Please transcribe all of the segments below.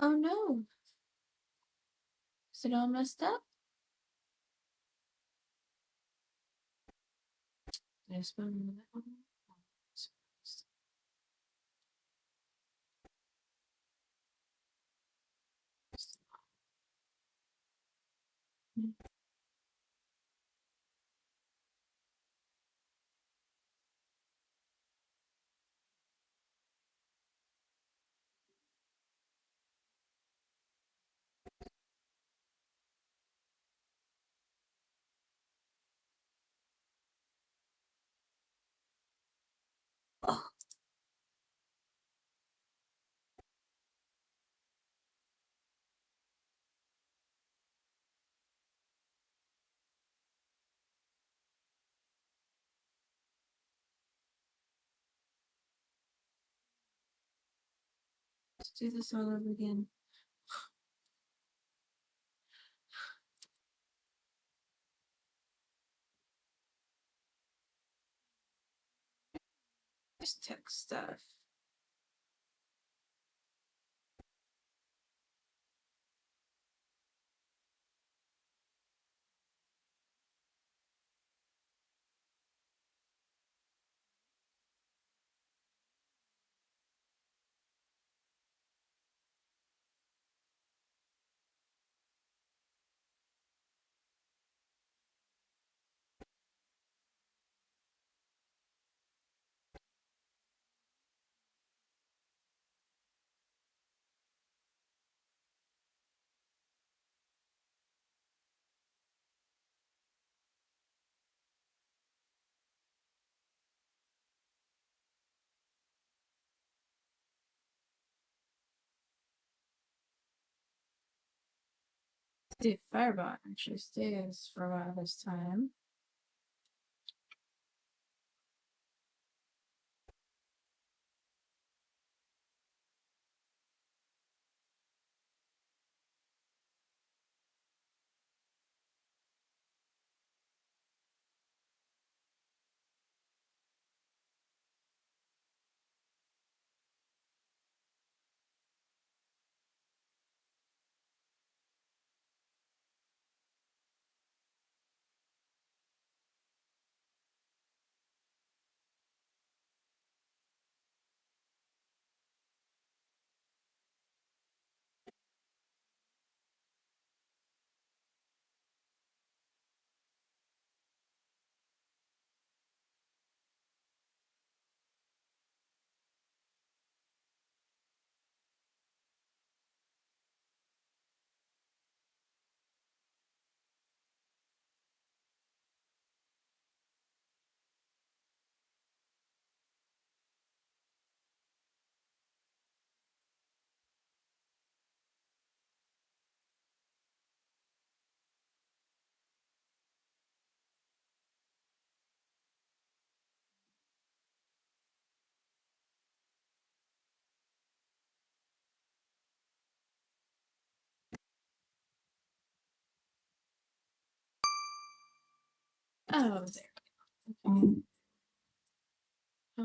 Oh no. Is it all messed up? There's one. Oh, let's do this all over again. Just tech stuff. The fireball actually stays for a while this time. Oh, there we go.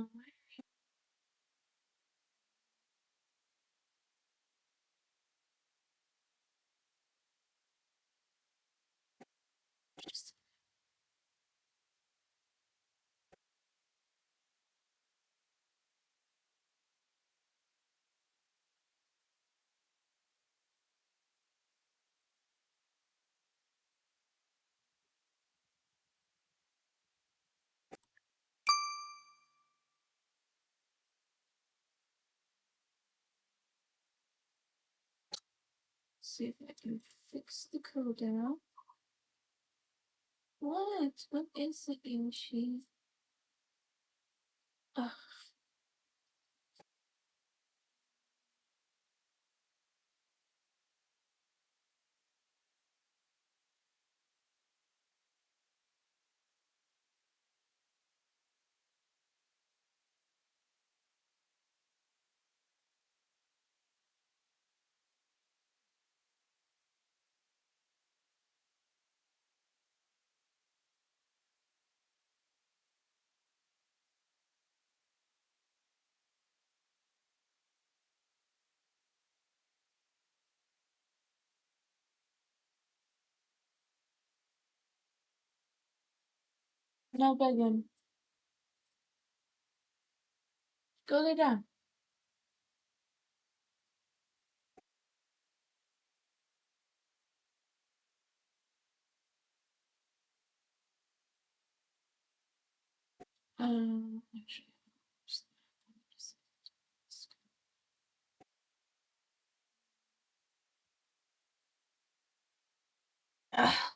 Okay. Oh, just see if I can fix the code now. What? What is it, Yoshi? Ugh. No begging. Go lay down. Actually, ah,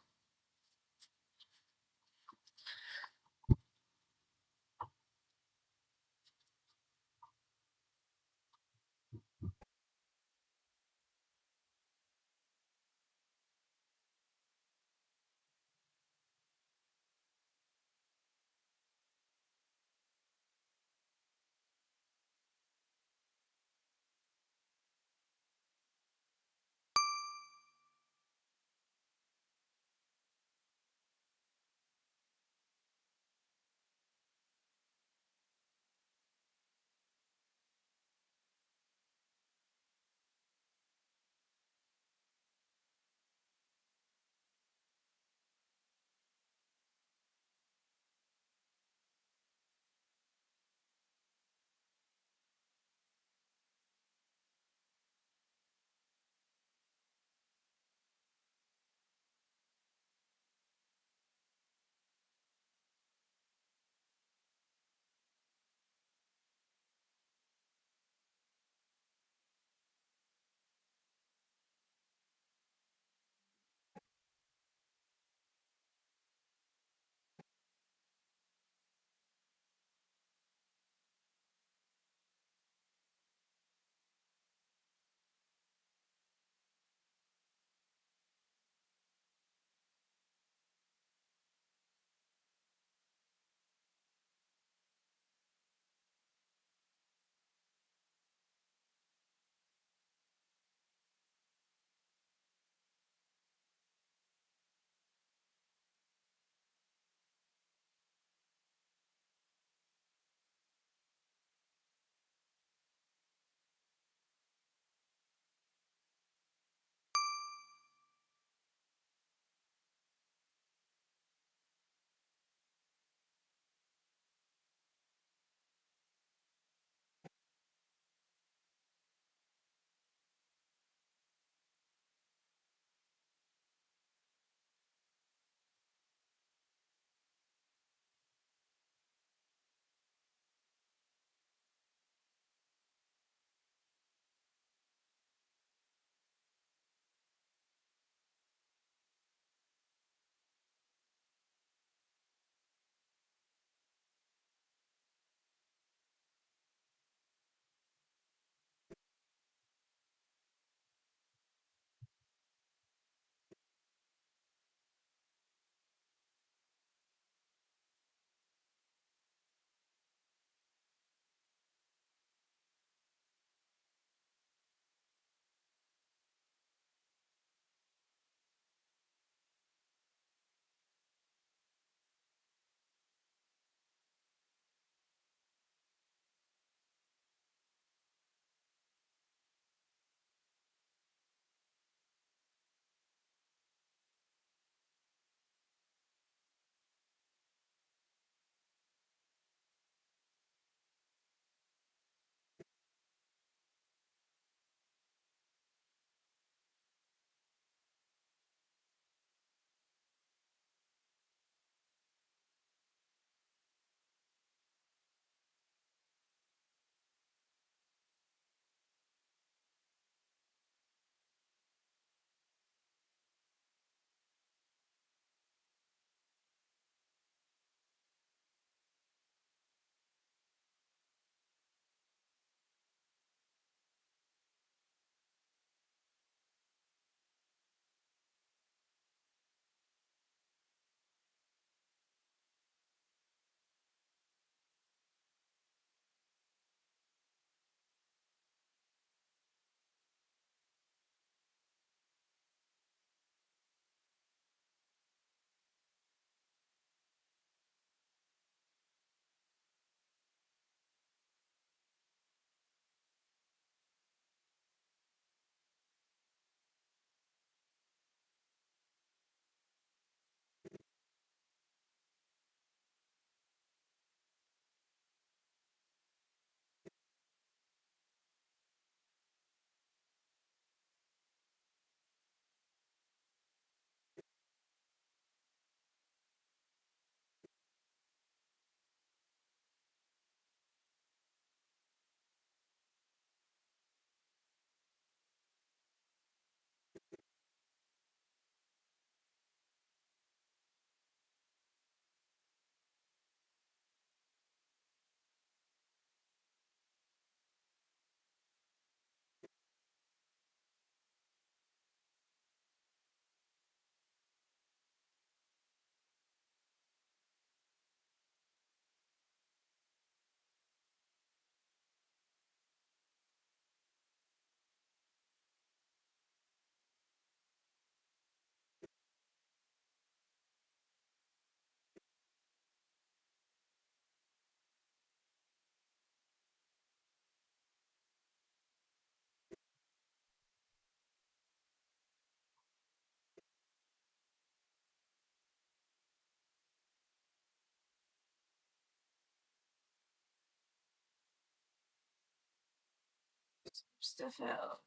stuff out.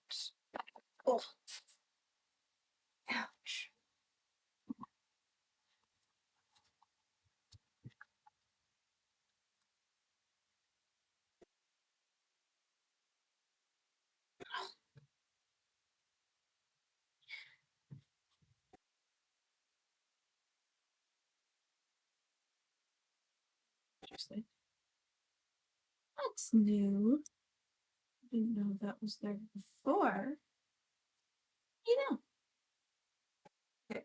Oh, ouch. Interesting. That's new. Didn't know that was there before. You know. Okay.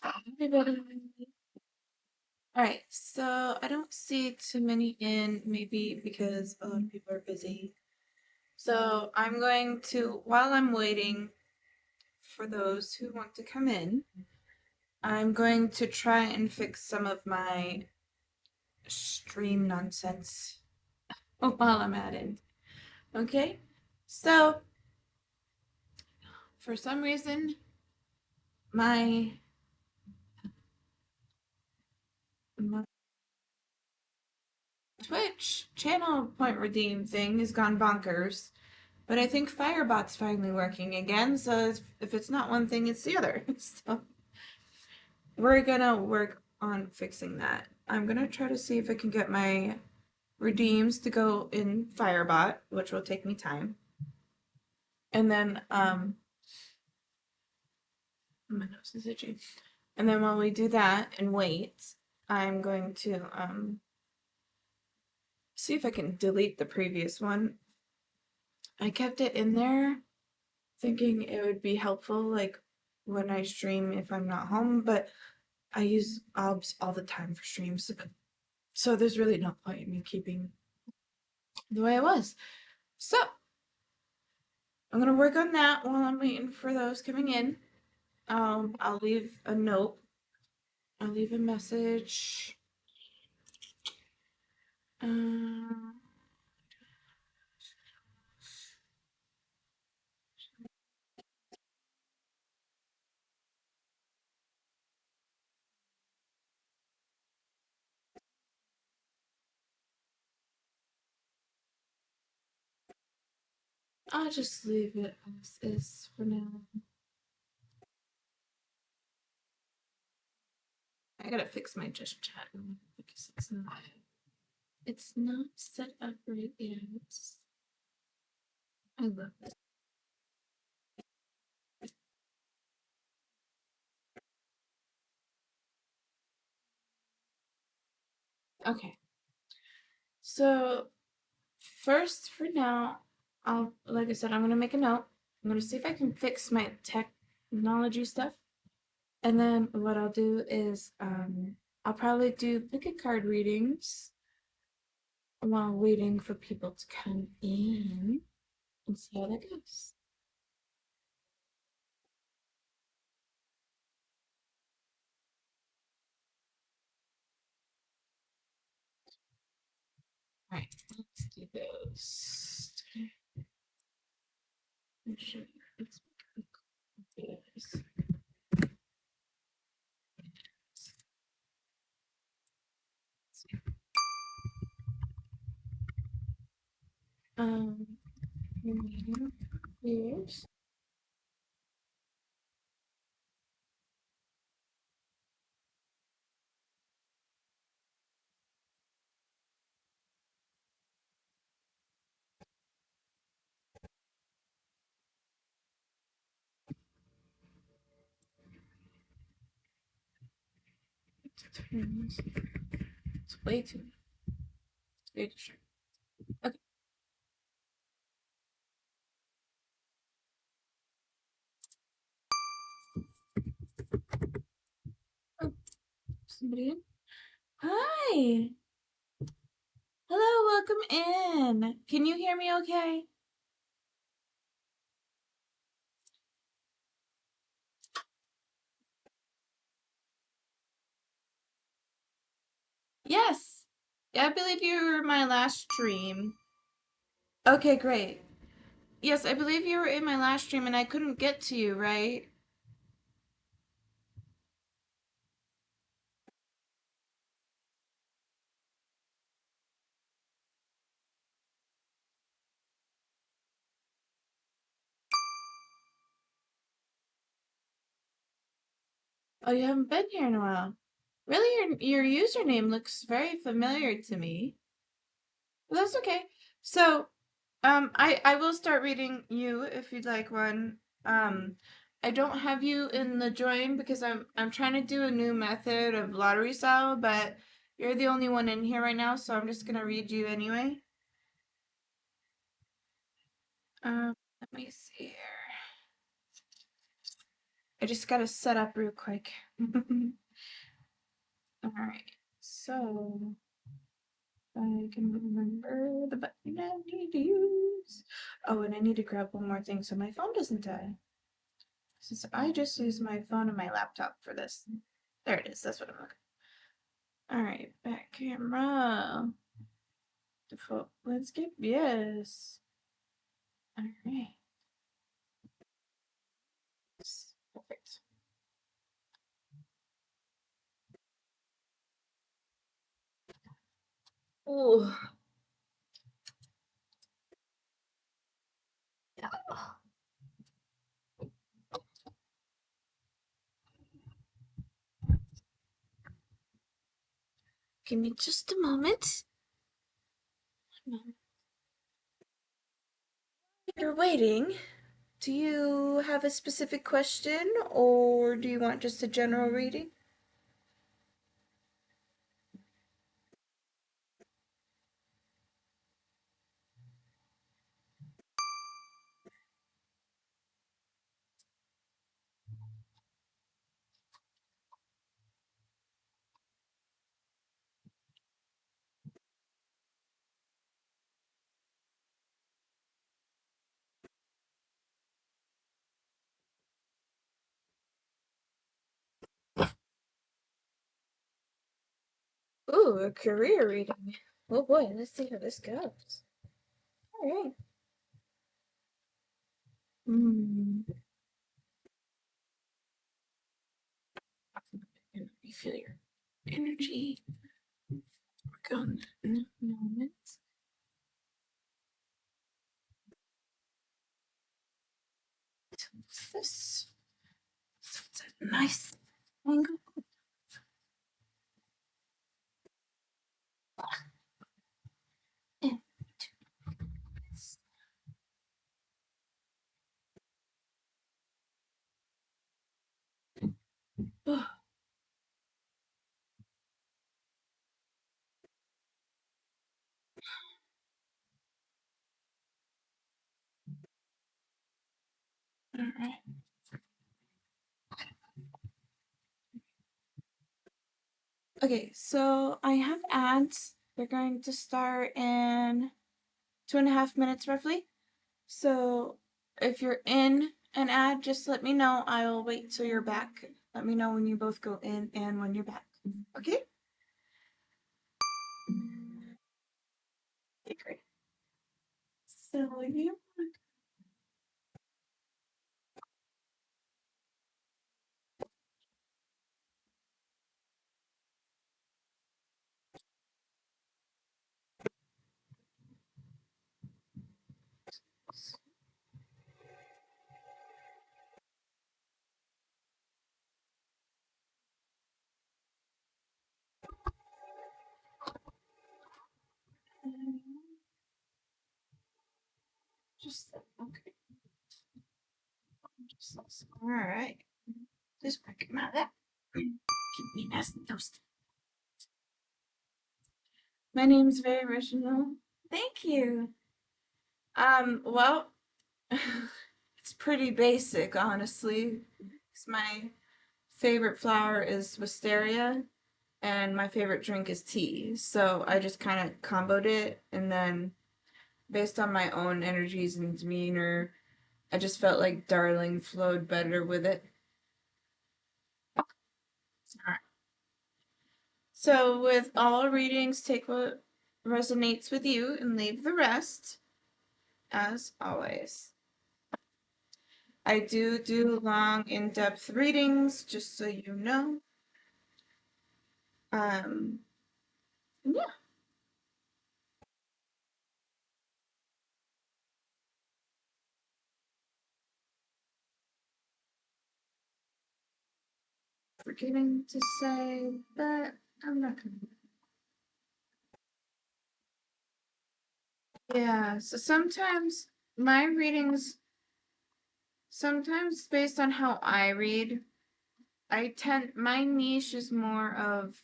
Everybody. All right, so I don't see too many in, maybe because a lot of people are busy. So I'm going to, while I'm waiting for those who want to come in, I'm going to try and fix some of my stream nonsense while I'm at it. Okay? So, for some reason, my, my Twitch channel point redeem thing has gone bonkers. But I think Firebot's finally working again, so if it's not one thing, it's the other. So we're gonna work on fixing that. I'm gonna try to see if I can get my redeems to go in Firebot, which will take me time. And then my nose is itchy. And then while we do that and wait, I'm going to see if I can delete the previous one. I kept it in there thinking it would be helpful like when I stream if I'm not home, but I use OBS all the time for streams. So there's really no point in me keeping the way it was. So I'm gonna work on that while I'm waiting for those coming in. I'll leave a note. I'll leave a message. Um, I'll just leave it as is for now. I gotta fix my just chat because it's not set up right yet. I love it. Okay. So first for now, I'll like I said, I'm gonna make a note. I'm gonna see if I can fix my technology stuff. And then what I'll do is I'll probably do pick a card readings while waiting for people to come in and see how that goes. All right, let's do those. Make sure it's this. Um, remaining years. It's way too. It's way too short. Okay. Oh, somebody in. Hi. Hello, welcome in. Can you hear me okay? Yes. Yeah, I believe you were my last stream. Okay, great. Yes, I believe you were in my last stream and I couldn't get to you, right? Oh, you haven't been here in a while. Really, your username looks very familiar to me. Well, that's okay. So, I will start reading you if you'd like one. I don't have you in the join because I'm trying to do a new method of lottery style, but you're the only one in here right now, so I'm just gonna read you anyway. Let me see here. I just gotta set up real quick. Alright, so I can remember the button I need to use. Oh, and I need to grab one more thing so my phone doesn't die. Since I just use my phone and my laptop for this. There it is, that's what I'm looking. Alright, back camera. Default landscape, yes. Alright. Perfect. Ooh. Give me just a moment. You're waiting. Do you have a specific question or do you want just a general reading? Ooh, a career reading. Oh boy, let's see how this goes. Alright. Hmm. You feel your energy. Work on the moments. This. It's a nice angle. And this. Oh, alright. Okay, so I have ads. They're going to start in 2.5 minutes roughly. So if you're in an ad, just let me know. I'll wait till you're back. Let me know when you both go in and when you're back. Okay? Okay, great. So you just okay. Just all right. Just break him out of that. Keep me nice and toasty. My name's very original. Thank you. Well, it's pretty basic, honestly. 'Cause my favorite flower is wisteria, and my favorite drink is tea. So I just kind of comboed it, and then based on my own energies and demeanor, I just felt like Darling flowed better with it. Alright. So with all readings, take what resonates with you and leave the rest, as always. I do long, in-depth readings, just so you know. Yeah. Forgetting to say that I'm not gonna. Yeah, so sometimes my readings, sometimes based on how I read, my niche is more of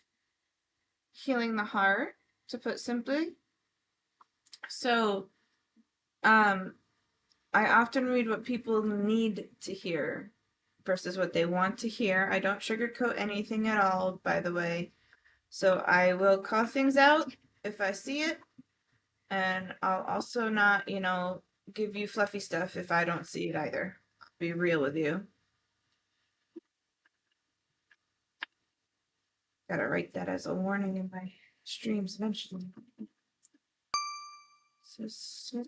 healing the heart, to put simply. So, um, I often read what people need to hear. versus what they want to hear. I don't sugarcoat anything at all, by the way. So I will call things out if I see it, and I'll also not, give you fluffy stuff if I don't see it either. I'll be real with you. Gotta write that as a warning in my streams eventually. So,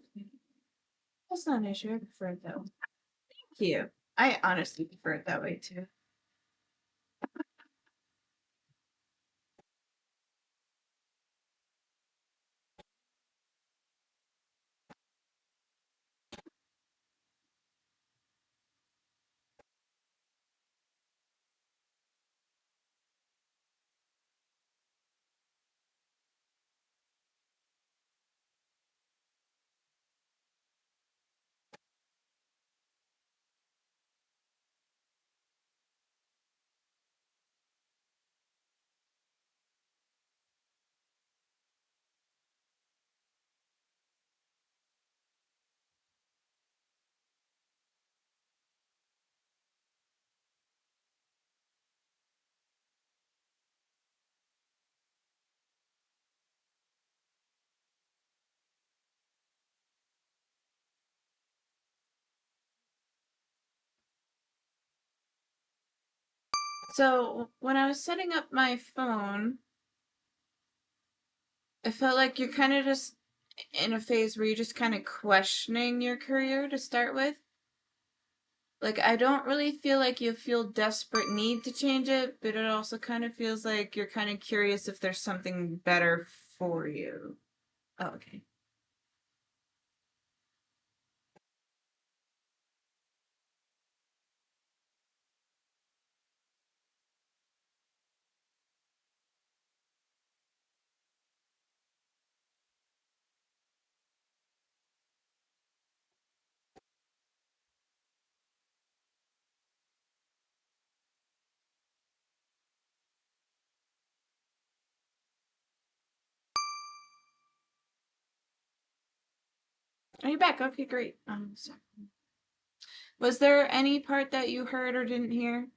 that's not an issue. I prefer it though. Thank you. I honestly prefer it that way too. So when I was setting up my phone, I felt like you're kind of just in a phase where you're just kind of questioning your career to start with. Like, I don't really feel like you feel desperate need to change it, but it also kind of feels like you're kind of curious if there's something better for you. Oh, okay. Are you back? Okay, great. Sorry. Was there any part that you heard or didn't hear?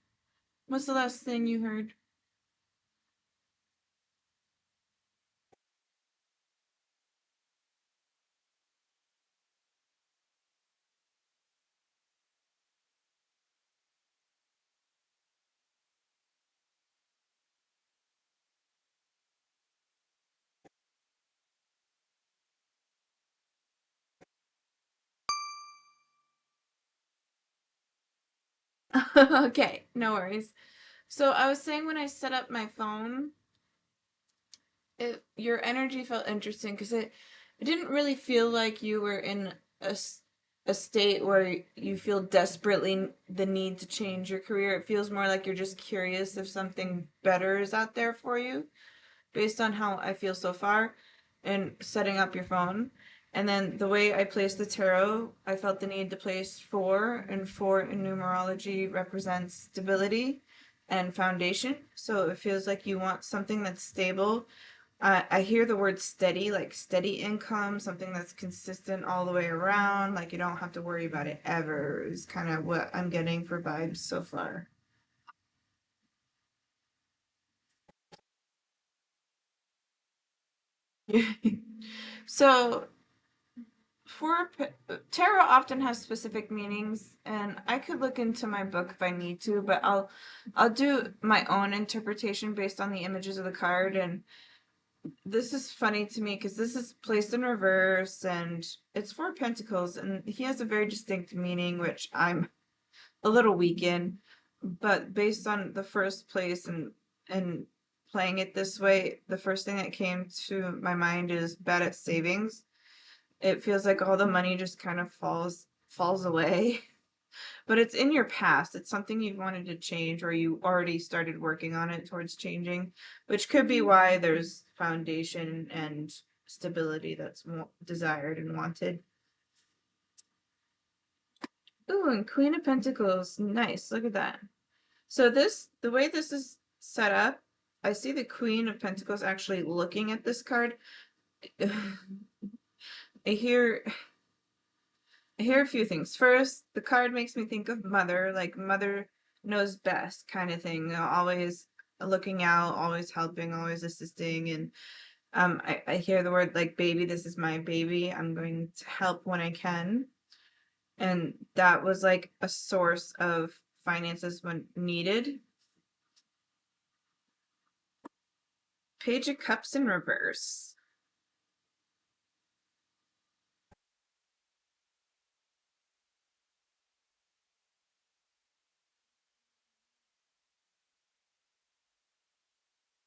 What's the last thing you heard? Okay, no worries. So I was saying when I set up my phone, your energy felt interesting because it didn't really feel like you were in a state where you feel desperately the need to change your career. It feels more like you're just curious if something better is out there for you, based on how I feel so far in setting up your phone. And then the way I placed the tarot, I felt the need to place four, and four in numerology represents stability and foundation. So it feels like you want something that's stable. I hear the word steady, like steady income, something that's consistent all the way around, like you don't have to worry about it ever, is kind of what I'm getting for vibes so far. So for tarot often has specific meanings, and I could look into my book if I need to, but I'll do my own interpretation based on the images of the card. And this is funny to me because this is placed in reverse, and it's four pentacles, and he has a very distinct meaning, which I'm a little weak in. But based on the first place and playing it this way, the first thing that came to my mind is bad at savings. It feels like all the money just kind of falls away. But it's in your past. It's something you've wanted to change, or you already started working on it towards changing, which could be why there's foundation and stability that's desired and wanted. Ooh, and Queen of Pentacles. Nice. Look at that. So the way this is set up, I see the Queen of Pentacles actually looking at this card. I hear I hear a few things. First, the card makes me think of mother, like mother knows best kind of thing. Always looking out, always helping, always assisting. And I hear the word like baby, this is my baby. I'm going to help when I can. And that was like a source of finances when needed. Page of Cups in reverse.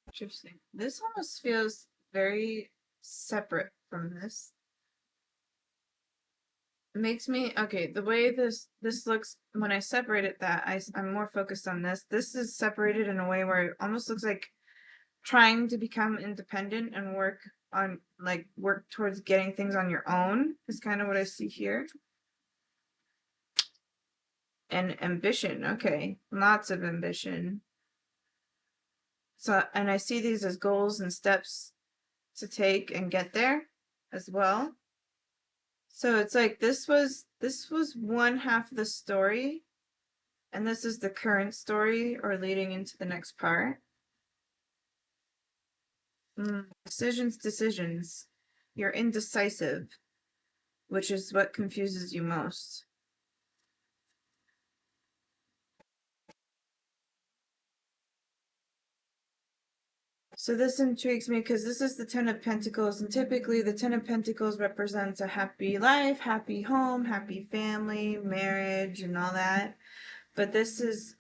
Interesting. This almost feels very separate from this. It makes me okay. The way this looks when I separated that, I'm more focused on this. This is separated in a way where it almost looks like trying to become independent and work towards getting things on your own is kind of what I see here. And ambition, okay, lots of ambition. So, and I see these as goals and steps to take and get there as well. So it's like this was one half of the story, and this is the current story or leading into the next part. Decisions. You're indecisive, which is what confuses you most. So this intrigues me because this is the Ten of Pentacles, and typically the Ten of Pentacles represents a happy life, happy home, happy family, marriage, and all that. But this is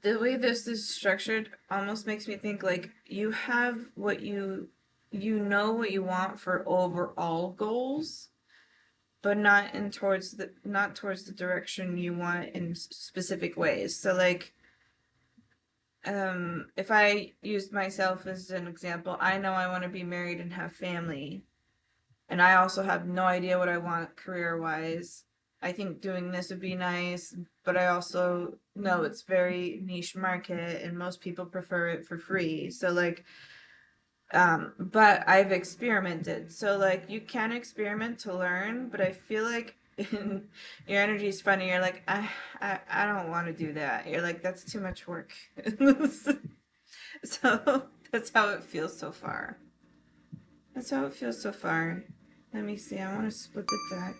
the way this is structured almost makes me think like you have what you know what you want for overall goals, but not towards the direction you want in specific ways. So like if I used myself as an example, I know I want to be married and have family, and I also have no idea what I want career wise. I think doing this would be nice, but I also know it's very niche market and most people prefer it for free. So like but I've experimented. So like you can experiment to learn, but I feel like your energy is funny. You're like, I don't want to do that. You're like, that's too much work. So that's how it feels so far. That's how it feels so far. Let me see. I want to split the deck.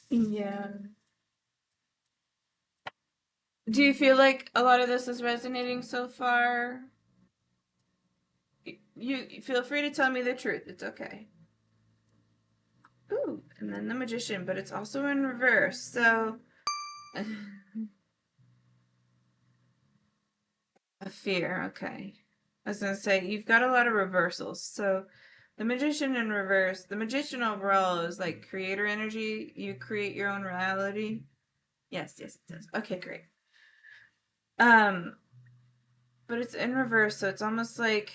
Yeah. Do you feel like a lot of this is resonating so far? You feel free to tell me the truth. It's okay. Ooh, and then the Magician, but it's also in reverse. So a fear. Okay. I was gonna say you've got a lot of reversals. So the Magician in reverse. The Magician overall is like creator energy. You create your own reality. Yes, yes, it does. Okay, great. Um, but it's in reverse, so it's almost like,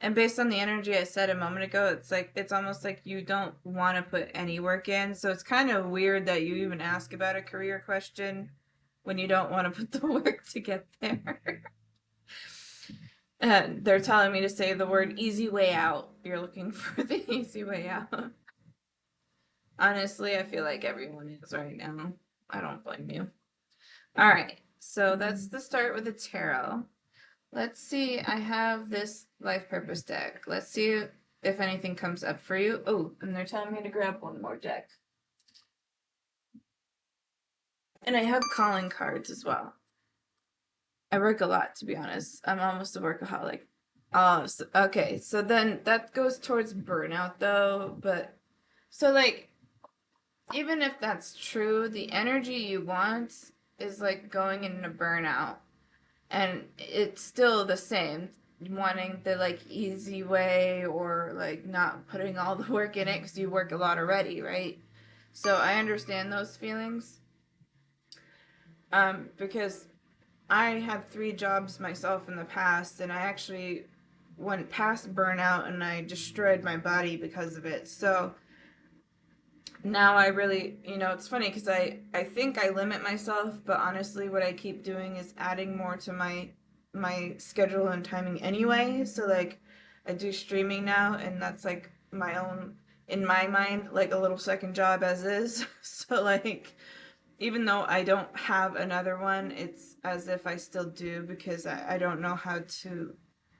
and based on the energy I said a moment ago, it's like it's almost like you don't want to put any work in. So it's kind of weird that you even ask about a career question when you don't want to put the work to get there. And they're telling me to say the word easy way out. You're looking for the easy way out. Honestly, I feel like everyone is right now. I don't blame you. All right, so that's the start with the tarot. Let's see. I have this life purpose deck. Let's see if anything comes up for you. Oh, and they're telling me to grab one more deck. And I have calling cards as well. I work a lot, to be honest. I'm almost a workaholic. Okay, so then that goes towards burnout, though. But so, like, even if that's true, the energy you want is like going into burnout. And it's still the same, wanting the like easy way or like not putting all the work in it because you work a lot already, right? So I understand those feelings because I had 3 jobs myself in the past, and I actually went past burnout and I destroyed my body because of it. So now I really, it's funny because I think I limit myself, but honestly, what I keep doing is adding more to my schedule and timing anyway. So like, I do streaming now, and that's like my own in my mind, like a little second job as is. So like, even though I don't have another one, it's as if I still do because I don't know how to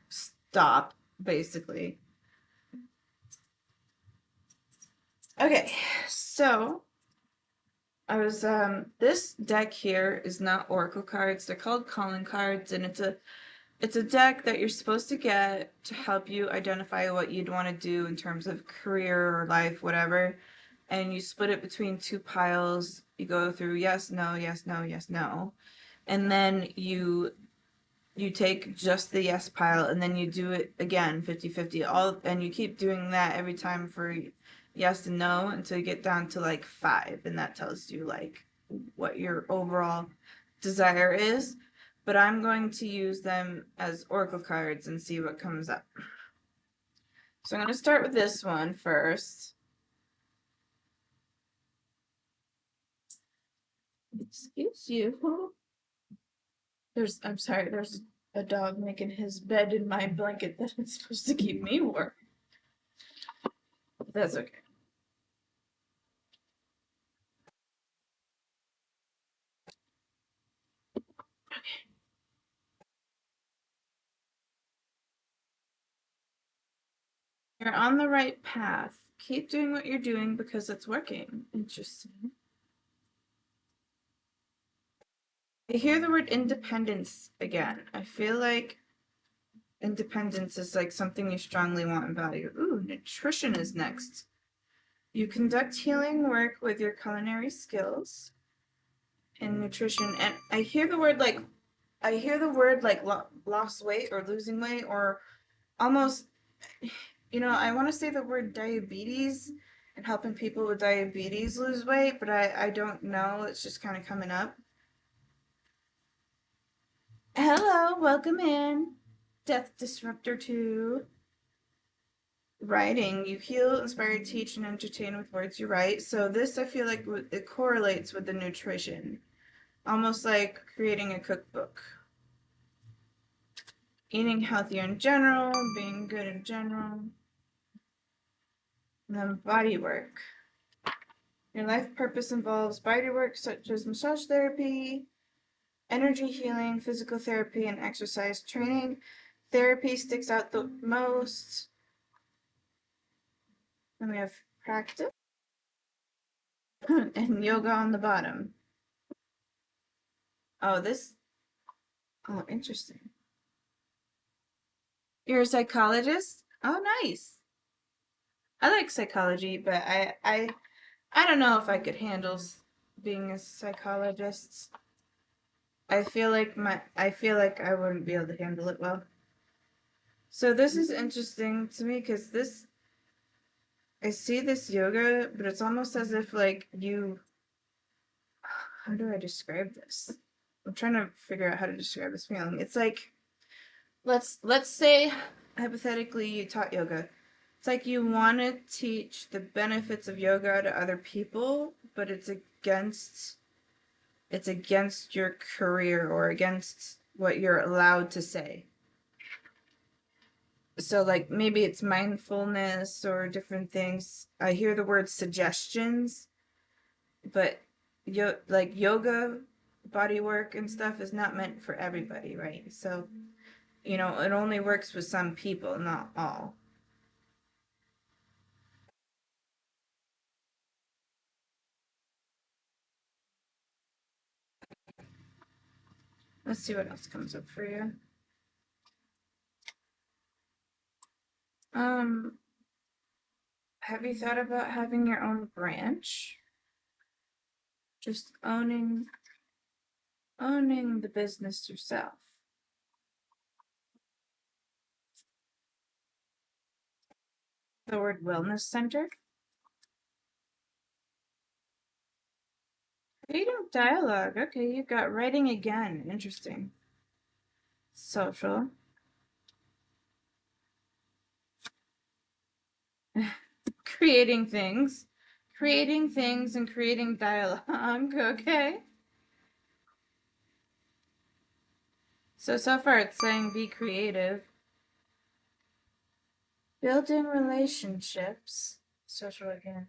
stop, basically. Okay, so I was this deck here is not Oracle cards. They're called calling cards, and it's a deck that you're supposed to get to help you identify what you'd want to do in terms of career or life, whatever. And you split it between two piles. You go through yes, no, yes, no, yes, no. And then you take just the yes pile and then you do it again 50-50 all, and you keep doing that every time for yes and no until you get down to like 5, and that tells you like what your overall desire is. But I'm going to use them as oracle cards and see what comes up. So I'm going to start with this one first. Excuse you. I'm sorry, there's a dog making his bed in my blanket that is supposed to keep me warm. But that's okay. You're on the right path. Keep doing what you're doing because it's working. Interesting. I hear the word independence again. I feel like independence is like something you strongly want and value. Ooh, nutrition is next. You conduct healing work with your culinary skills and nutrition. And I hear the word like lost weight or losing weight or almost, I want to say the word diabetes and helping people with diabetes lose weight, but I don't know. It's just kind of coming up. Hello, welcome in. Death Disruptor 2. Writing. You heal, inspire, teach, and entertain with words you write. So this, I feel like it correlates with the nutrition. Almost like creating a cookbook. Eating healthier in general, being good in general. And then body work. Your life purpose involves body work such as massage therapy, energy healing, physical therapy, and exercise training. Therapy sticks out the most. Then we have practice and yoga on the bottom. Oh, interesting. You're a psychologist? Oh, nice. I like psychology, but I don't know if I could handle being a psychologist. I feel like I wouldn't be able to handle it well. So this is interesting to me because I see this yoga, but it's almost as if like how do I describe this? I'm trying to figure out how to describe this feeling. It's like let's say hypothetically you taught yoga. It's like you want to teach the benefits of yoga to other people, but it's against your career or against what you're allowed to say. So like maybe it's mindfulness or different things. I hear the word suggestions, but like yoga, body work and stuff is not meant for everybody, right? So, it only works with some people, not all. Let's see what else comes up for you. Um, have you thought about having your own branch? Just owning the business yourself. The word wellness center. Creative dialogue. Okay, you got writing again. Interesting. Social. Creating things. Creating things and creating dialogue. Okay. So far it's saying be creative. Building relationships. social again.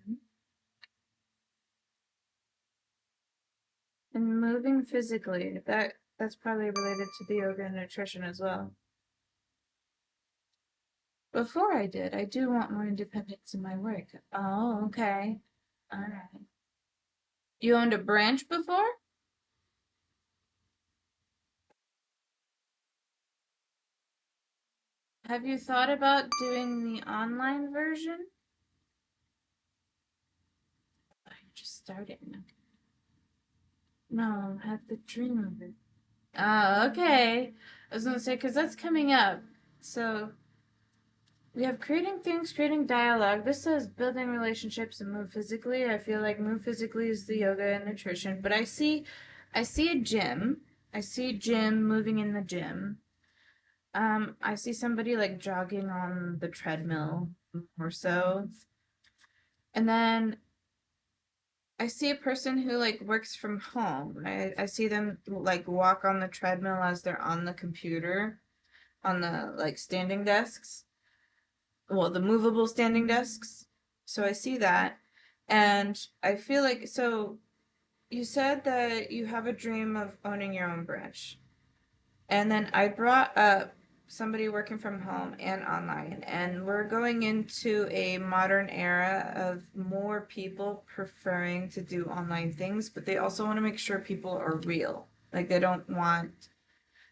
And moving physically, that's probably related to the yoga and nutrition as well. Before I do want more independence in my work. Oh, okay. All right. You owned a branch before? Have you thought about doing the online version? I just started. No, I had the dream of it. Oh, okay. I was gonna say, because that's coming up. So we have creating things, creating dialogue. This says building relationships and move physically. I feel like move physically is the yoga and nutrition, but I see a gym. I see Jim moving in the gym. I see somebody like jogging on the treadmill or so. And then I see a person who like works from home. I see them like walk on the treadmill as they're on the computer on the like standing desks. Well, the movable standing desks. So I see that. And I feel like so you said that you have a dream of owning your own branch. And then I brought up somebody working from home and online, and we're going into a modern era of more people preferring to do online things, but they also want to make sure people are real. Like they don't want,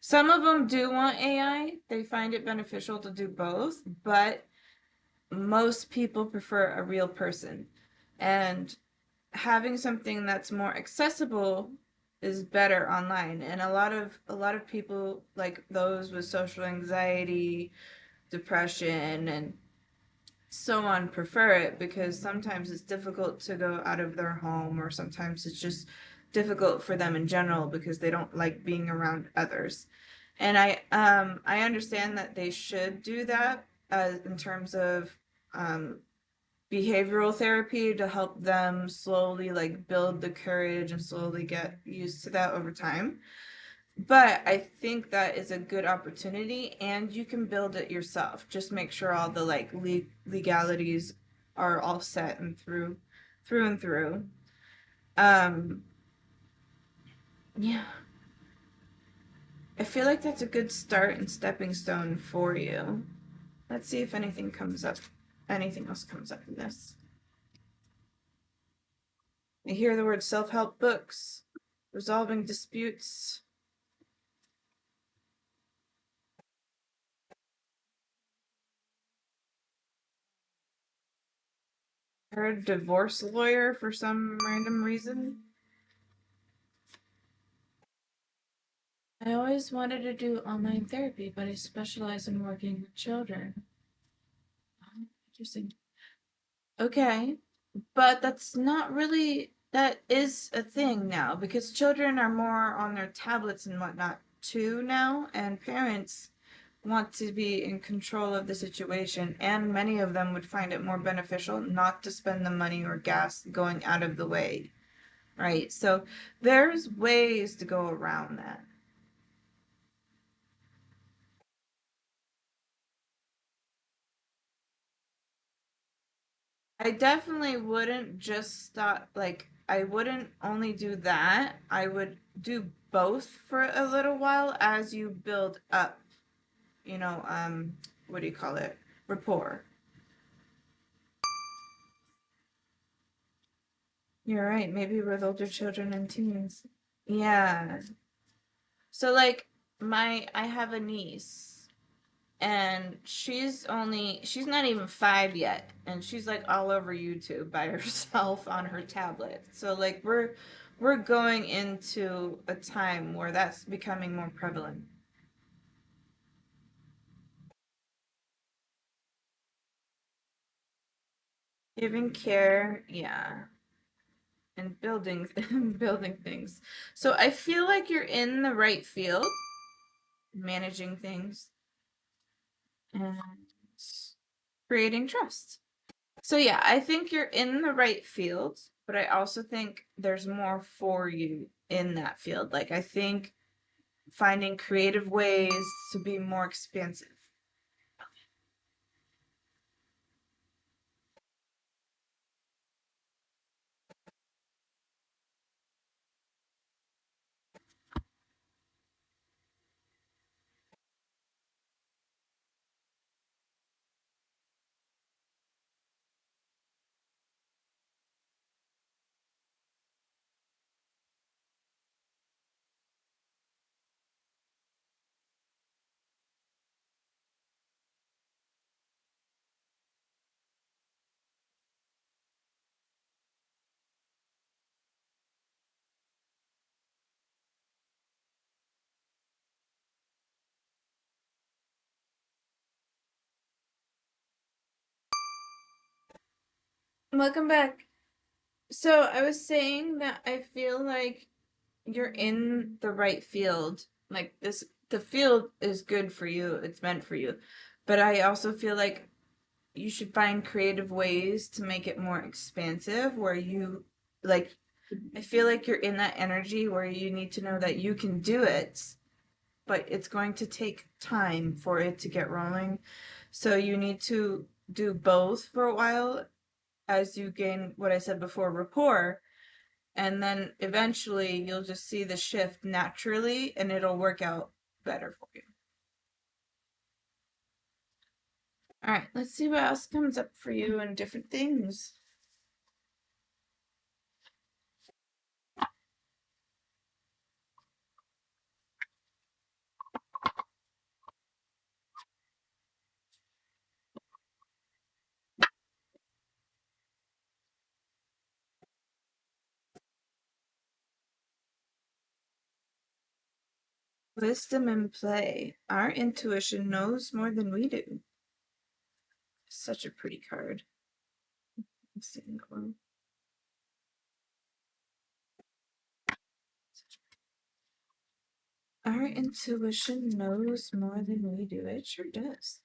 some of them do want AI, they find it beneficial to do both, but most people prefer a real person. And having something that's more accessible is better online, and a lot of people like those with social anxiety, depression, and so on prefer it because sometimes it's difficult to go out of their home, or sometimes it's just difficult for them in general because they don't like being around others. And I understand that they should do that in terms of um behavioral therapy to help them slowly like build the courage and slowly get used to that over time. But I think that is a good opportunity and you can build it yourself. Just make sure all the like legalities are all set and through and through. Um yeah. I feel like that's a good start and stepping stone for you. Let's see if anything comes up. Anything else comes up in this. I hear the word self-help books, resolving disputes. Heard divorce lawyer for some random reason. I always wanted to do online therapy, but I specialize in working with children. Oh, interesting. Okay, but that's not really, that is a thing now because children are more on their tablets and whatnot too now, and parents want to be in control of the situation, and many of them would find it more beneficial not to spend the money or gas going out of the way, right? So there's ways to go around that. I definitely wouldn't just stop, like, I wouldn't only do that. I would do both for a little while as you build up, what do you call it? Rapport. You're right, maybe with older children and teens. Yeah. So like I have a niece and she's not even 5 yet and she's like all over YouTube by herself on her tablet. So like we're going into a time where that's becoming more prevalent. Giving care, yeah, and building building things. So I feel like you're in the right field, managing things and creating trust. So yeah, I think you're in the right field, but I also think there's more for you in that field. Like I think finding creative ways to be more expansive. Welcome back. So I was saying that I feel like you're in the right field. Like this, the field is good for you. It's meant for you. But I also feel like you should find creative ways to make it more expansive where you like I feel like you're in that energy where you need to know that you can do it, but it's going to take time for it to get rolling. So you need to do both for a while as you gain what I said before, rapport, and then eventually you'll just see the shift naturally and it'll work out better for you. All right, let's see what else comes up for you and different things. Wisdom in play. Our intuition knows more than we do. Such a pretty card. Our intuition knows more than we do. It sure does.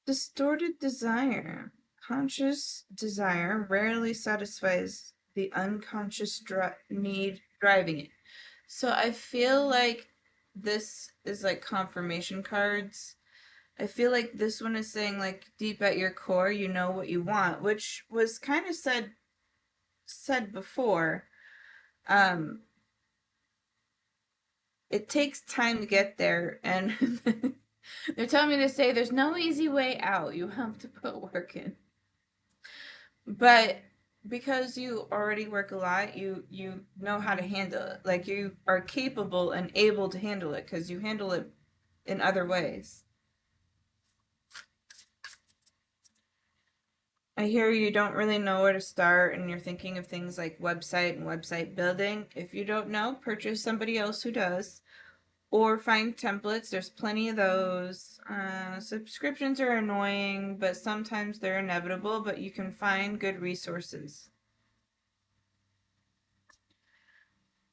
Distorted desire. Conscious desire rarely satisfies the unconscious need driving it. So I feel like this is like confirmation cards. I feel like this one is saying like deep at your core, you know what you want, which was kind of said before. Um, it takes time to get there, and they're telling me to say there's no easy way out. You have to put work in. But because you already work a lot, you know how to handle it. Like you are capable and able to handle it because you handle it in other ways. I hear you don't really know where to start and you're thinking of things like website and website building. If you don't know, purchase somebody else who does. Or find templates. There's plenty of those. Subscriptions are annoying, but sometimes they're inevitable, but you can find good resources.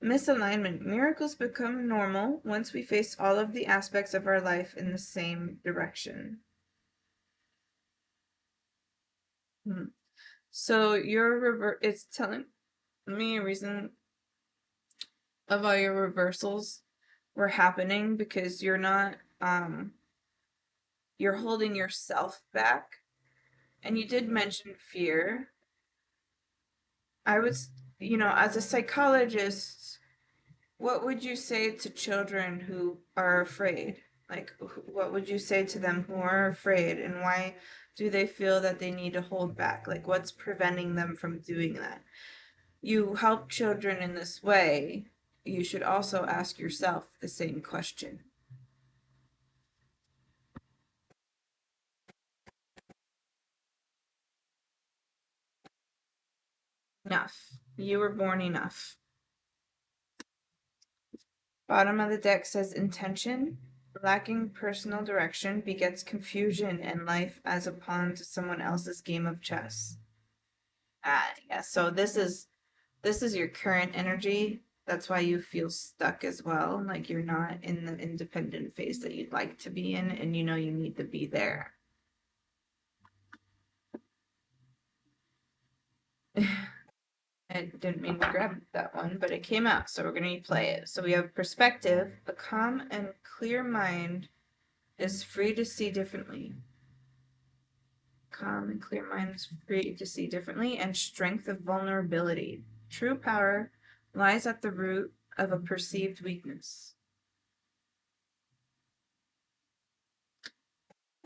Misalignment. Miracles become normal once we face all of the aspects of our life in the same direction. Hmm. So it's telling me a reason of all your reversals were happening because you're holding yourself back. And you did mention fear. I was, as a psychologist, what would you say to children who are afraid? Like, what would you say to them who are afraid, and why do they feel that they need to hold back? Like, what's preventing them from doing that? You help children in this way. You should also ask yourself the same question. Enough. You were born enough. Bottom of the deck says intention. Lacking personal direction begets confusion in life as a pawn to someone else's game of chess. Ah, yeah. So this is your current energy. That's why you feel stuck as well. Like you're not in the independent phase that you'd like to be in, and you know you need to be there. I didn't mean to grab that one, but it came out, so we're gonna play it. So we have perspective. A calm and clear mind is free to see differently. Calm and clear mind is free to see differently, and strength of vulnerability. True power lies at the root of a perceived weakness.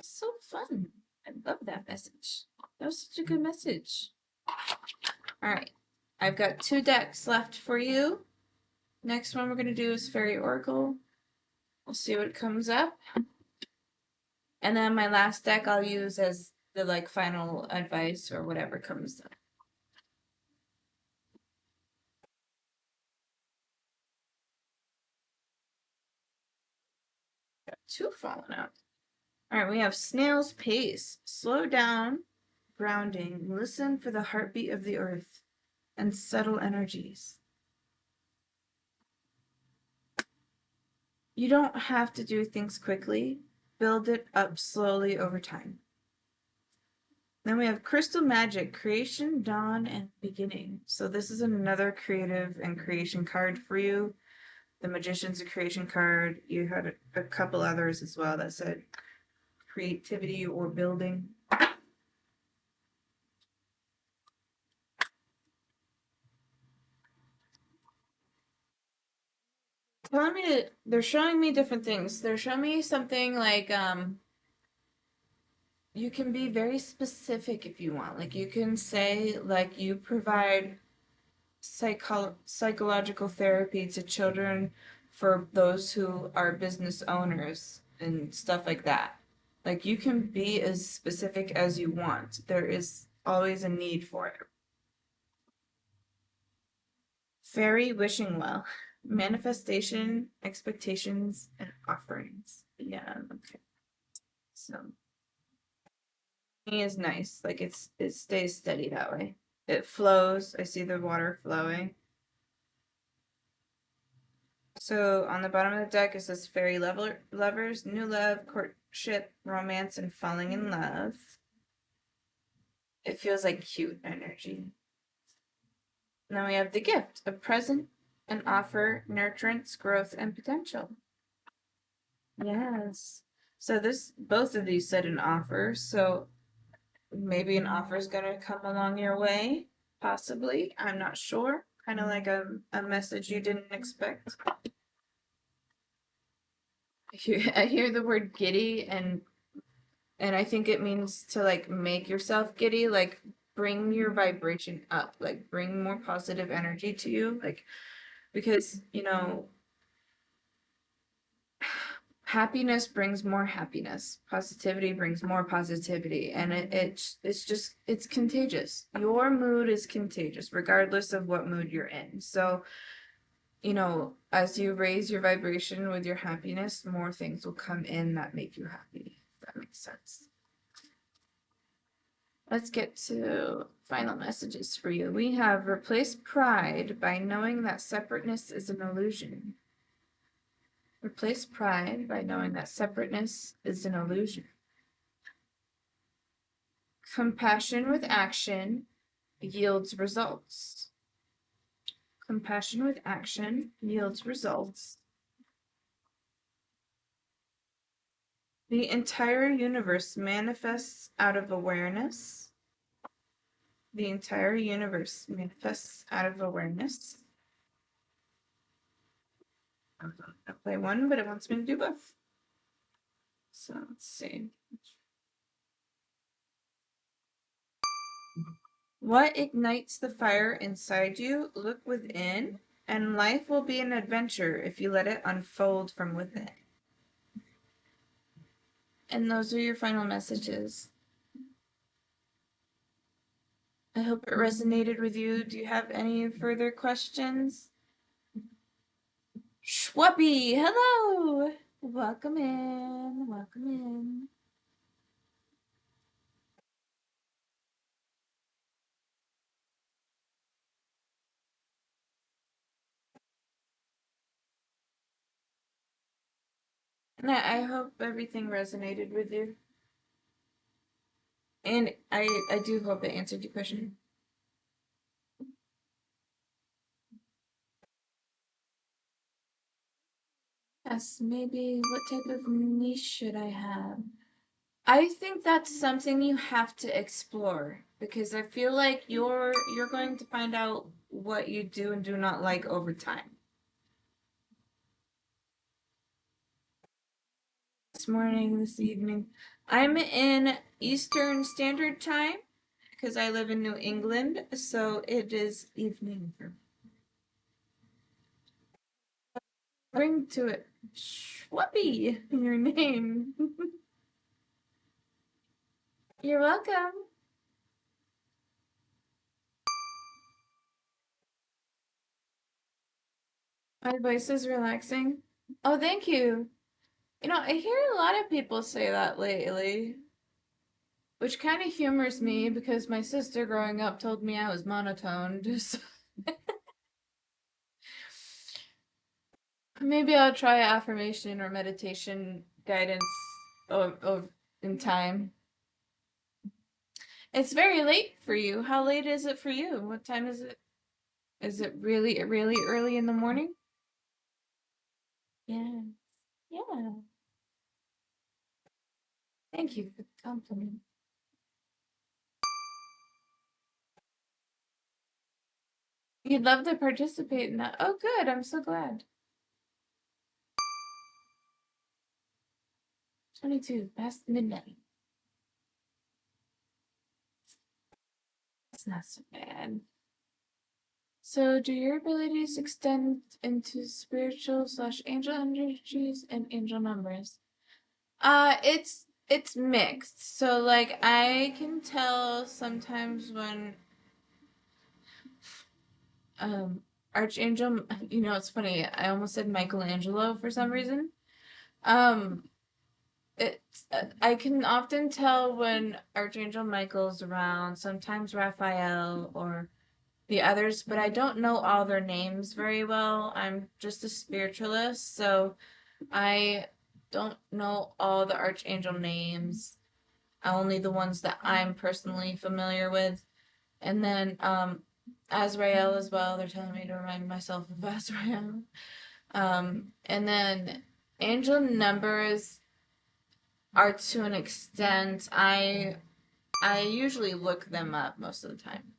So fun. I love that message. That was such a good message. All right. I've got 2 decks left for you. Next one we're going to do is Fairy Oracle. We'll see what comes up. And then my last deck I'll use as the like final advice or whatever comes up. Got 2 falling out. All right, we have Snail's Pace. Slow down, grounding. Listen for the heartbeat of the earth and subtle energies. You don't have to do things quickly. Build it up slowly over time. Then we have Crystal Magic, Creation, Dawn, and Beginning. So this is another creative and creation card for you. The Magician's a creation card. You had a couple others as well that said creativity or building. Telling me that they're showing me different things. They're showing me something like you can be very specific if you want. Like you can say like you provide psychological therapy to children for those who are business owners and stuff like that. Like you can be as specific as you want. There is always a need for it. Fairy wishing well. Manifestation, expectations, and offerings. Yeah, okay. So is nice. Like it stays steady that way. It flows. I see the water flowing. So on the bottom of the deck it says fairy lovers, new love, courtship, romance, and falling in love. It feels like cute energy. And then we have the gift, a present, an offer, nurturance, growth, and potential. Yes. So this both of these said an offer, so maybe an offer is gonna come along your way, possibly. I'm not sure. Kind of like a message you didn't expect. I hear the word giddy and I think it means to like make yourself giddy, like bring your vibration up, like bring more positive energy to you, like because happiness brings more happiness, positivity brings more positivity, and it's just it's contagious. Your mood is contagious regardless of what mood you're in. So as you raise your vibration with your happiness, more things will come in that make you happy, if that makes sense. Let's get to final messages for you. We have replace pride by knowing that separateness is an illusion. Replace pride by knowing that separateness is an illusion. Compassion with action yields results. Compassion with action yields results. The entire universe manifests out of awareness. The entire universe manifests out of awareness. I'm gonna play one, but it wants me to do both. So let's see. What ignites the fire inside you? Look within, and life will be an adventure if you let it unfold from within. And those are your final messages. I hope it resonated with you. Do you have any further questions? Schwappy, hello! Welcome in, welcome in. And I hope everything resonated with you. And I do hope it answered your question. Yes, maybe what type of niche should I have? I think that's something you have to explore because I feel like you're going to find out what you do and do not like over time. This morning, this evening. I'm in Eastern Standard Time because I live in New England, so it is evening for me. Bring to it Schwappy in your name. You're welcome. My voice is relaxing. Oh, thank you. I hear a lot of people say that lately. which kind of humors me because my sister growing up told me I was monotone. Just maybe I'll try affirmation or meditation guidance of in time. It's very late for you. How late is it for you? What time is it? Is it really, really early in the morning? Yeah. Yeah. Thank you for the compliment. You'd love to participate in that. Oh, good. I'm so glad. 22 past midnight. That's not so bad. So, do your abilities extend into spiritual slash angel energies and angel numbers? It's mixed. So, like, I can tell sometimes when um Archangel, it's funny. I almost said Michelangelo for some reason. Um, I can often tell when Archangel Michael's around, sometimes Raphael or the others, but I don't know all their names very well. I'm just a spiritualist, so I don't know all the archangel names, only the ones that I'm personally familiar with. And then Azrael as well. They're telling me to remind myself of Azrael. And then angel numbers are to an extent. I usually look them up most of the time.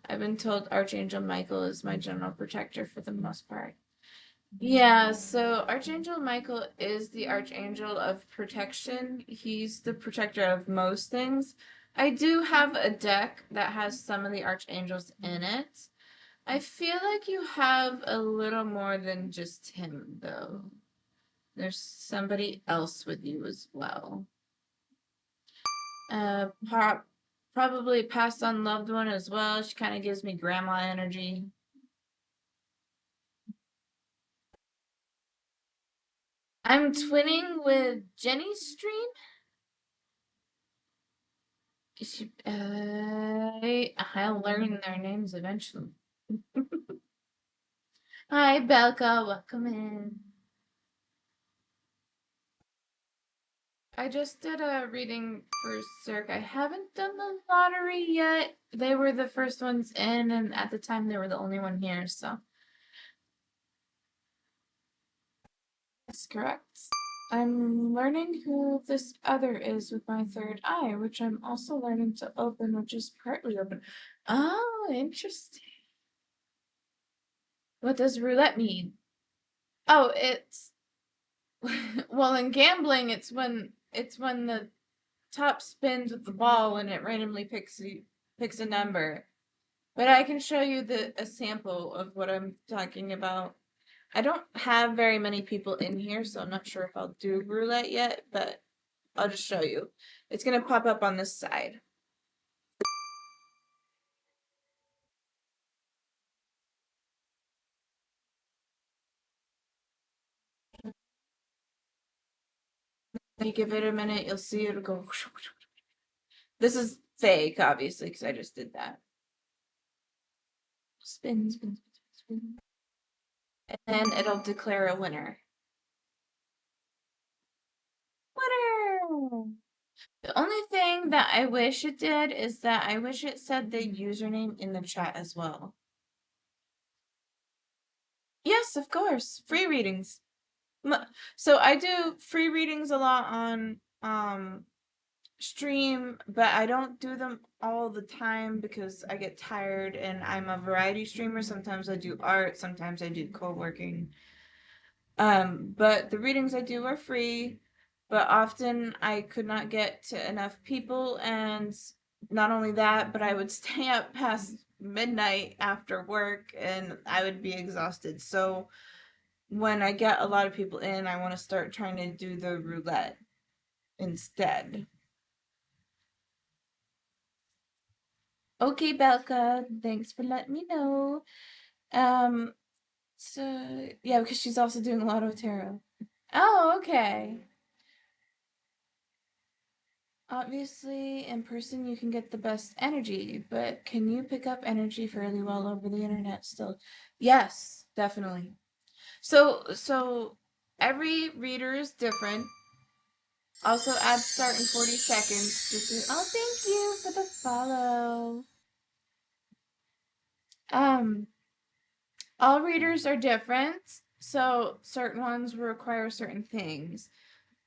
I've been told Archangel Michael is my general protector for the most part. Yeah, so Archangel Michael is the Archangel of protection. He's the protector of most things. I do have a deck that has some of the archangels in it. I feel like you have a little more than just him, though. There's somebody else with you as well. Uh, pro- Probably passed on loved one as well. She kind of gives me grandma energy. I'm twinning with Jenny's stream. I'll learn their names eventually. Hi, Belka. Welcome in. I just did a reading for Cirque. I haven't done the lottery yet. They were the first ones in, and at the time they were the only one here, so that's correct. I'm learning who this other is with my third eye, which I'm also learning to open, which is partly open. Oh, interesting. What does roulette mean? Oh, it's well, in gambling, it's when the top spins with the ball and it randomly picks a number. But I can show you a sample of what I'm talking about. I don't have very many people in here, so I'm not sure if I'll do roulette yet, but I'll just show you. It's gonna pop up on this side. When you give it a minute, you'll see it'll go. This is fake, obviously, because I just did that. Spin, spin, spin, spin. And then it'll declare a winner. Winner! The only thing that I wish it did is that I wish it said the username in the chat as well. Yes, of course. Free readings. So I do free readings a lot on stream, but I don't do them all the time because I get tired and I'm a variety streamer. Sometimes I do art, sometimes I do co-working. But the readings I do are free, but often I could not get to enough people, and not only that, but I would stay up past midnight after work and I would be exhausted. So when I get a lot of people in, I want to start trying to do the roulette instead. Okay, Belka, thanks for letting me know. Um, so yeah, because she's also doing a lot of tarot. Oh, okay. Obviously, in person you can get the best energy, but can you pick up energy fairly well over the internet still? Yes, definitely. So every reader is different. Also add start in 40 seconds. Oh, thank you for the follow. Um, all readers are different, so certain ones will require certain things.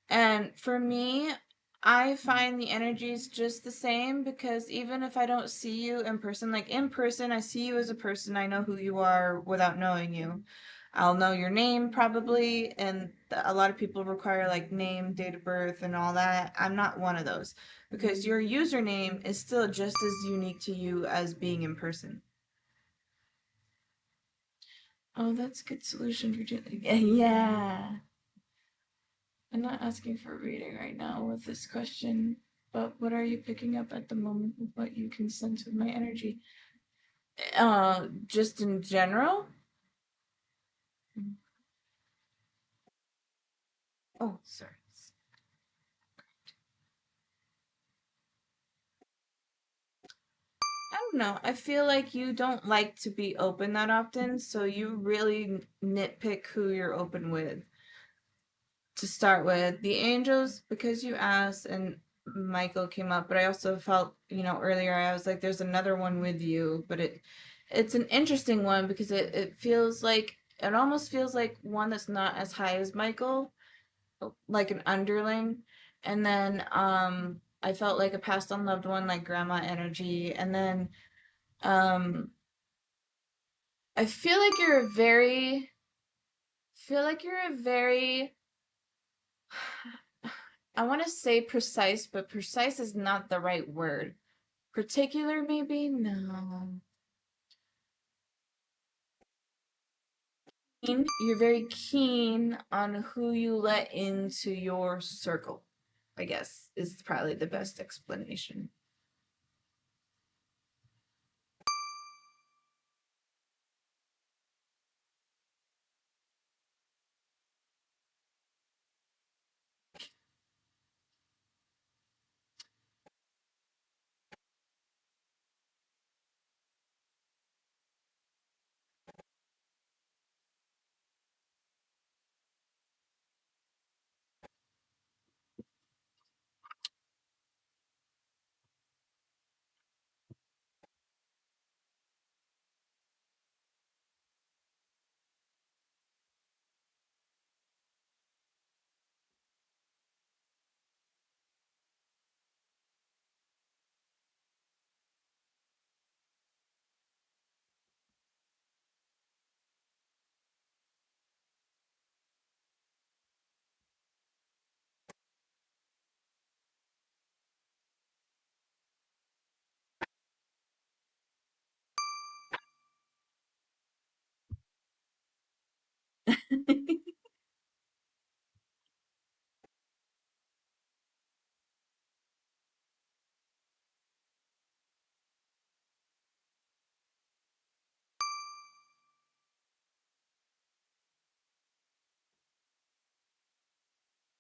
And for me, I find the energies just the same because even if I don't see you in person, like in person, I see you as a person, I know who you are without knowing you. I'll know your name probably, and a lot of people require like name, date of birth, and all that. I'm not one of those because your username is still just as unique to you as being in person. Oh, that's a good solution, Virginia. Yeah. I'm not asking for a reading right now with this question, but what are you picking up at the moment with what you can sense with my energy? Just in general? Oh, sorry. I don't know. I feel like you don't like to be open that often, so you really nitpick who you're open with. To start with, the angels, because you asked and Michael came up, but I also felt, earlier I was like, there's another one with you, but it's an interesting one because it feels like it almost feels like one that's not as high as Michael, like an underling. And then I felt like a passed on loved one, like grandma energy. And then um I feel like you're a very I want to say precise, but precise is not the right word. Particular, maybe? No. You're very keen on who you let into your circle, I guess, is probably the best explanation.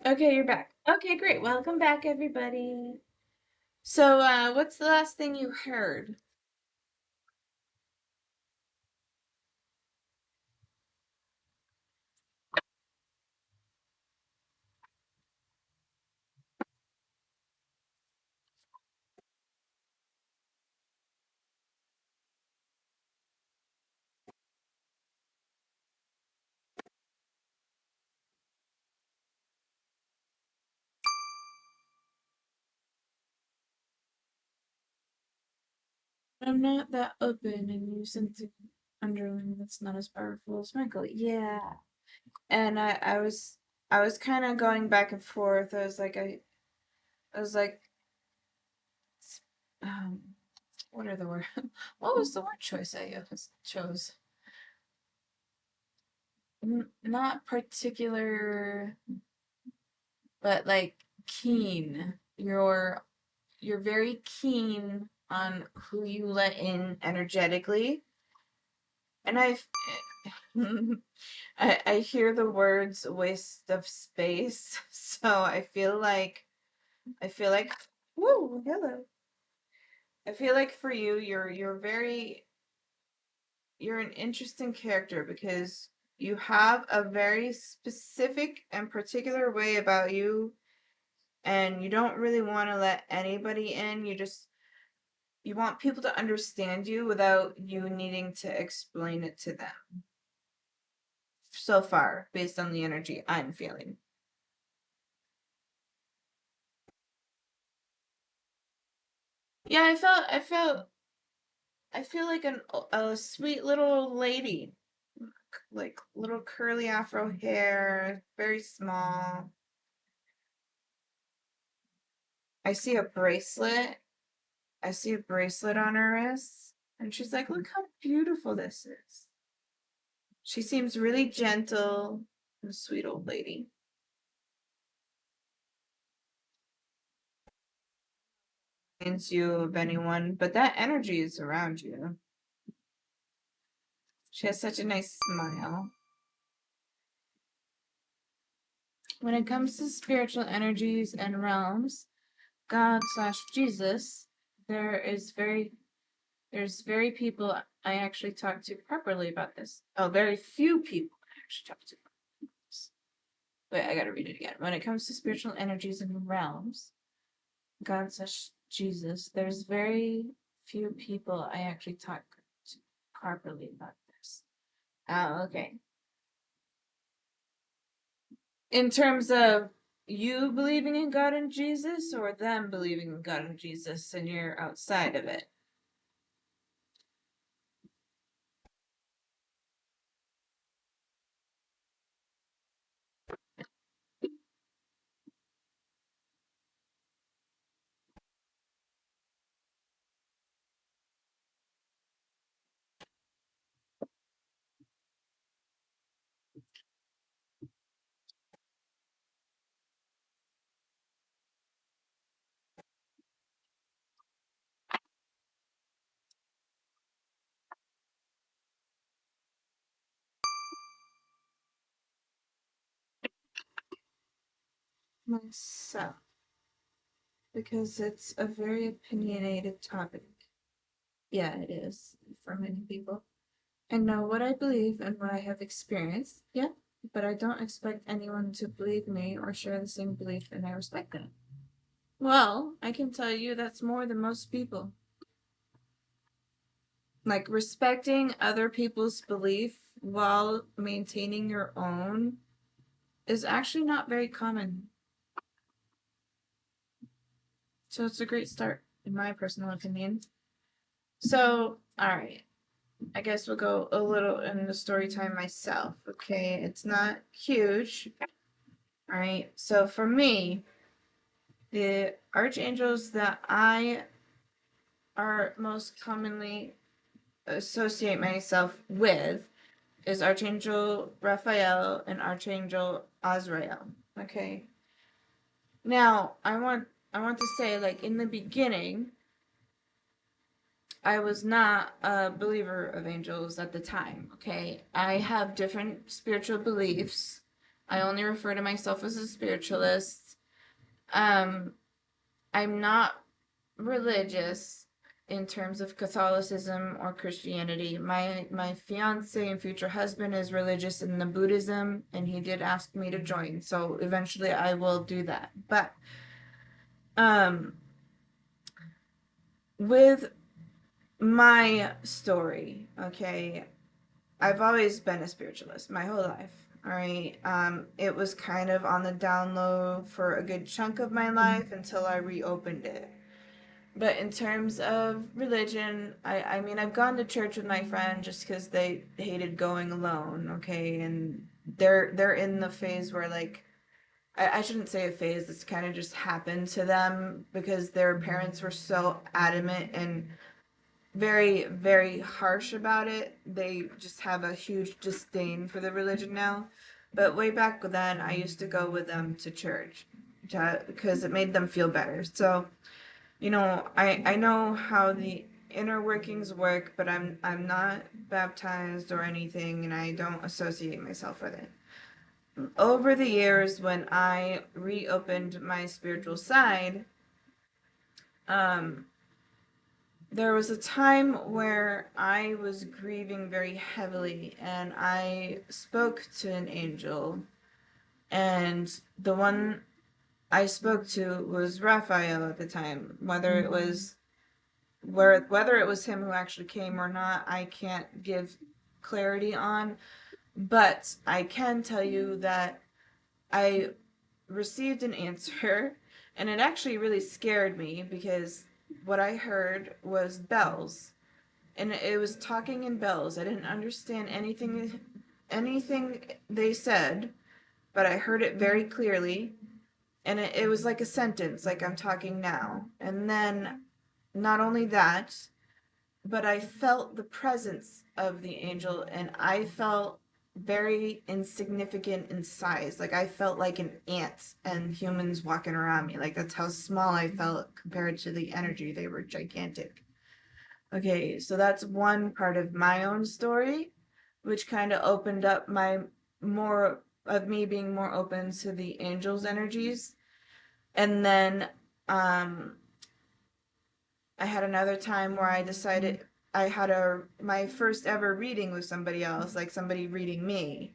Okay, you're back. Okay, great. Welcome back, everybody. So, what's the last thing you heard? I'm not that open, and you sent an underling that's not as powerful as Michael. Yeah. And I was kind of going back and forth. I was like, um, what are the word? What was the word choice I chose? Not particular, but like keen. You're very keen on who you let in energetically, and I hear the words waste of space, so I feel like Woo, hello. I feel like for you, you're an interesting character because you have a very specific and particular way about you, and you don't really want to let anybody in. You want people to understand you without you needing to explain it to them. So far, based on the energy I'm feeling. Yeah, I feel like a sweet little lady, like little curly afro hair, very small. I see a bracelet. I see a bracelet on her wrist, and she's like, "Look how beautiful this is." She seems really gentle and a sweet old lady. Reminds you of anyone, but that energy is around you. She has such a nice smile. When it comes to spiritual energies and realms, God slash Jesus, there is very people I actually talk to properly about this. Oh, very few people I actually talk to about this. Wait, I gotta read it again. When it comes to spiritual energies and realms, God slash Jesus, there's very few people I actually talk to properly about this. Oh, okay. In terms of you believing in God and Jesus, or them believing in God and Jesus and you're outside of it? Myself, because it's a very opinionated topic. Yeah, it is for many people. I know what I believe and what I have experienced, yeah, but I don't expect anyone to believe me or share the same belief, and I respect that. Well, I can tell you that's more than most people. Like, respecting other people's belief while maintaining your own is actually not very common. So it's a great start, in my personal opinion. So, all right. I guess we'll go a little in the story time myself. Okay, it's not huge. All right. So for me, the archangels that I are most commonly associate myself with is Archangel Raphael and Archangel Azrael. Okay. Now, I want to say, like, in the beginning, I was not a believer of angels at the time, okay? I have different spiritual beliefs. I only refer to myself as a spiritualist. Um, I'm not religious in terms of Catholicism or Christianity. My fiance and future husband is religious in the Buddhism, and he did ask me to join. So eventually I will do that. But um with my story, okay, I've always been a spiritualist my whole life. All right. It was kind of on the down low for a good chunk of my life until I reopened it. But in terms of religion, I mean, I've gone to church with my friend just because they hated going alone, okay? And they're in the phase where, like, I shouldn't say a phase, this kind of just happened to them because their parents were so adamant and very, very harsh about it. They just have a huge disdain for the religion now. But way back then, I used to go with them to church because it made them feel better. So, I know how the inner workings work, but I'm not baptized or anything, and I don't associate myself with it. Over the years, when I reopened my spiritual side, Um, there was a time where I was grieving very heavily, and I spoke to an angel, and the one I spoke to was Raphael at the time. Whether it was him who actually came or not, I can't give clarity on, but I can tell you that I received an answer, and it actually really scared me because what I heard was bells, and it was talking in bells. I didn't understand anything they said, but I heard it very clearly, and it was like a sentence, like I'm talking now. And then, not only that, but I felt the presence of the angel, and I felt very insignificant in size. Like I felt like an ant and humans walking around me. Like that's how small I felt compared to the energy. They were gigantic. Okay, so that's one part of my own story, which kind of opened up my more of me being more open to the angels' energies. And then um I had another time where I decided I had a my first ever reading with somebody else, like somebody reading me.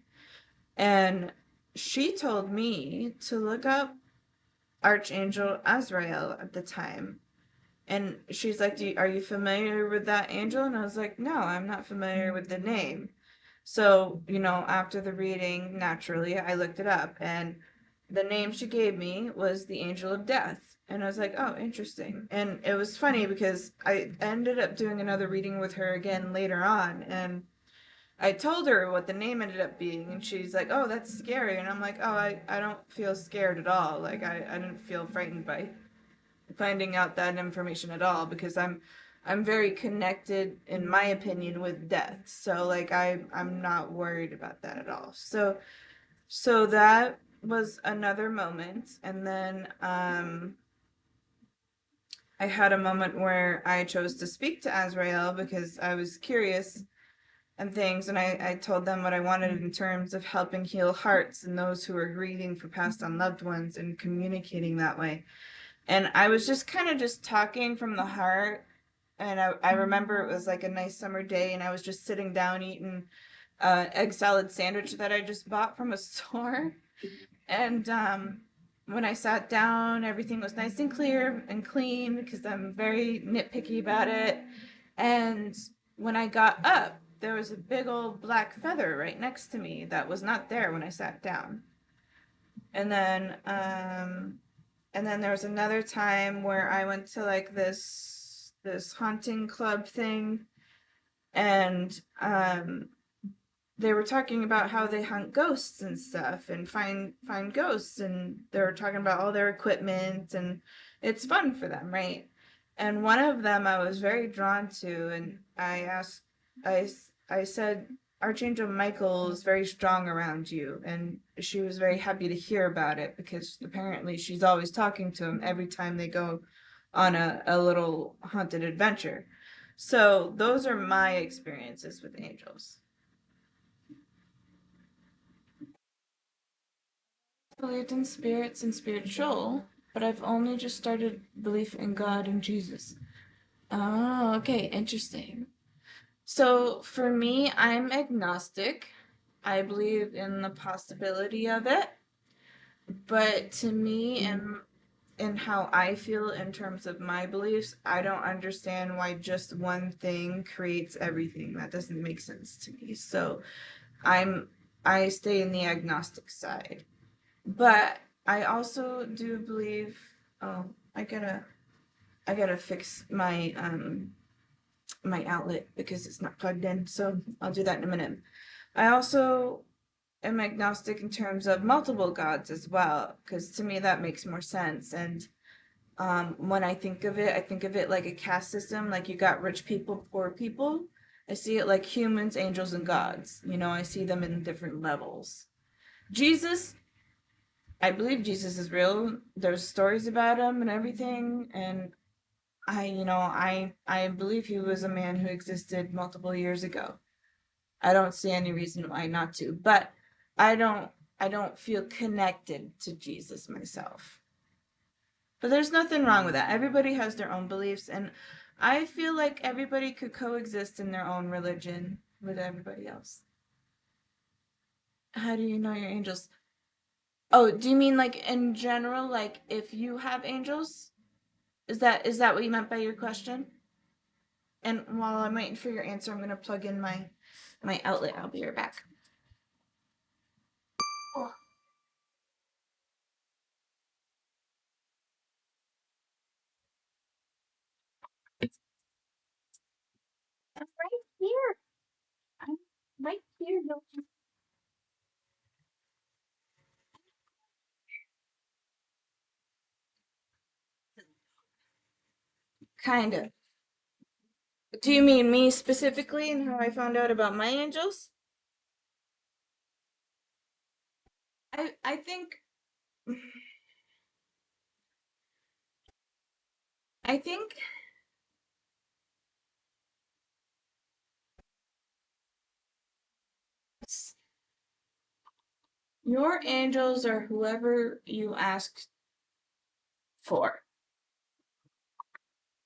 And she told me to look up Archangel Azrael at the time. And she's like, are you familiar with that angel? And I was like, no, I'm not familiar with the name. So, after the reading, naturally, I looked it up, and the name she gave me was the Angel of Death. And I was like, oh, interesting. And it was funny because I ended up doing another reading with her again later on, and I told her what the name ended up being, and she's like, oh, that's scary. And I'm like, oh, I don't feel scared at all. Like, I didn't feel frightened by finding out that information at all because I'm very connected in my opinion with death. So like I'm not worried about that at all. So that was another moment, and then I had a moment where I chose to speak to Azrael because I was curious and things, and I told them what I wanted in terms of helping heal hearts and those who are grieving for passed on loved ones and communicating that way. And I was just kind of just talking from the heart. And I remember it was like a nice summer day, and I was just sitting down eating egg salad sandwich that I just bought from a store. And when I sat down, everything was nice and clear and clean because I'm very nitpicky about it. And when I got up, there was a big old black feather right next to me that was not there when I sat down. And then there was another time where I went to like this haunting club thing, and they were talking about how they hunt ghosts and stuff and find ghosts, and they were talking about all their equipment, and it's fun for them, right? And one of them I was very drawn to, and I said, Archangel Michael is very strong around you, and she was very happy to hear about it because apparently she's always talking to him every time they go on a little haunted adventure. So those are my experiences with angels. Believed in spirits and spiritual, but I've only just started belief in God and Jesus. Oh, okay, interesting. So for me, I'm agnostic. I believe in the possibility of it, but to me and how I feel in terms of my beliefs, I don't understand why just one thing creates everything. That doesn't make sense to me. So I'm I stay in the agnostic side. But I also do believe. Oh, I gotta fix my outlet because it's not plugged in. So I'll do that in a minute. I also am agnostic in terms of multiple gods as well, because to me that makes more sense. And when I think of it like a caste system. Like you got rich people, poor people. I see it like humans, angels, and gods. I see them in different levels. Jesus, I believe Jesus is real. There's stories about him and everything, and I believe he was a man who existed multiple years ago. I don't see any reason why not to, but I don't I don't feel connected to Jesus myself. But there's nothing wrong with that. Everybody has their own beliefs, and I feel like everybody could coexist in their own religion with everybody else. How do you know your angels? Oh, do you mean like in general, like if you have angels? Is that what you meant by your question? And while I'm waiting for your answer, I'm gonna plug in my outlet. I'll be right back. Oh, I'm right here. I'm right here. No, kind of. Do you mean me specifically and how I found out about my angels? I think I think your angels are whoever you ask for.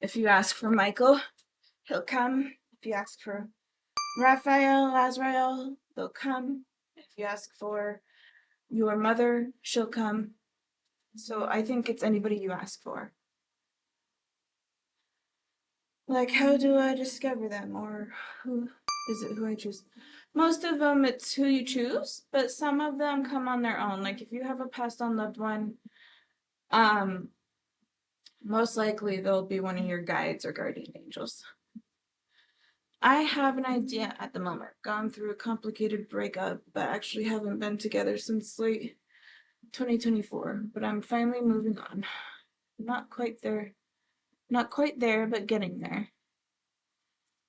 If you ask for Michael, he'll come. If you ask for Raphael, Azrael, they'll come. If you ask for your mother, she'll come. So I think it's anybody you ask for. Like, how do I discover them? Or who is it who I choose? Most of them, it's who you choose, but some of them come on their own. Like, if you have a passed on loved one, um, most likely they'll be one of your guides or guardian angels. I have an idea at the moment. Gone through a complicated breakup, but actually haven't been together since late 2024. But I'm finally moving on. Not quite there. Not quite there, but getting there.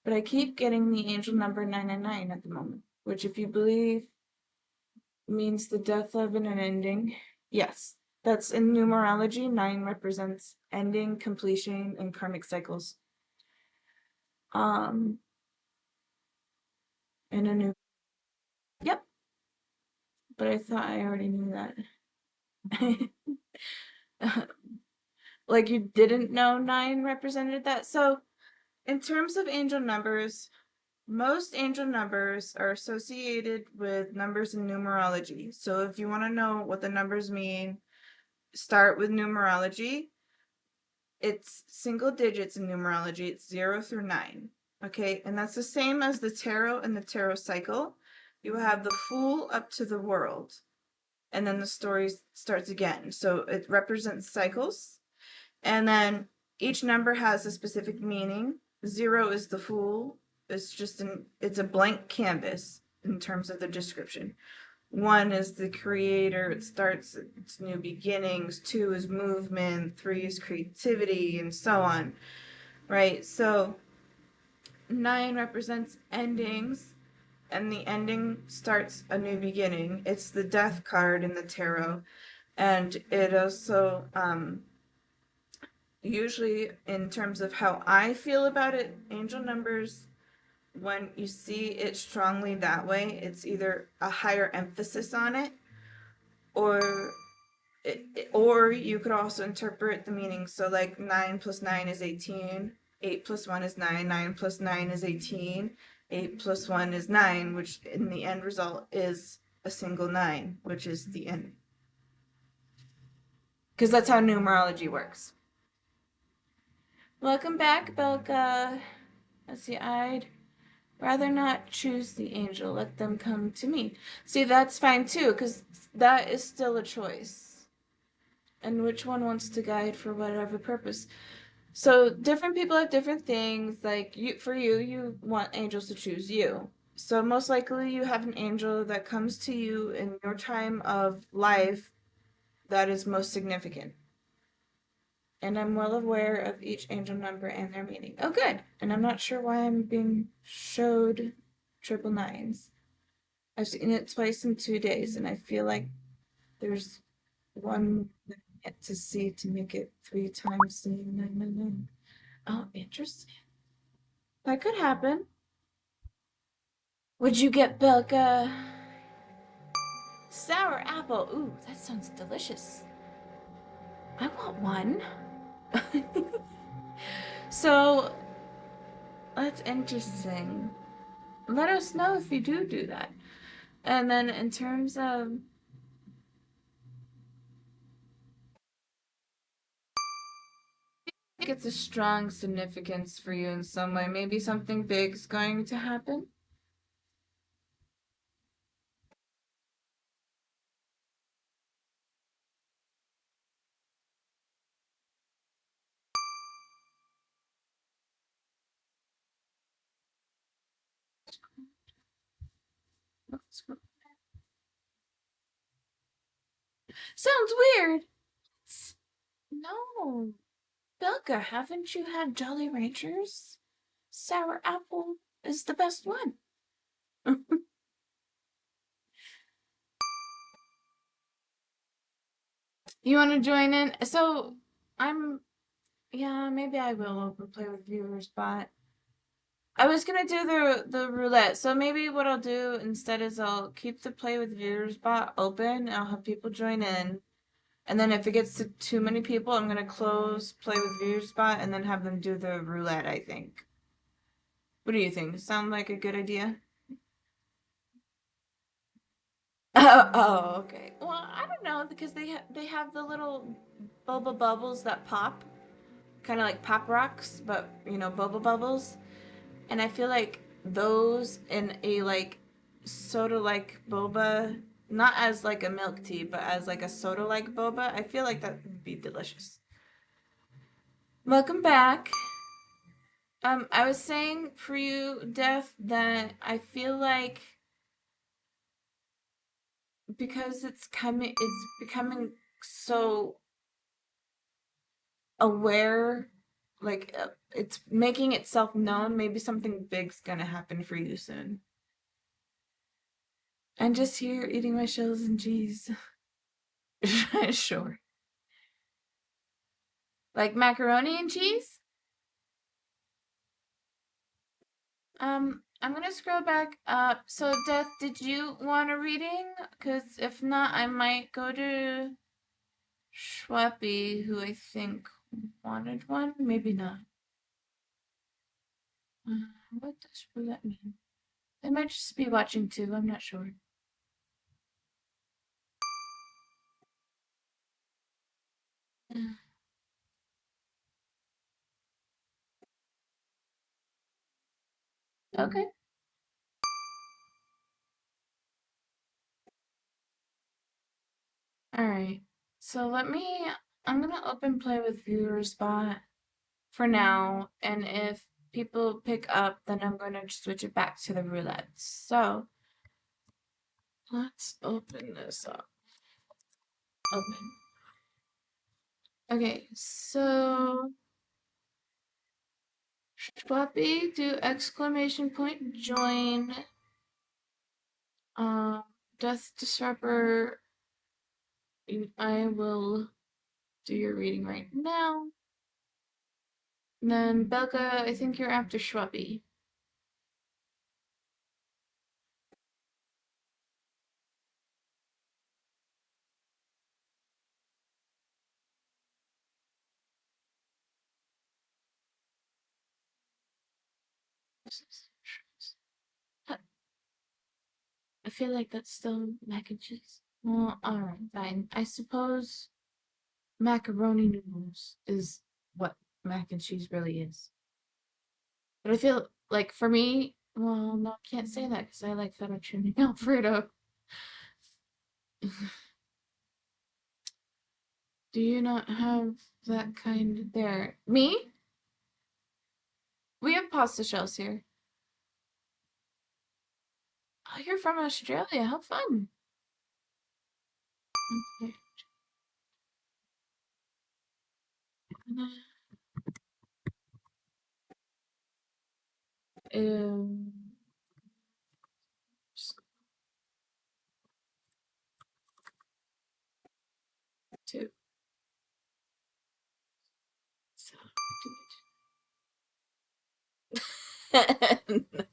But I keep getting the angel number 999 at the moment, which, if you believe, means the death of an ending. Yes, that's in numerology. 9 represents ending, completion, and karmic cycles. Um, in a new. Yep, but I thought I already knew that. Like you didn't know 9 represented that. So, in terms of angel numbers, most angel numbers are associated with numbers in numerology. So, if you want to know what the numbers mean, start with numerology. It's single digits in numerology, it's 0 through 9. Okay, and that's the same as the tarot and the tarot cycle. You have the Fool up to the World, and then the story starts again. So, it represents cycles. And then each number has a specific meaning. 0 is the Fool. It's a blank canvas in terms of the description. 1 is the creator. It's new beginnings. 2 is movement. 3 is creativity, and so on. Right? So 9 represents endings, and the ending starts a new beginning. It's the death card in the tarot. And it also usually, in terms of how I feel about it, angel numbers, when you see it strongly that way, it's either a higher emphasis on it, or or you could also interpret the meaning. So, like 9 plus 9 is 18, 8 plus 1 is 9, 9 plus 9 is 18, 8 plus 1 is 9, which in the end result is a single 9, which is the end. Because that's how numerology works. Welcome back, Belka. Let's see, I'd rather not choose the angel. Let them come to me. See, that's fine too, because that is still a choice. And which one wants to guide for whatever purpose. So different people have different things. Like you want angels to choose you. So most likely you have an angel that comes to you in your time of life that is most significant. And I'm well aware of each angel number and their meaning. Oh, good. And I'm not sure why I'm being showed triple nines. I've seen it twice in 2 days, and I feel like there's one yet to see to make it 3 times the 999. Oh, interesting. That could happen. Would you get Belka? Sour apple. Ooh, that sounds delicious. I want one. So that's interesting. Let us know if you do that. And then in terms of, I think it's a strong significance for you in some way. Maybe something big's going to happen. Sounds weird. No. Belka, haven't you had Jolly Ranchers? Sour apple is the best one. You want to join in? So I'm, yeah, maybe I will play with viewers, but I was gonna do the roulette. So maybe what I'll do instead is I'll keep the play with viewers bot open. I'll have people join in, and then if it gets to too many people, I'm gonna close play with viewers bot and then have them do the roulette. I think. What do you think? Sound like a good idea? Oh, okay. Well, I don't know because they have the little boba bubbles that pop, kind of like pop rocks, but boba bubbles. And I feel like those in a like soda like boba, not as like a milk tea, but as like a soda like boba, I feel like that would be delicious. Welcome back. I was saying for you, Death, that I feel like because it's becoming so aware, like it's making itself known. Maybe something big's gonna happen for you soon. I'm just here eating my shells and cheese. Sure. Like macaroni and cheese? I'm gonna scroll back up. So, Death, did you want a reading? Because if not, I might go to Schweppy, who I think wanted one. Maybe not. What does roulette mean? They might just be watching too. I'm not sure. Okay. All right. So I'm gonna open play with viewer spot for now, and if people pick up, then I'm gonna switch it back to the roulette. So let's open this up. Open. Okay, so Schwappy, do exclamation point join. Um, Death Disruptor, I will do your reading right now. And then Belka, I think you're after Schwappy. I feel like that's still mac and cheese. Well, alright, fine. I suppose macaroni noodles is what mac and cheese really is. But I feel like for me, well, no, I can't say that because I like fettuccine alfredo. Do you not have that kind there? Me? We have pasta shells here. Oh, you're from Australia. How fun. Okay. Um, two. So,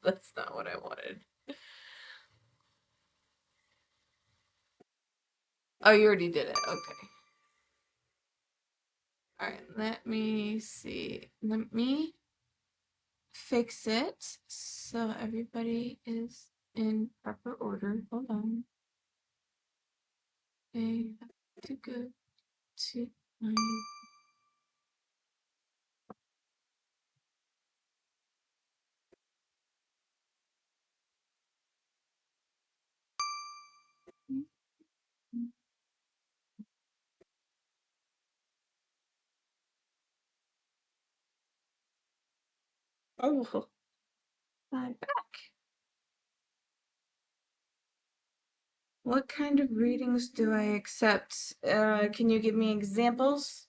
that's not what I wanted. Oh, you already did it. Okay. All right, let me see. Let me fix it so everybody is in proper order. Hold on. Okay, to go to my. Oh, I'm back. What kind of readings do I accept? Can you give me examples?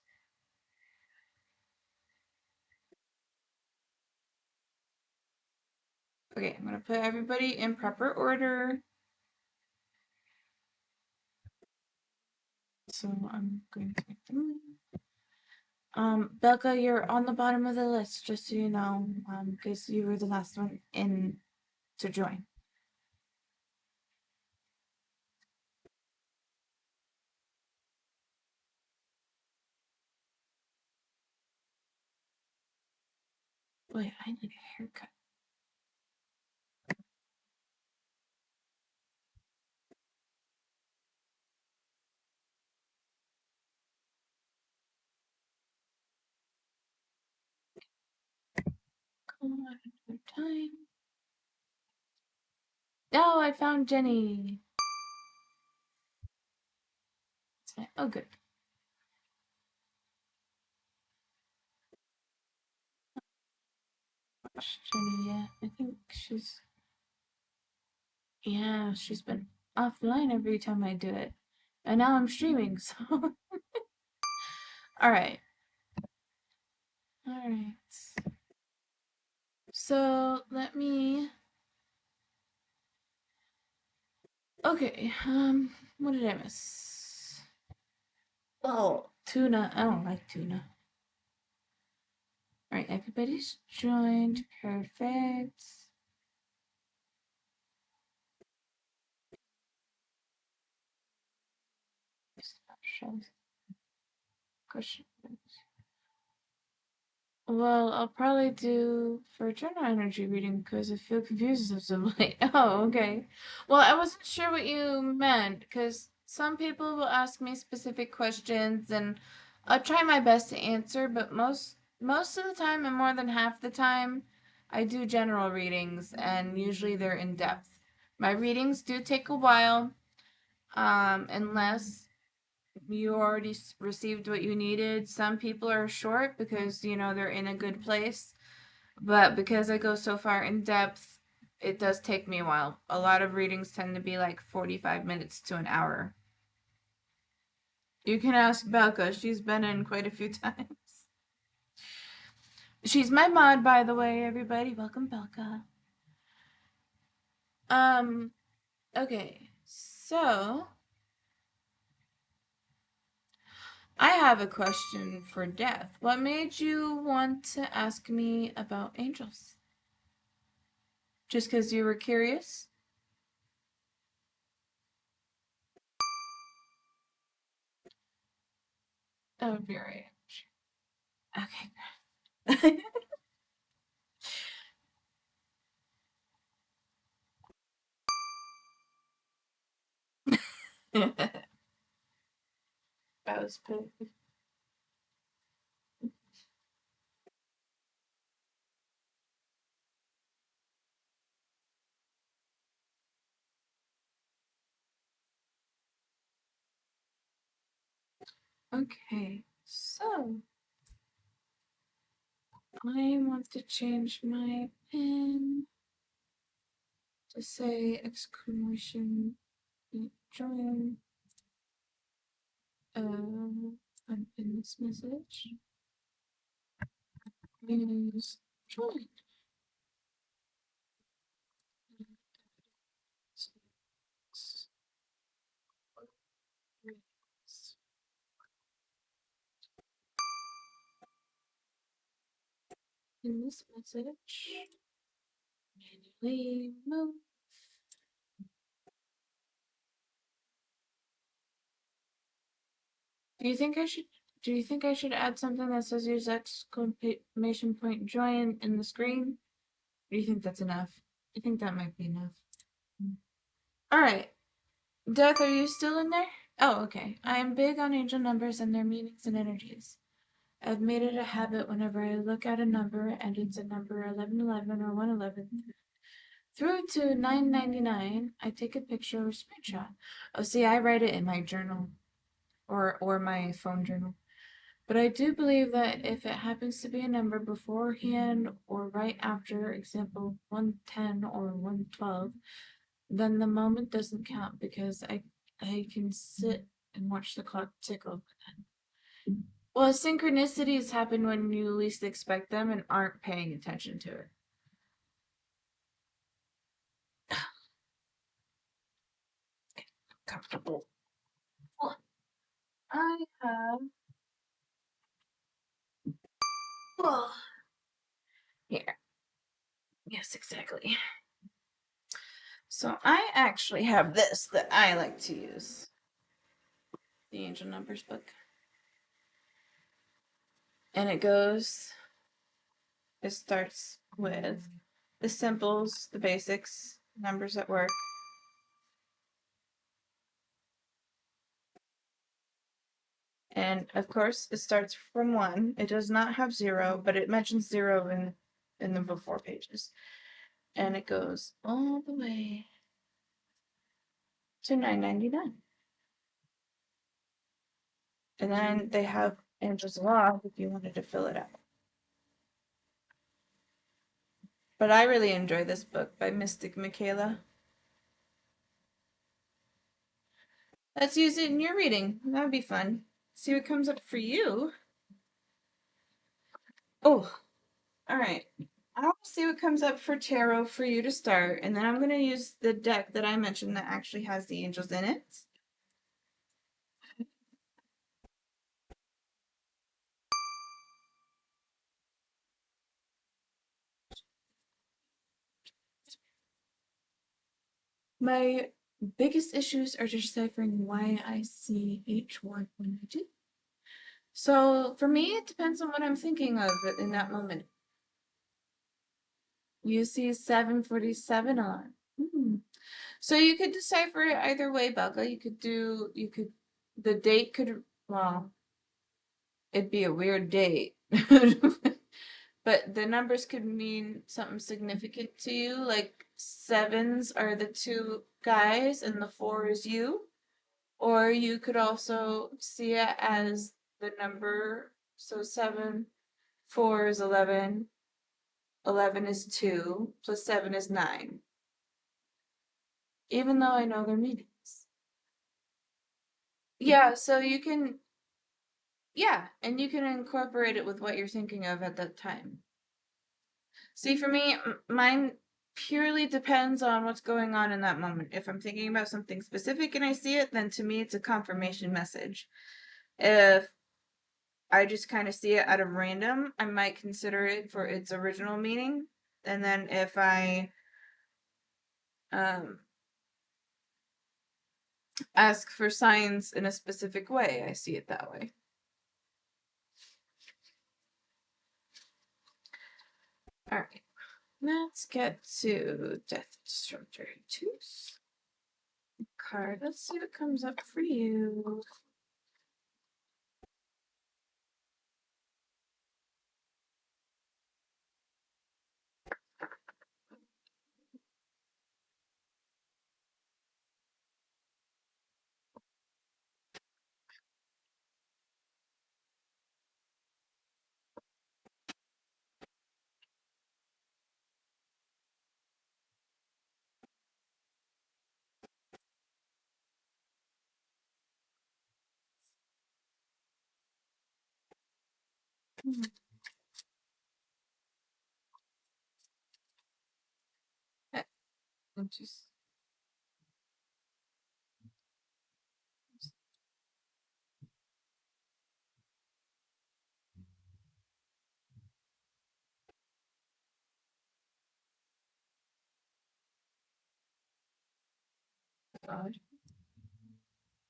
Okay, I'm gonna put everybody in proper order. So I'm going to make them. Belka, you're on the bottom of the list, just so you know, because you were the last one in to join. Wait, I need a haircut. Come on, another time. Oh, I found Jenny. Oh, good. Jenny, yeah, I think she's. Yeah, she's been offline every time I do it. And now I'm streaming, so. Alright. Alright. So, let me. Okay, what did I miss? Oh, tuna. I don't like tuna. Alright, everybody's joined. Perfect. Question. Well, I'll probably do for journal energy reading because I feel confused as of late. Oh, okay. Well, I wasn't sure what you meant because some people will ask me specific questions and I'll try my best to answer, but most of the time and more than half the time I do general readings and usually they're in depth. My readings do take a while, unless you already received what you needed. Some people are short because, you know, they're in a good place. But because I go so far in depth, it does take me a while. A lot of readings tend to be like 45 minutes to an hour. You can ask Belka. She's been in quite a few times. She's my mod, by the way, everybody. Welcome, Belka. Okay. So, I have a question for Death. What made you want to ask me about angels? Just because you were curious? Oh, very. Okay. That was perfect. Okay, so I want to change my pin to say exclamation join. And in this message is join. In this message, manually move. Do you think I should Do you think I should add something that says use exclamation point join in the screen? Or do you think that's enough? I think that might be enough. Alright. Death, are you still in there? Oh, okay. I am big on angel numbers and their meanings and energies. I've made it a habit whenever I look at a number and it's a number 1111 or 111 through to 999, I take a picture or screenshot. Oh, see, I write it in my journal or my phone journal. But I do believe that if it happens to be a number beforehand or right after, example 110 or 112, then the moment doesn't count because I can sit and watch the clock tick over then. Well, synchronicities happen when you least expect them and aren't paying attention to it. Comfortable. I have. Well, here. Yes, exactly. So I actually have this that I like to use. The Angel Numbers book. And it starts with the simples, the basics, numbers at work. And of course, it starts from 1. It does not have 0, but it mentions 0 in the before pages. And it goes all the way to 999. And then they have Angel's Law if you wanted to fill it out. But I really enjoy this book by Mystic Michaela. Let's use it in your reading. That would be fun. See what comes up for you. Oh, all right. I'll see what comes up for tarot for you to start, and then I'm going to use the deck that I mentioned that actually has the angels in it. My biggest issues are deciphering why I see each one when I do. So for me, it depends on what I'm thinking of in that moment. You see 747 on. So you could decipher it either way, Becca. The date could, well, it'd be a weird date. But the numbers could mean something significant to you, like 7s are the 2 guys and the 4 is you. Or you could also see it as the number, so 7, 4 is 11, 11 is 2, plus 7 is 9. Even though I know their meanings. Yeah, so you can, yeah, and you can incorporate it with what you're thinking of at that time. See, for me, mine purely depends on what's going on in that moment. If I'm thinking about something specific and I see it, then to me it's a confirmation message. If I just kind of see it out of random, I might consider it for its original meaning. And then if I ask for signs in a specific way, I see it that way. All right. Let's get to Death Disruptor 2 card. Let's see what comes up for you. Just God.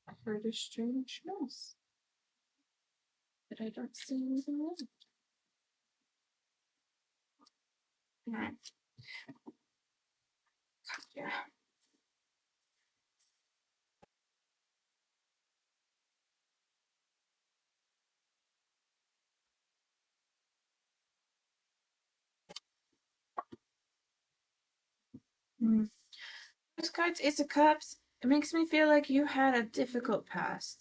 I heard a strange noise. But I don't see anything else. Alright. Yeah. Mm. Those cards, Ace of Cups. It makes me feel like you had a difficult past.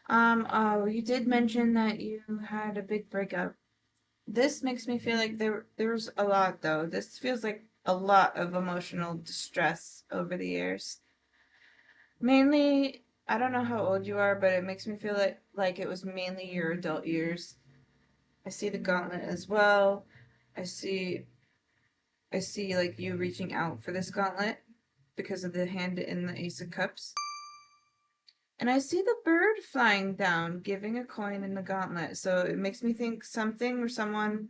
You did mention that you had a big breakup. This makes me feel like there's a lot though. This feels like a lot of emotional distress over the years. Mainly, I don't know how old you are, but it makes me feel like it was mainly your adult years. I see the gauntlet as well. I see I see like you reaching out for this gauntlet because of the hand in the Ace of Cups. And I see the bird flying down, giving a coin in the gauntlet. So it makes me think something or someone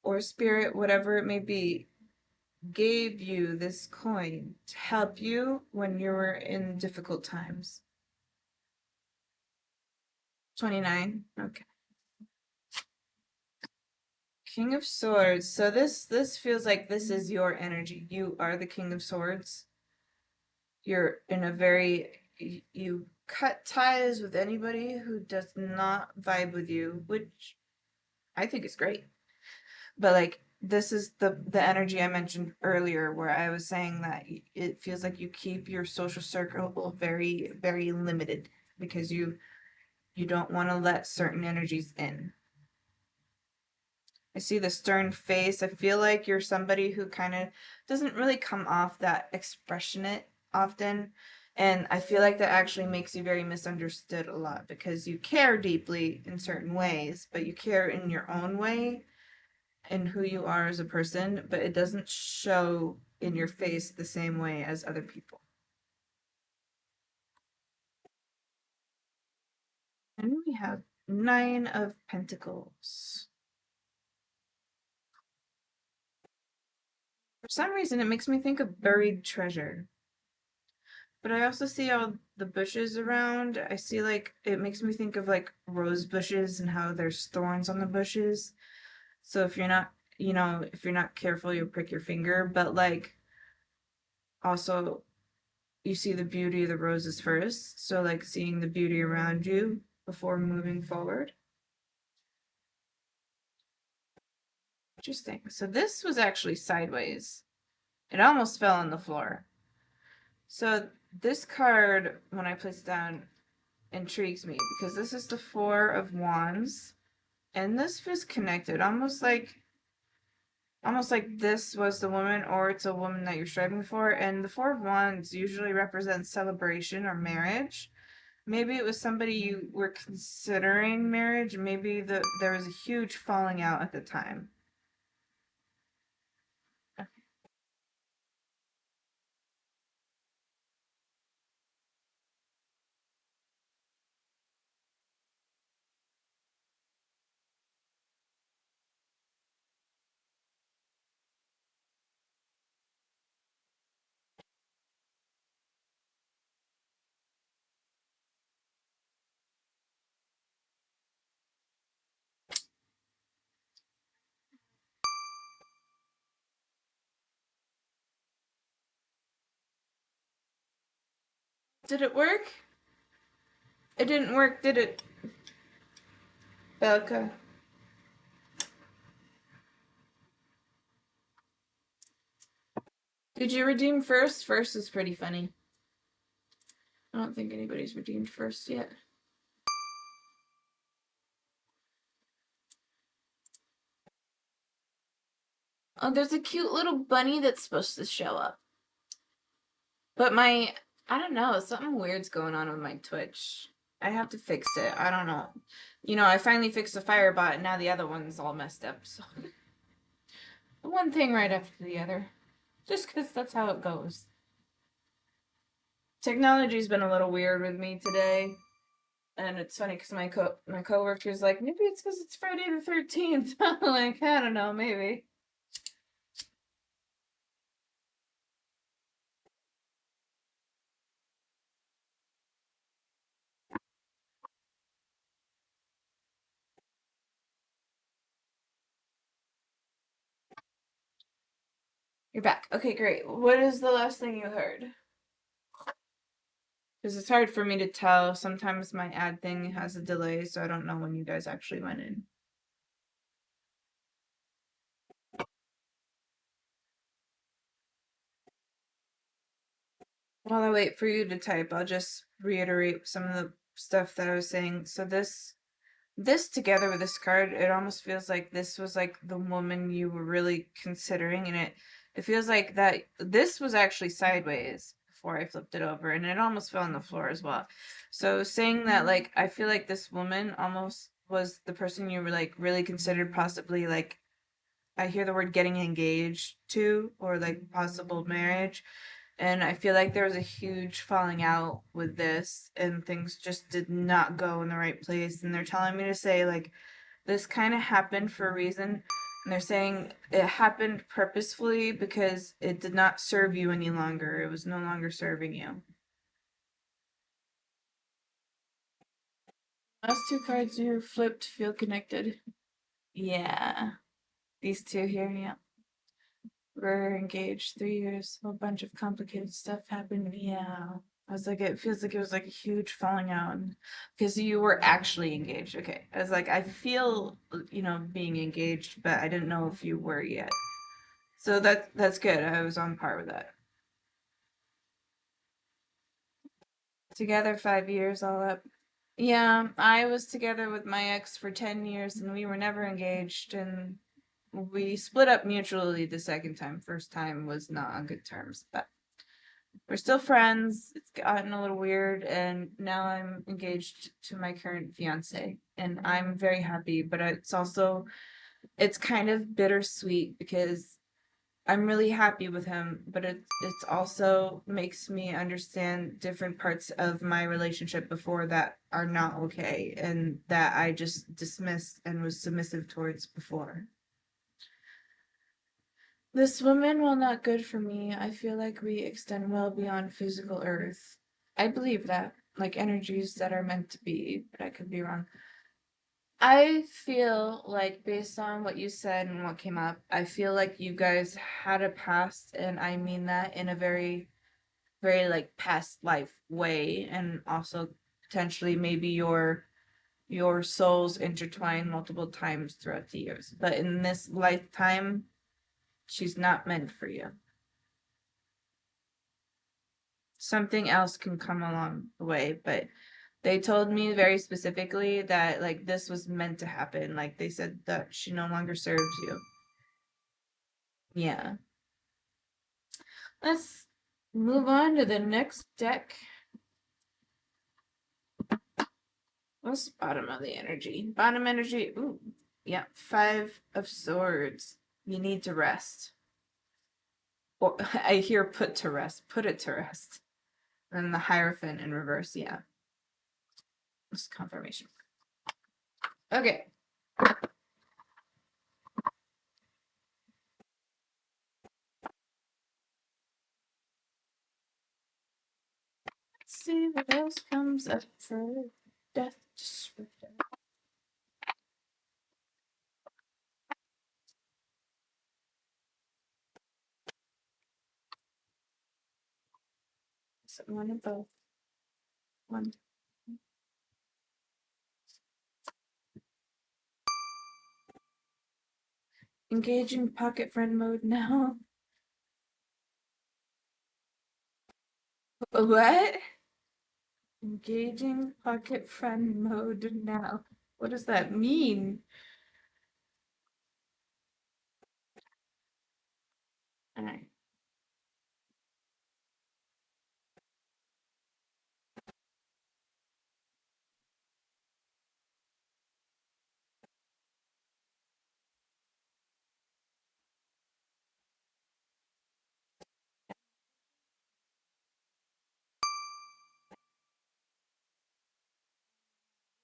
or spirit, whatever it may be, gave you this coin to help you when you were in difficult times. 29. Okay. King of Swords. So this feels like this is your energy. You are the King of Swords. You're in a very you cut ties with anybody who does not vibe with you, which I think is great. But like this is the energy I mentioned earlier where I was saying that it feels like you keep your social circle very very limited because you don't want to let certain energies in. I see the stern face. I feel like you're somebody who kind of doesn't really come off that expressionate often. And I feel like that actually makes you very misunderstood a lot because you care deeply in certain ways, but you care in your own way and who you are as a person, but it doesn't show in your face the same way as other people. And we have Nine of Pentacles. For some reason, it makes me think of buried treasure. But I also see all the bushes around. I see like it makes me think of like rose bushes and how there's thorns on the bushes. So if you're not, if you're not careful, you'll prick your finger. But like also you see the beauty of the roses first. So like seeing the beauty around you before moving forward. Interesting. So this was actually sideways. It almost fell on the floor. So this card, when I place it down, intrigues me because this is the Four of Wands. And this feels connected, almost like this was the woman or it's a woman that you're striving for. And the Four of Wands usually represents celebration or marriage. Maybe it was somebody you were considering marriage. Maybe there was a huge falling out at the time. Did it work? It didn't work, did it, Belka? Did you redeem first? First is pretty funny. I don't think anybody's redeemed first yet. Oh, there's a cute little bunny that's supposed to show up. But I don't know, something weird's going on with my Twitch. I have to fix it. I don't know. I finally fixed the Firebot, and now the other one's all messed up. So one thing right after the other. Just because that's how it goes. Technology's been a little weird with me today. And it's funny because my coworker's like, maybe it's because it's Friday the 13th. Like, I don't know, maybe. You're back. Okay, great. What is the last thing you heard? Because it's hard for me to tell. Sometimes my ad thing has a delay, so I don't know when you guys actually went in. While I wait for you to type, I'll just reiterate some of the stuff that I was saying. So this together with this card, it almost feels like this was like the woman you were really considering, and it feels like that this was actually sideways before I flipped it over, and it almost fell on the floor as well. So saying that, like, I feel like this woman almost was the person you were like really considered, possibly like, I hear the word getting engaged to, or like possible marriage. And I feel like there was a huge falling out with this, and things just did not go in the right place. And they're telling me to say, like, this kind of happened for a reason. And they're saying it happened purposefully because it did not serve you any longer. It was no longer serving you. Last two cards you flipped feel connected. Yeah. These two here, yeah. We're engaged 3 years. A whole bunch of complicated stuff happened. Yeah. I was like, it feels like it was like a huge falling out because you were actually engaged. Okay. I was like, I feel, being engaged, but I didn't know if you were yet. So that's good. I was on par with that. Together 5 years all up. Yeah, I was together with my ex for 10 years and we were never engaged, and we split up mutually the second time. First time was not on good terms, but we're still friends. It's gotten a little weird, and now I'm engaged to my current fiance, and I'm very happy, but it's kind of bittersweet because I'm really happy with him, but it's also makes me understand different parts of my relationship before that are not okay and that I just dismissed and was submissive towards before. This woman, while not good for me, I feel like we extend well beyond physical earth. I believe that, like energies that are meant to be, but I could be wrong. I feel like, based on what you said and what came up, I feel like you guys had a past, and I mean that in a very, very like past life way, and also potentially maybe your souls intertwine multiple times throughout the years. But in this lifetime, she's not meant for you. Something else can come along the way, but they told me very specifically that like this was meant to happen. Like they said that she no longer serves you. Yeah. Let's move on to the next deck. What's the bottom of the energy? Bottom energy. Ooh. Yeah. 5 of Swords. You need to rest. Or I hear put to rest. Put it to rest. And the Hierophant in reverse. Yeah. This confirmation. Okay. Let's see what else comes up for death descriptor. So one of both. One. Engage in pocket friend mode now. What? Engaging pocket friend mode now. What does that mean? Alright.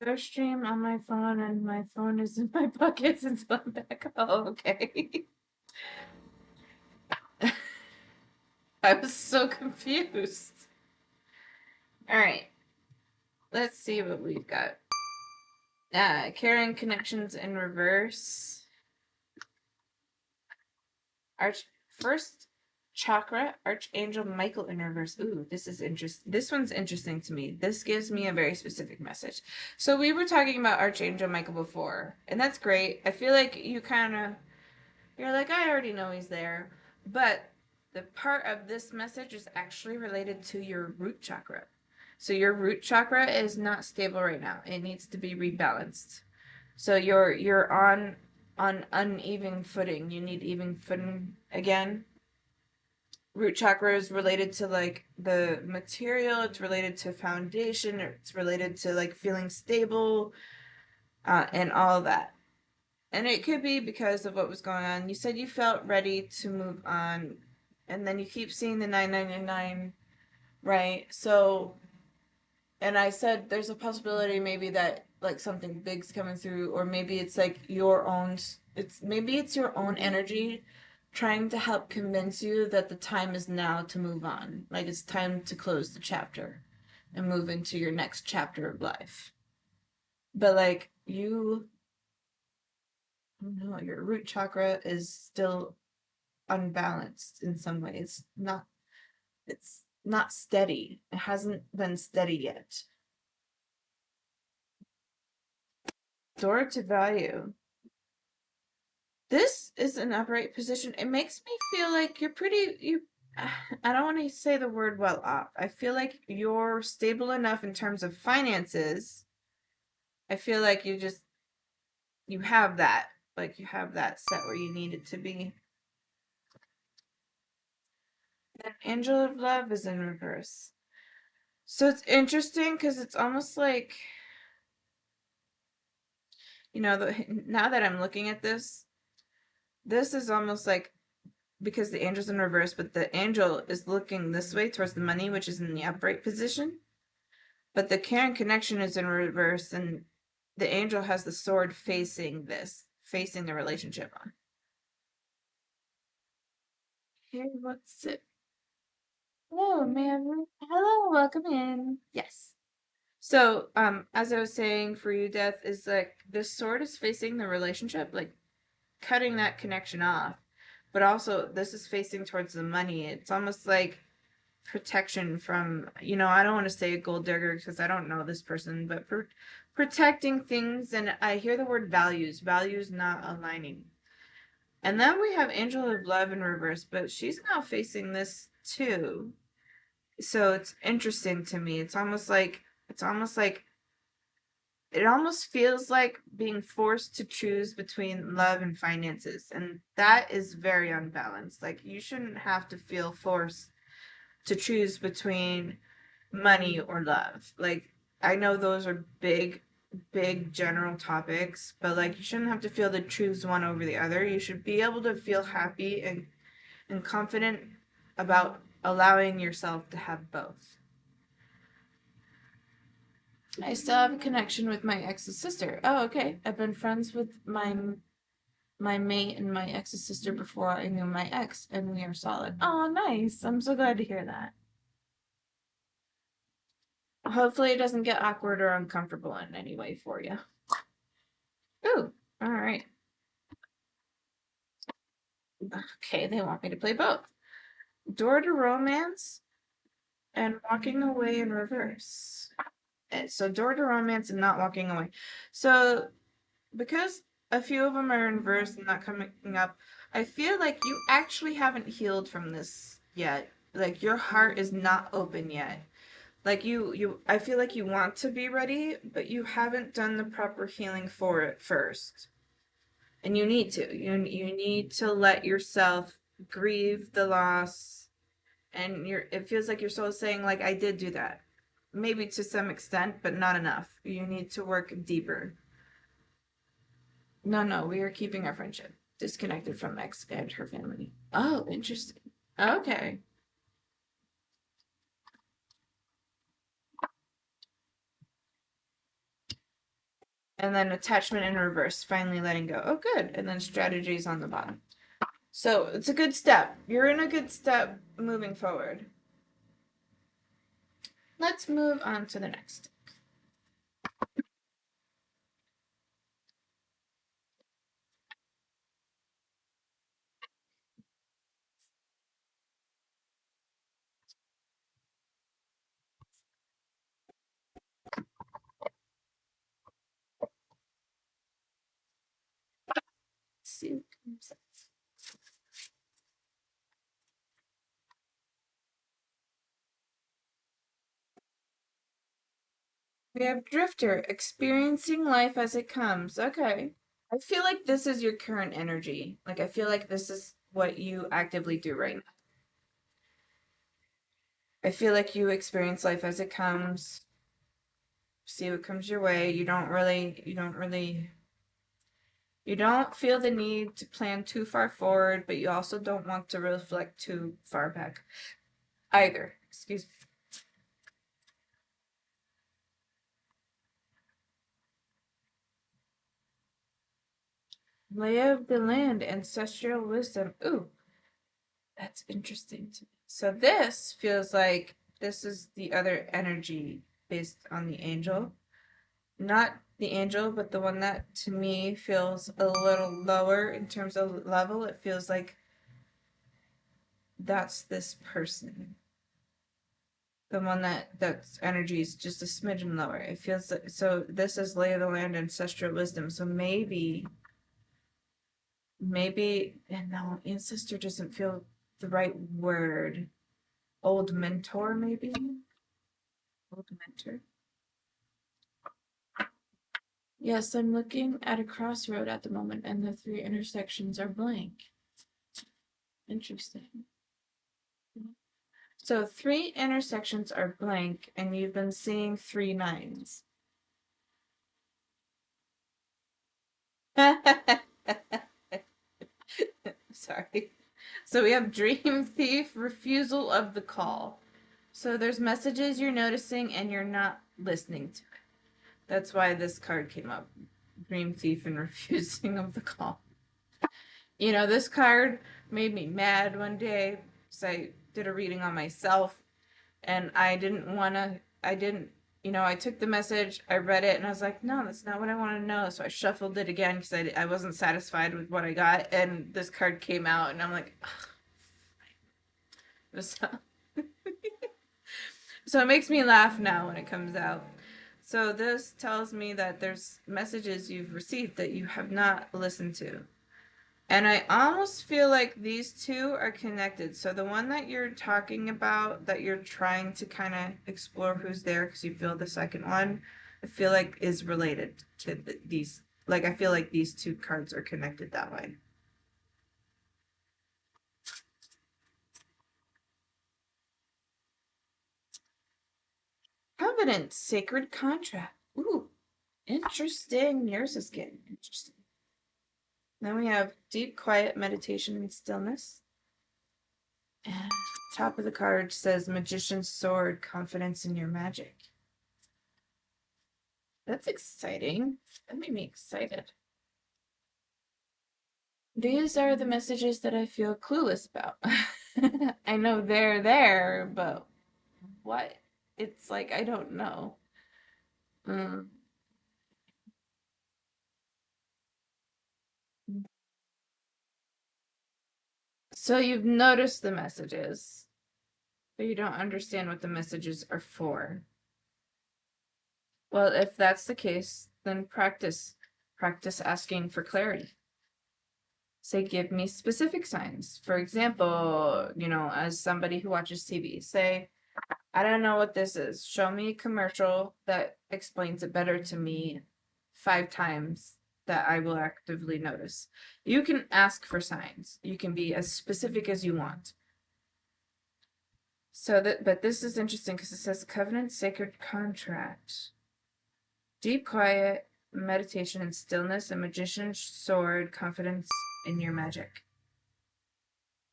Go stream on my phone, and my phone is in my pocket since I'm back. Oh, okay. I was so confused. Alright. Let's see what we've got. Carrying connections in reverse. Arch first chakra, Archangel Michael in reverse. Ooh, this is interesting. This one's interesting to me. This gives me a very specific message. So we were talking about Archangel Michael before, and that's great. I feel like you're like, I already know he's there. But the part of this message is actually related to your root chakra. So your root chakra is not stable right now. It needs to be rebalanced. So you're on uneven footing. You need even footing again. Root chakra is related to like the material, it's related to foundation, it's related to like feeling stable, and all of that. And it could be because of what was going on. You said you felt ready to move on, and then you keep seeing the 999, right? So, and I said there's a possibility maybe that like something big's coming through, or maybe it's like your own, it's your own energy trying to help convince you that the time is now to move on. Like it's time to close the chapter and move into your next chapter of life. But like you, no, your root chakra is still unbalanced in some ways. It's not steady. It hasn't been steady yet. Door to value. This is an upright position. It makes me feel like I don't want to say the word well off. I feel like you're stable enough in terms of finances. I feel like you have that. Like you have that set where you need it to be. And Angel of Love is in reverse. So it's interesting because it's almost like, now that I'm looking at this is almost like because the angel's in reverse, but the angel is looking this way towards the money, which is in the upright position. But the Karen connection is in reverse, and the angel has the sword facing the relationship on. Here, what's it? Hello, ma'am. Hello, welcome in. Yes. So, as I was saying, for you, Death is like this sword is facing the relationship, like cutting that connection off. But also, this is facing towards the money. It's almost like protection from, I don't want to say a gold digger because I don't know this person, but protecting things. And I hear the word values not aligning. And then we have Angel of Love in reverse, but she's now facing this too. So it's interesting to me. It almost feels like being forced to choose between love and finances. And that is very unbalanced. Like, you shouldn't have to feel forced to choose between money or love. Like, I know those are big, big general topics, but like, you shouldn't have to feel to choose one over the other. You should be able to feel happy and confident about allowing yourself to have both. I still have a connection with my ex's sister. Oh, okay. I've been friends with my mate and my ex's sister before I knew my ex, and we are solid. Oh, nice. I'm so glad to hear that. Hopefully it doesn't get awkward or uncomfortable in any way for you. Ooh, all right. Okay, they want me to play both. Door to Romance and Walking Away in reverse. So Door to Romance and Not Walking Away. So because a few of them are in verse and not coming up, I feel like you actually haven't healed from this yet. Like your heart is not open yet. Like I feel like you want to be ready, but you haven't done the proper healing for it first. And you need to. You need to let yourself grieve the loss, and it feels like your soul is saying like I did do that. Maybe to some extent, but not enough. You need to work deeper. No, we are keeping our friendship. Disconnected from ex and her family. Oh, interesting. Okay. And then attachment in reverse, finally letting go. Oh, good. And then strategies on the bottom. So it's a good step. You're in a good step moving forward. Let's move on to the next. see what comes up. We have Drifter, experiencing life as it comes. Okay. I feel like this is your current energy. Like, I feel like this is what you actively do right now. I feel like you experience life as it comes, see what comes your way. You don't feel the need to plan too far forward, but you also don't want to reflect too far back either. Excuse me. Lay of the land, ancestral wisdom. Ooh, that's interesting to me. So this feels like this is the other energy based on the angel. Not the angel, but the one that to me feels a little lower in terms of level. It feels like that's this person. The one that's energy is just a smidgen lower. It feels like, so this is lay of the land, ancestral wisdom. So maybe, and no, ancestor doesn't feel the right word. Old mentor, maybe? Old mentor. Yes, I'm looking at a crossroad at the moment, and the three intersections are blank. Interesting. So three intersections are blank, and you've been seeing 3 9s. Sorry. So we have Dream Thief, refusal of the call. So there's messages you're noticing and you're not listening to it. That's why this card came up. Dream Thief and refusing of the call. You know, this card made me mad one day because I did a reading on myself and I took the message, I read it, and I was like, no, that's not what I want to know. So I shuffled it again because I wasn't satisfied with what I got, and this card came out, and I'm like, so, so it makes me laugh now when it comes out. So this tells me that there's messages you've received that you have not listened to. And I almost feel like these two are connected. So the one that you're talking about, that you're trying to kind of explore who's there because you feel the second one, I feel like is related to these. Like, I feel like these two cards are connected that way. Covenant, sacred contract. Ooh, interesting. Yours is getting interesting. Then we have deep, quiet meditation and stillness. And top of the card says Magician's Sword, confidence in your magic. That's exciting. That made me excited. These are the messages that I feel clueless about. I know they're there, but what? It's like I don't know. Mm. So you've noticed the messages, but you don't understand what the messages are for. Well, if that's the case, then practice. Practice asking for clarity. Say, give me specific signs. For example, as somebody who watches TV, say, I don't know what this is. Show me a commercial that explains it better to me 5 times that I will actively notice. You can ask for signs. You can be as specific as you want. But this is interesting because it says covenant, sacred contract, deep quiet, meditation and stillness, a magician's sword, confidence in your magic.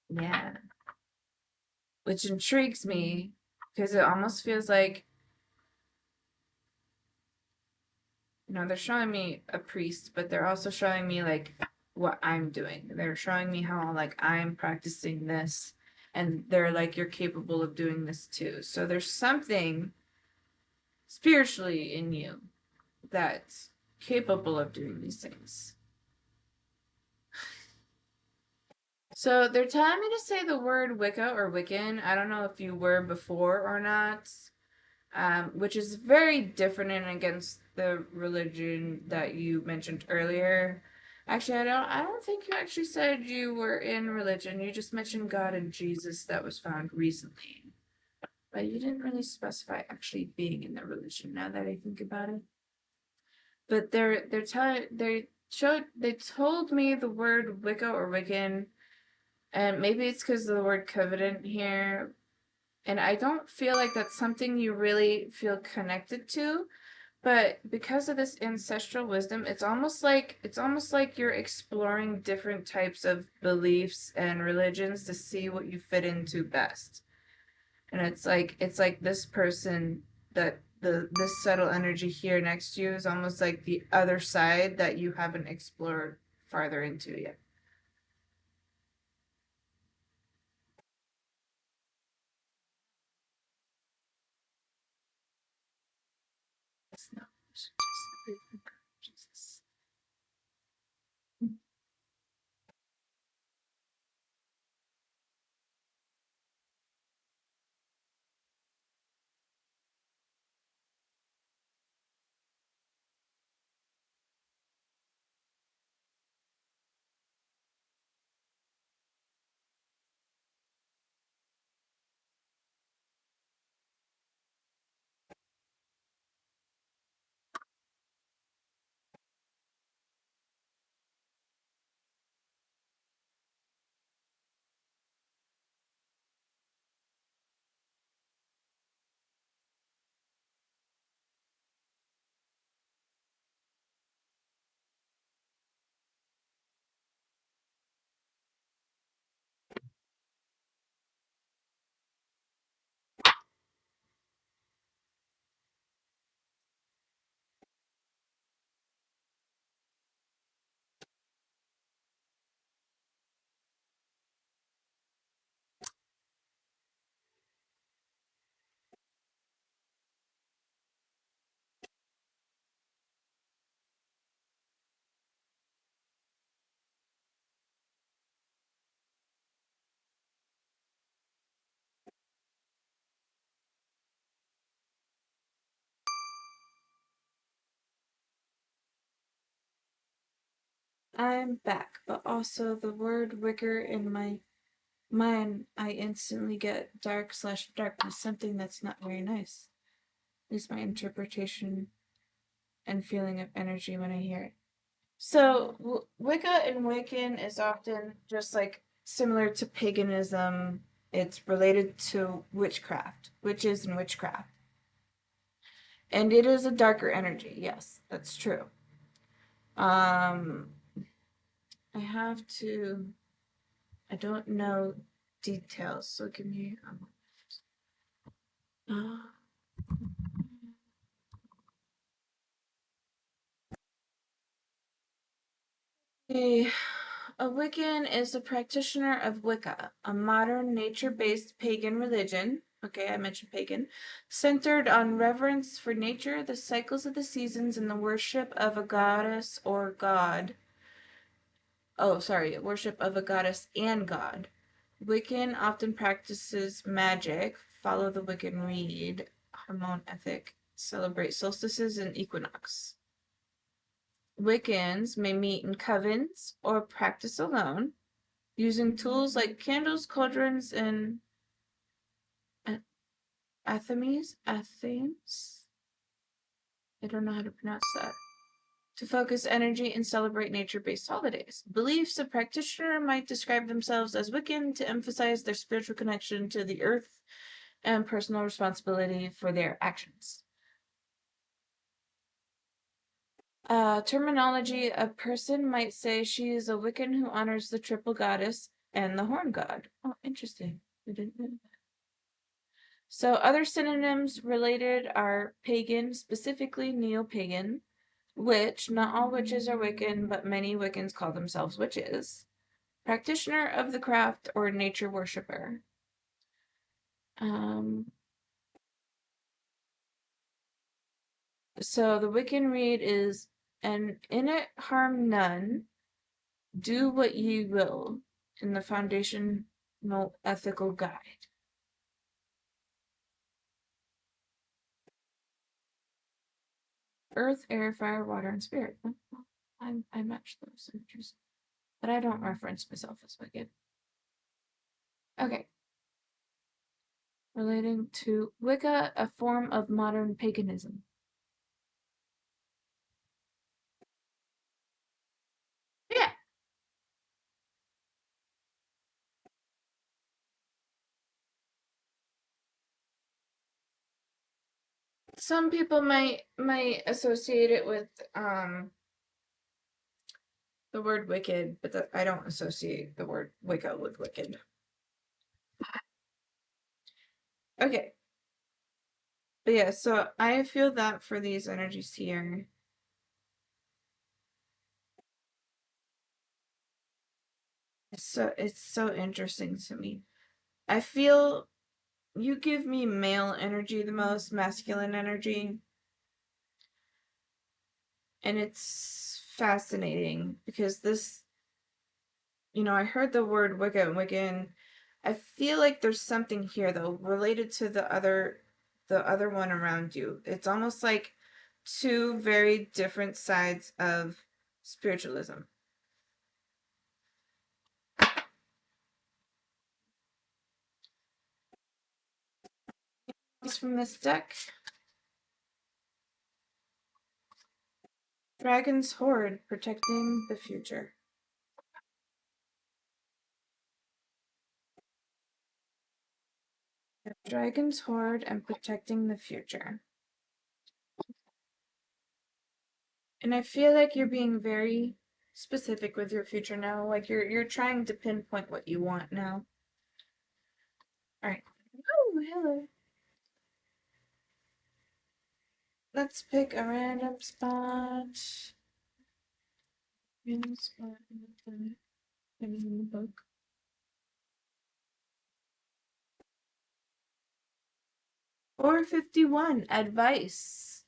Yeah. Which intrigues me because it almost feels like, they're showing me a priest, but they're also showing me like what I'm doing. They're showing me how like I'm practicing this, and they're like, you're capable of doing this too. So there's something spiritually in you that's capable of doing these things. So they're telling me to say the word Wicca or Wiccan. I don't know if you were before or not, which is very different and against the religion that you mentioned earlier. Actually, I don't think you actually said you were in religion. You just mentioned God and Jesus that was found recently. But you didn't really specify actually being in the religion now that I think about it. But they told me the word Wicca or Wiccan, and maybe it's because of the word covenant here. And I don't feel like that's something you really feel connected to. But because of this ancestral wisdom, it's almost like you're exploring different types of beliefs and religions to see what you fit into best. And it's like this person that the this subtle energy here next to you is almost like the other side that you haven't explored farther into yet. It's not just Jesus. I'm back, but also the word wicker in my mind, I instantly get dark/darkness, something that's not very nice. At least my interpretation and feeling of energy when I hear it. So Wicca and Wiccan is often just like similar to paganism. It's related to witchcraft, witches and witchcraft. And it is a darker energy. Yes, that's true. Um, I have to. I don't know details, so give me a moment. Uh, okay. A Wiccan is a practitioner of Wicca, a modern nature-based pagan religion. Okay, I mentioned pagan, centered on reverence for nature, the cycles of the seasons, and the worship of a goddess or god. Oh, sorry, worship of a goddess and god. Wiccan often practices magic, follow the Wiccan Rede, hormone ethic, celebrate solstices and equinox. Wiccans may meet in covens or practice alone, using tools like candles, cauldrons, and Athemes. I don't know how to pronounce that. To focus energy and celebrate nature-based holidays. Beliefs a practitioner might describe themselves as Wiccan to emphasize their spiritual connection to the earth and personal responsibility for their actions. Terminology, a person might say she is a Wiccan who honors the triple goddess and the horn god. Oh, interesting. I didn't know. So other synonyms related are pagan, specifically neo-pagan, witch, not all witches are Wiccan, but many Wiccans call themselves witches, practitioner of the craft, or nature worshipper. Um, so the Wiccan Rede is, and in it harm none, do what ye will, in the foundational ethical guide. Earth, air, fire, water, and spirit. I match those signatures, but I don't reference myself as wicked. Okay. Relating to Wicca, a form of modern paganism. Yeah. Some people might associate it with the word wicked, but I don't associate the word Wicca with wicked. Okay. But yeah, so I feel that for these energies here. It's so interesting to me. I feel you give me male energy the most, masculine energy. And it's fascinating because this, I heard the word Wicca and Wiccan. I feel like there's something here though related to the other one around you. It's almost like two very different sides of spiritualism. It's from this deck. Dragon's Horde, protecting the future. Dragon's Horde and protecting the future. And I feel like you're being very specific with your future now. Like you're trying to pinpoint what you want now. All right. Oh, hello. Let's pick a random spot. Random spot in the book. 451. Advice.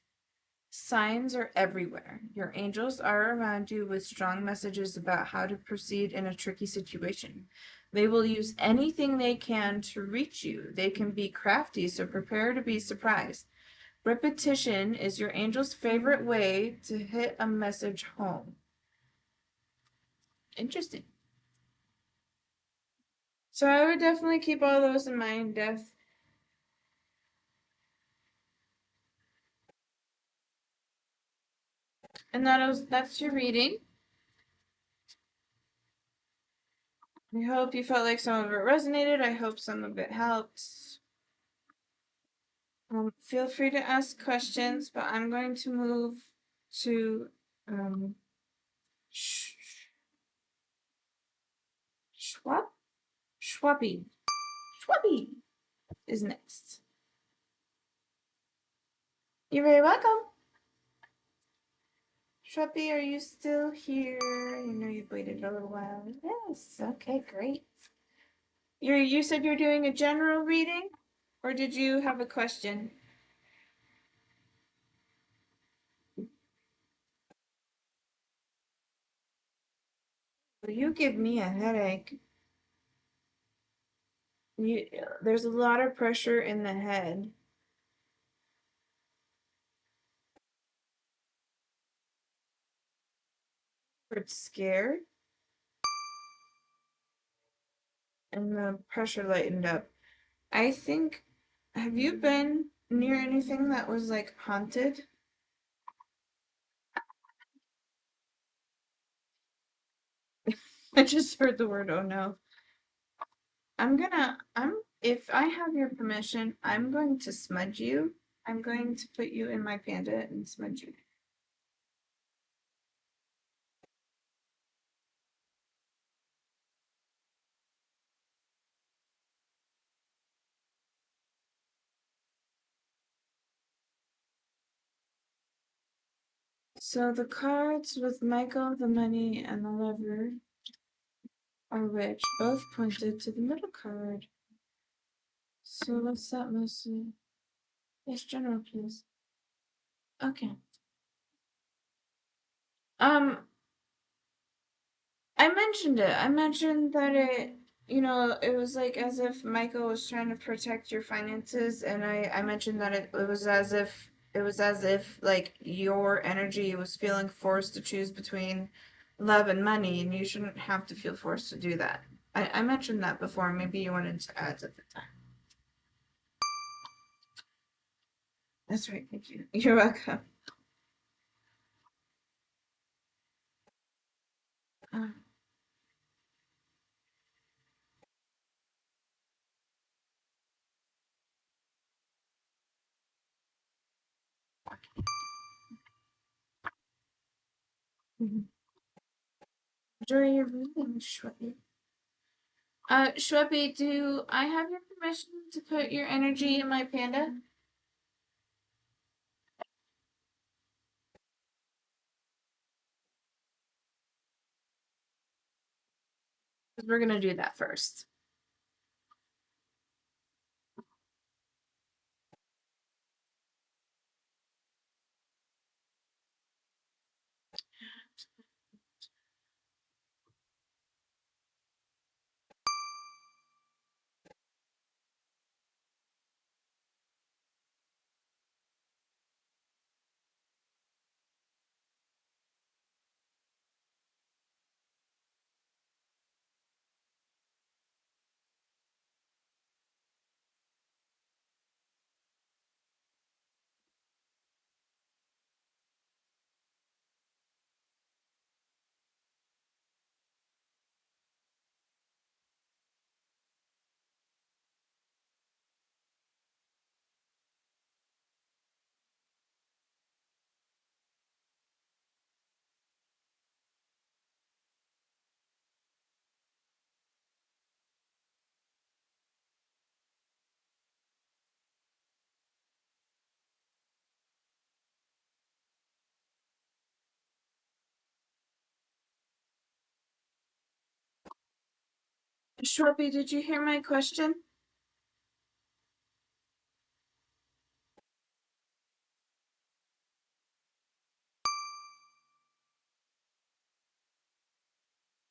Signs are everywhere. Your angels are around you with strong messages about how to proceed in a tricky situation. They will use anything they can to reach you. They can be crafty, so prepare to be surprised. Repetition is your angel's favorite way to hit a message home. Interesting. So I would definitely keep all those in mind, Death. And that's your reading. I hope you felt like some of it resonated. I hope some of it helped. Feel free to ask questions, but I'm going to move to Schwab? Schwabi. Schwabi is next. You're very welcome. Schwabi, are you still here? You know you've waited a little while. Yes, okay, great. You said you're doing a general reading, or did you have a question? Well, you give me a headache. There's a lot of pressure in the head. It's scared, and the pressure lightened up. I think, have you been near anything that was like haunted? I just heard the word, oh no. If I have your permission, I'm going to smudge you. I'm going to put you in my panda and smudge you. So the cards with Michael, the money, and the lover are rich, both pointed to the middle card. So what's that mostly? Yes, general, please. Okay. Um, I mentioned it. I mentioned that it was like as if Michael was trying to protect your finances, and I mentioned that it was as if it was as if like your energy was feeling forced to choose between love and money, and you shouldn't have to feel forced to do that. I mentioned that before. Maybe you wanted to add at the time. That's right. Thank you. You're welcome. Uh, Enjoy your reading, Shweppi. Shweppi, do I have your permission to put your energy in my panda? 'Cause we're gonna do that first. Shweppi, did you hear my question?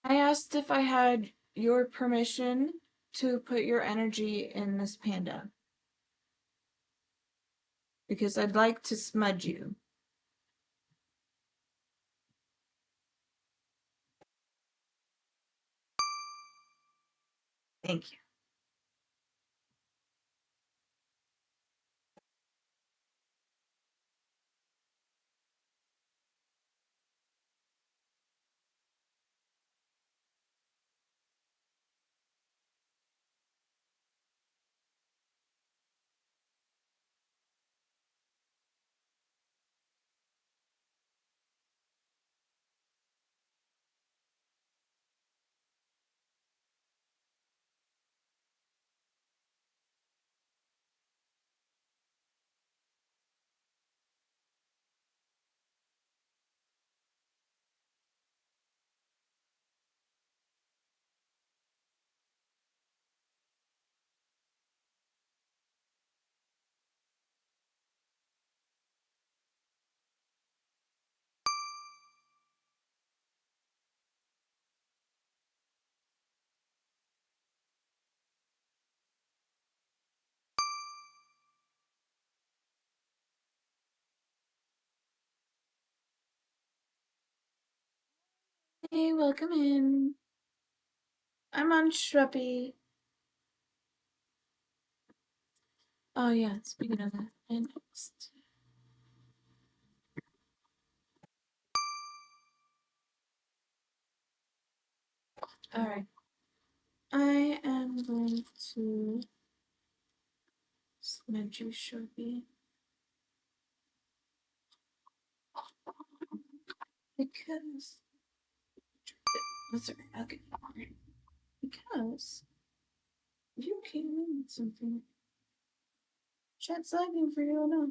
I asked if I had your permission to put your energy in this panda because I'd like to smudge you. Thank you. Hey, welcome in. I'm on Shweppi. Oh yeah, speaking of that, and next. All right. I am going to smudge you, Shweppi, because that's all right. I'll get more. Because you came in with something. Chat's lagging for you, I know.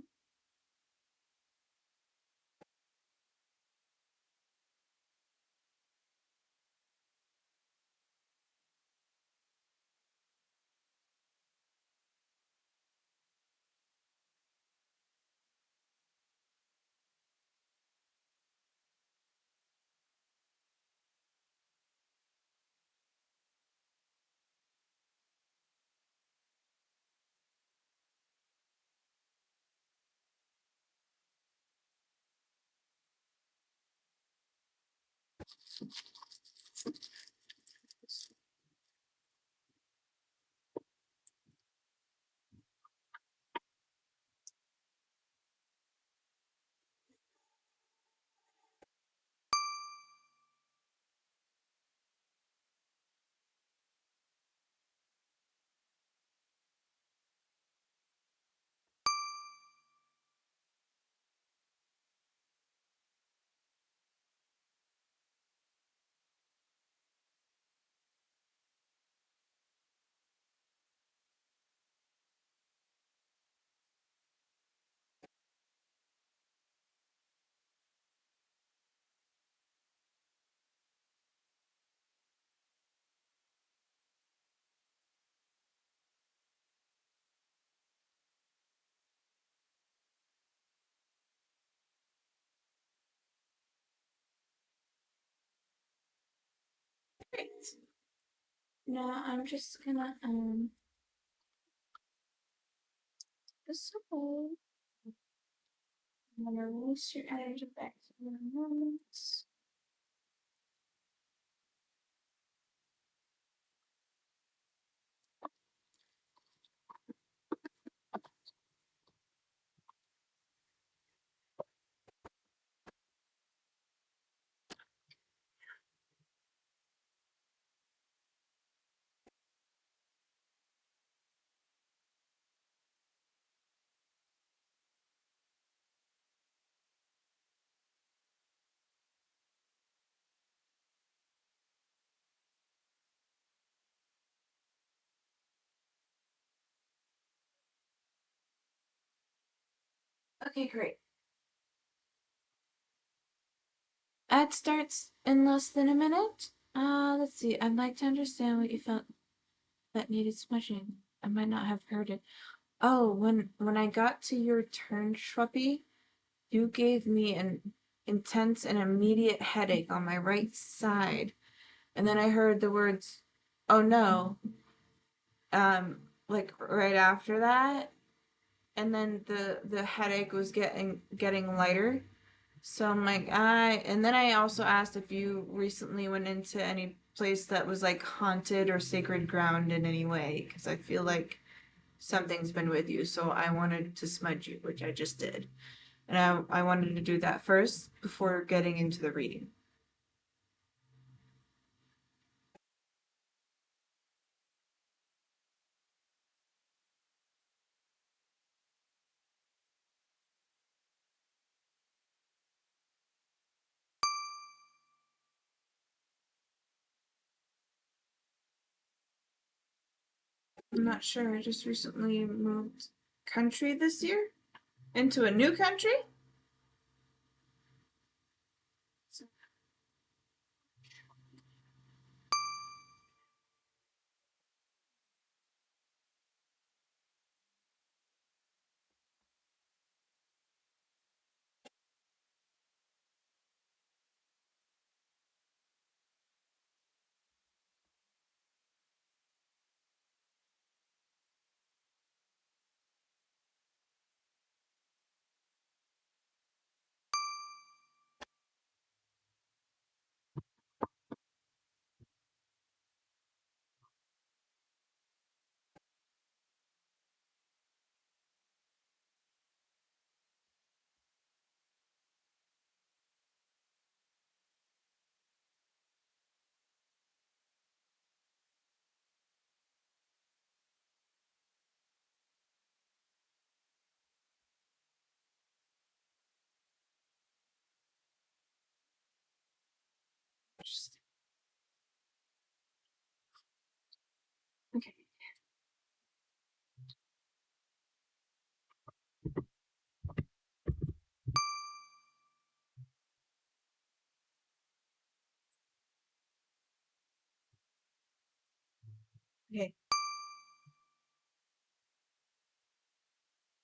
Great. Now I'm just gonna this away. I'm gonna release your energy back to the moments. Okay, great. Ad starts in less than a minute. Let's see. I'd like to understand what you felt that needed smudging. I might not have heard it. Oh, when I got to your turn, Shruppy, you gave me an intense and immediate headache on my right side. And then I heard the words, "Oh no," like right after that. And then the headache was getting lighter. So I'm like, and then I also asked if you recently went into any place that was like haunted or sacred ground in any way, because I feel like something's been with you. So I wanted to smudge you, which I just did. And I wanted to do that first before getting into the reading. I'm not sure. I just recently moved country this year into a new country. Okay. Okay.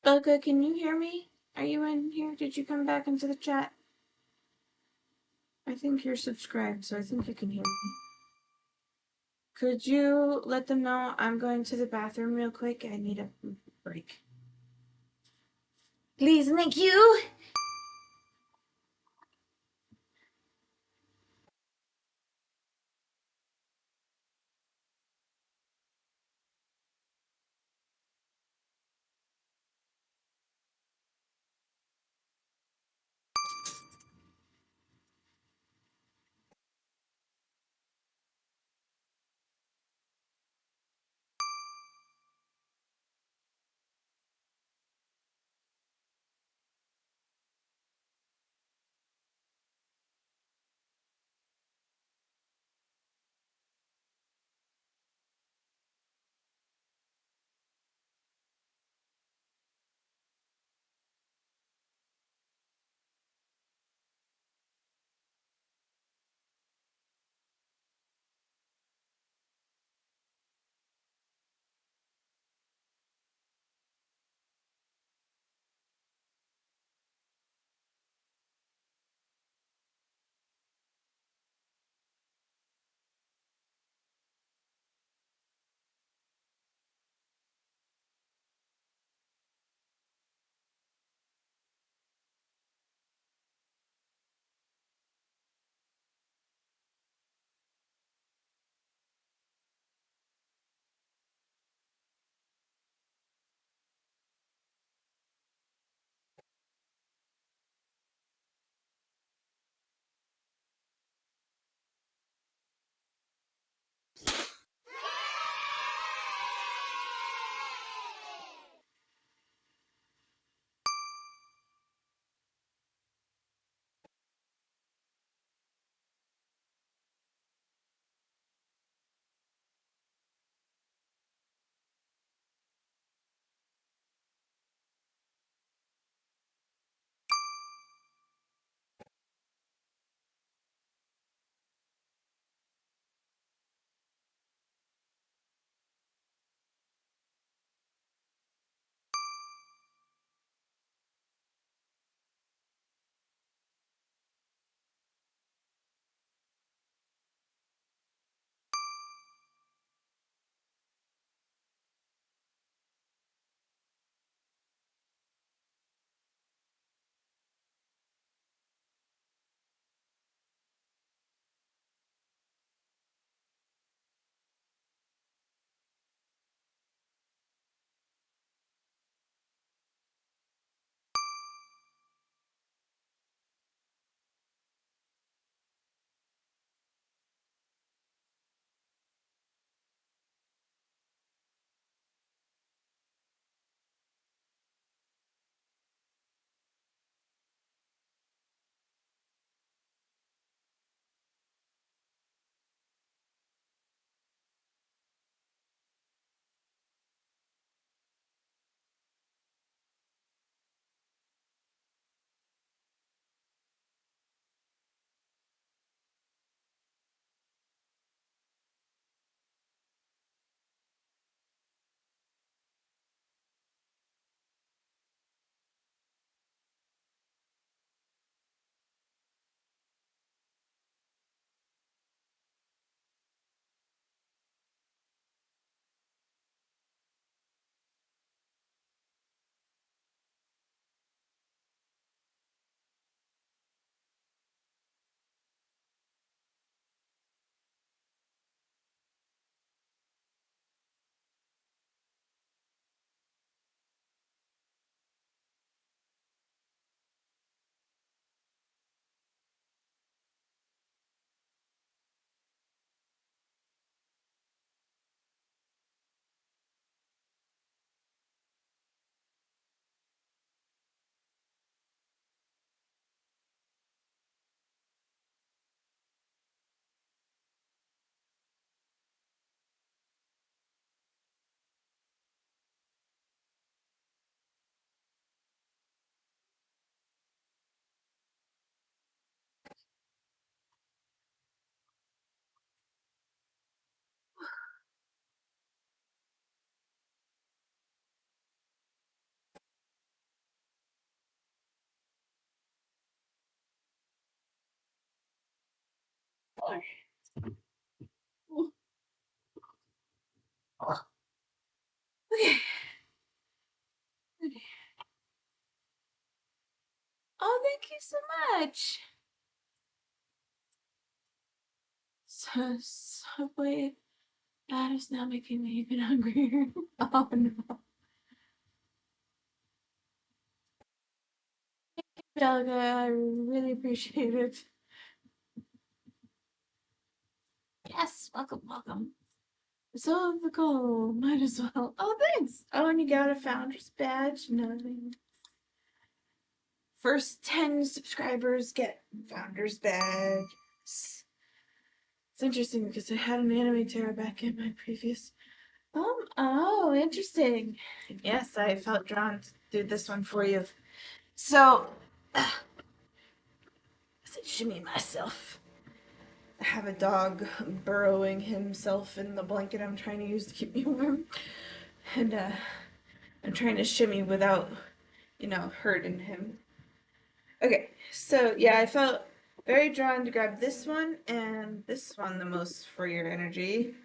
Bugga, can you hear me? Are you in here? Did you come back into the chat? I think you're subscribed, so I think you can hear me. Could you let them know I'm going to the bathroom real quick? I need a break. Please, thank you. Okay. Okay. Oh, thank you so much. So, Subway, that is now making me even hungrier. Oh no. Belga, I really appreciate it. Yes, welcome, welcome. So the goal, might as well. Oh, thanks. Oh, and you got a founder's badge. Nothing. First 10 subscribers get founder's badge. It's interesting because I had an anime terror back in my previous. Oh, interesting. Yes, I felt drawn to do this one for you. So, I said, shimmy myself. I have a dog burrowing himself in the blanket I'm trying to use to keep me warm. And, I'm trying to shimmy without, hurting him. Okay, so yeah, I felt very drawn to grab this one and this one the most for your energy.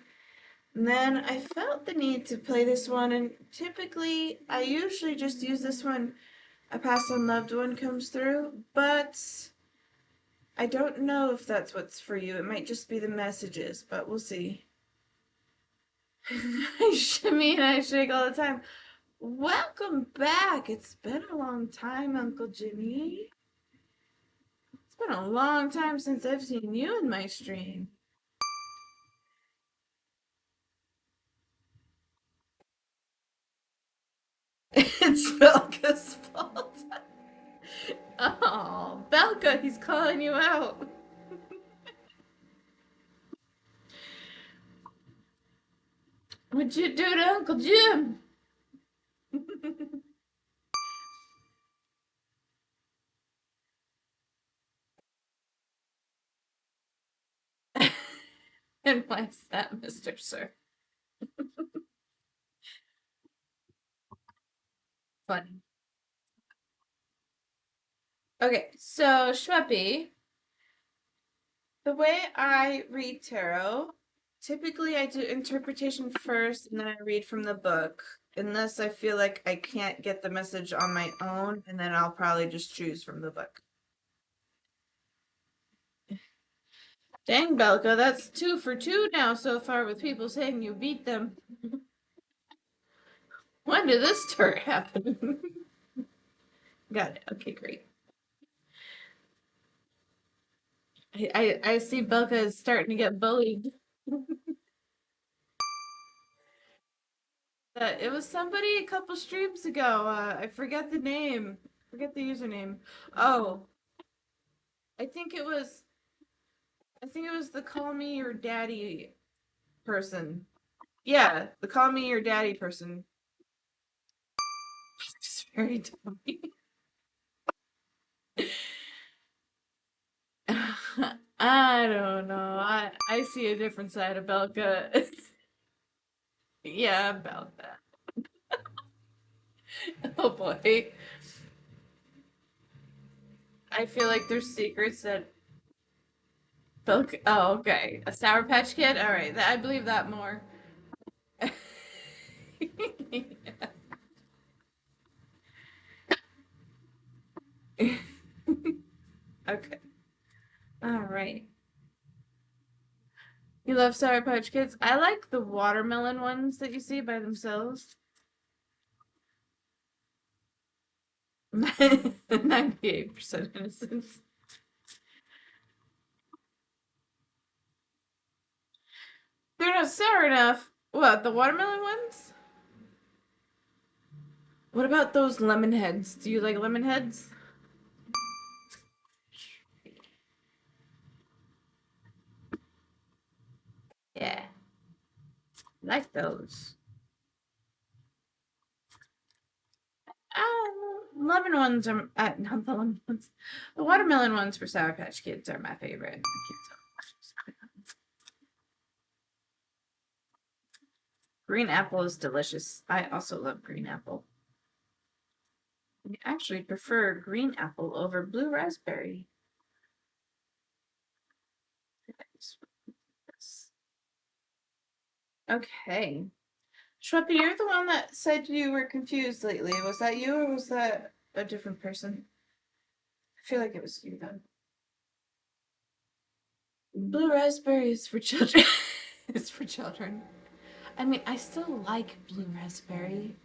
And then I felt the need to play this one, and typically I usually just use this one a passed on loved one comes through, but I don't know if that's what's for you. It might just be the messages, but we'll see. I shimmy and I shake all the time. Welcome back. It's been a long time, Uncle Jimmy. It's been a long time since I've seen you in my stream. It's Belka's fault. Oh, Belka, he's calling you out. What'd you do to Uncle Jim? And why's that, Mr. Sir? Funny. Okay, so Shweppy, the way I read tarot, typically I do interpretation first and then I read from the book. Unless I feel like I can't get the message on my own, and then I'll probably just choose from the book. Dang, Belka, that's 2 for 2 now so far with people saying you beat them. When did this start happening? Got it. Okay, great. I see Belka is starting to get bullied. It was somebody a couple streams ago. I forget the name. Forget the username. Oh, I think it was. I think it was the call me your daddy person. Yeah, the call me your daddy person. It's very dumb. I don't know. I see a different side of Belka. Yeah, about that. Oh boy. I feel like there's secrets that Belka. Oh, okay. A Sour Patch Kid? Alright, I believe that more. Okay. Alright. You love Sour Patch Kids? I like the watermelon ones that you see by themselves. 98% innocence. They're not sour enough. What, the watermelon ones? What about those lemon heads? Do you like lemon heads? Yeah, like those. Lemon ones are not the lemon ones. The watermelon ones for Sour Patch Kids are my favorite. Green apple is delicious. I also love green apple. I actually prefer green apple over blue raspberry. Okay. Shweppy, you're the one that said you were confused lately. Was that you or was that a different person? I feel like it was you then. Blue raspberries for children. It's for children. I mean, I still like blue raspberry.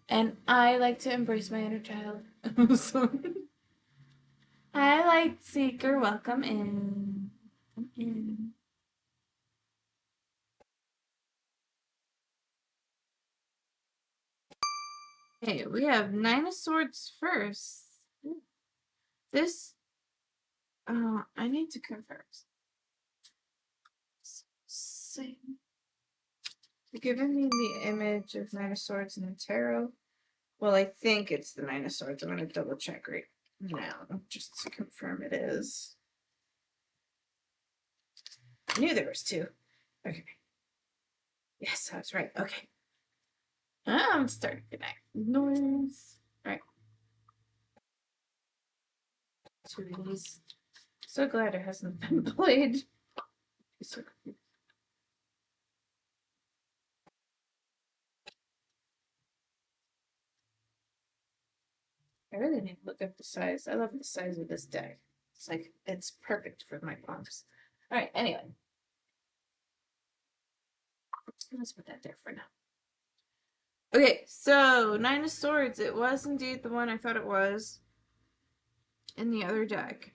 And I like to embrace my inner child. So, hi, Light Seeker. Welcome in. Come in. Okay, we have Nine of Swords first. This, I need to confirm. Same. You're giving me the image of Nine of Swords in the tarot. Well, I think it's the Nine of Swords. I'm going to double check right now just to confirm it is. I knew there was two. Okay. Yes, I was right. Okay. I'm starting to connect. Noise. All right. Two of these. So glad it hasn't been played. So confused. I really need to look up the size. I love the size of this deck. It's like, it's perfect for my palms. All right, anyway. Let's put that there for now. Okay, so Nine of Swords. It was indeed the one I thought it was in the other deck.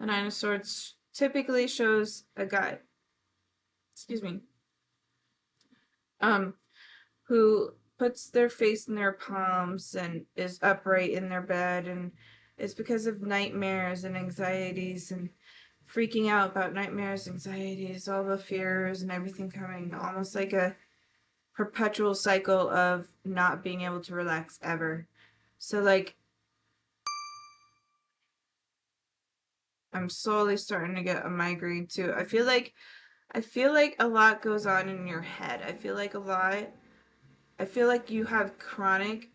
The Nine of Swords typically shows a guy, excuse me, who puts their face in their palms and is upright in their bed, and it's because of nightmares and anxieties and freaking out about nightmares, anxieties, all the fears and everything coming, almost like a perpetual cycle of not being able to relax ever. So like I'm slowly starting to get a migraine too. I feel like a lot goes on in your head. I feel like you have chronic,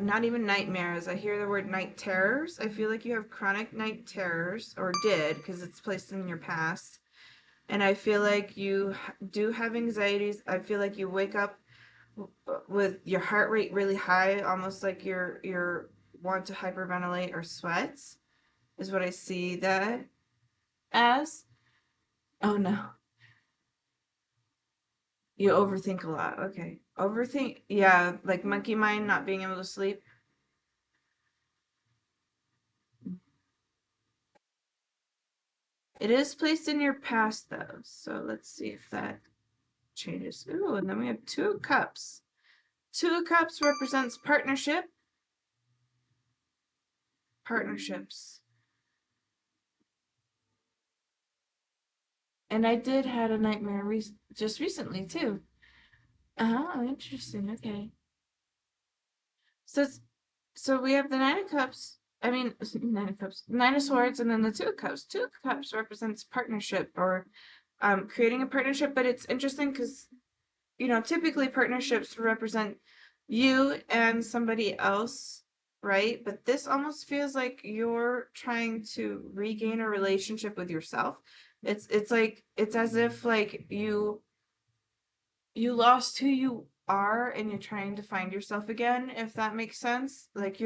not even nightmares. I hear the word night terrors. I feel like you have chronic night terrors, or did, because it's placed in your past. And I feel like you do have anxieties. I feel like you wake up with your heart rate really high, almost like you're want to hyperventilate or sweats, is what I see that as. Oh no. You overthink a lot. Okay. Overthink. Yeah, like monkey mind, not being able to sleep. It is placed in your past though. So let's see if that changes. Ooh, and then we have Two of Cups. Two of Cups represents partnership. Partnerships. And I did had a nightmare just recently too. Oh, interesting. Okay. So so we have the Nine of Cups. I mean, Nine of Cups, Nine of Swords, and then the Two of Cups. Two of Cups represents partnership or creating a partnership. But it's interesting because, typically partnerships represent you and somebody else, right? But this almost feels like you're trying to regain a relationship with yourself. It's like it's as if like you lost who you are and you're trying to find yourself again, if that makes sense. Like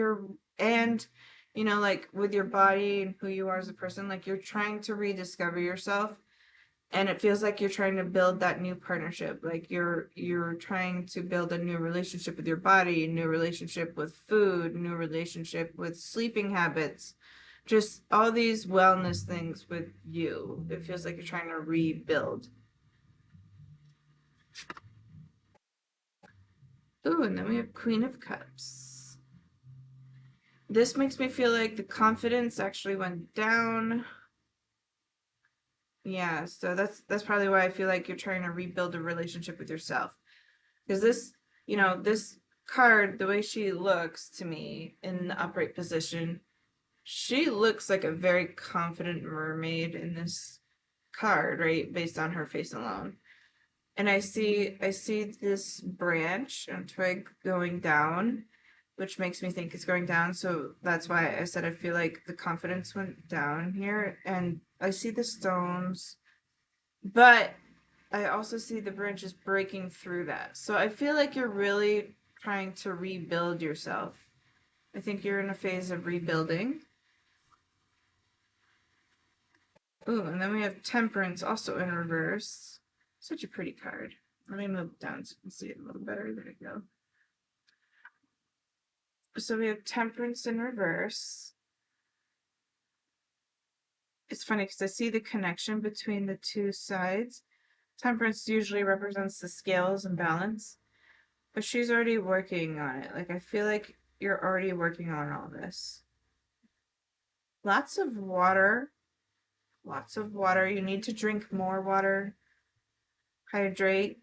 and like with your body and who you are as a person, like you're trying to rediscover yourself, and it feels like you're trying to build that new partnership. Like you're trying to build a new relationship with your body, a new relationship with food, new relationship with sleeping habits, just all these wellness things with you. It feels like you're trying to rebuild. Ooh, and then we have Queen of Cups. This makes me feel like the confidence actually went down. Yeah, so that's probably why I feel like you're trying to rebuild a relationship with yourself. Because this card, the way she looks to me in the upright position, she looks like a very confident mermaid in this card, right? Based on her face alone. And I see this branch and twig going down, which makes me think it's going down. So that's why I said I feel like the confidence went down here. And I see the stones. But I also see the branches breaking through that. So I feel like you're really trying to rebuild yourself. I think you're in a phase of rebuilding. Ooh, and then we have Temperance also in reverse. Such a pretty card. Let me move it down so you can see it a little better. There you go. So we have Temperance in reverse. It's funny because I see the connection between the two sides. Temperance usually represents the scales and balance, but she's already working on it. Like, I feel like you're already working on all this. Lots of water. Lots of water. You need to drink more water. Hydrate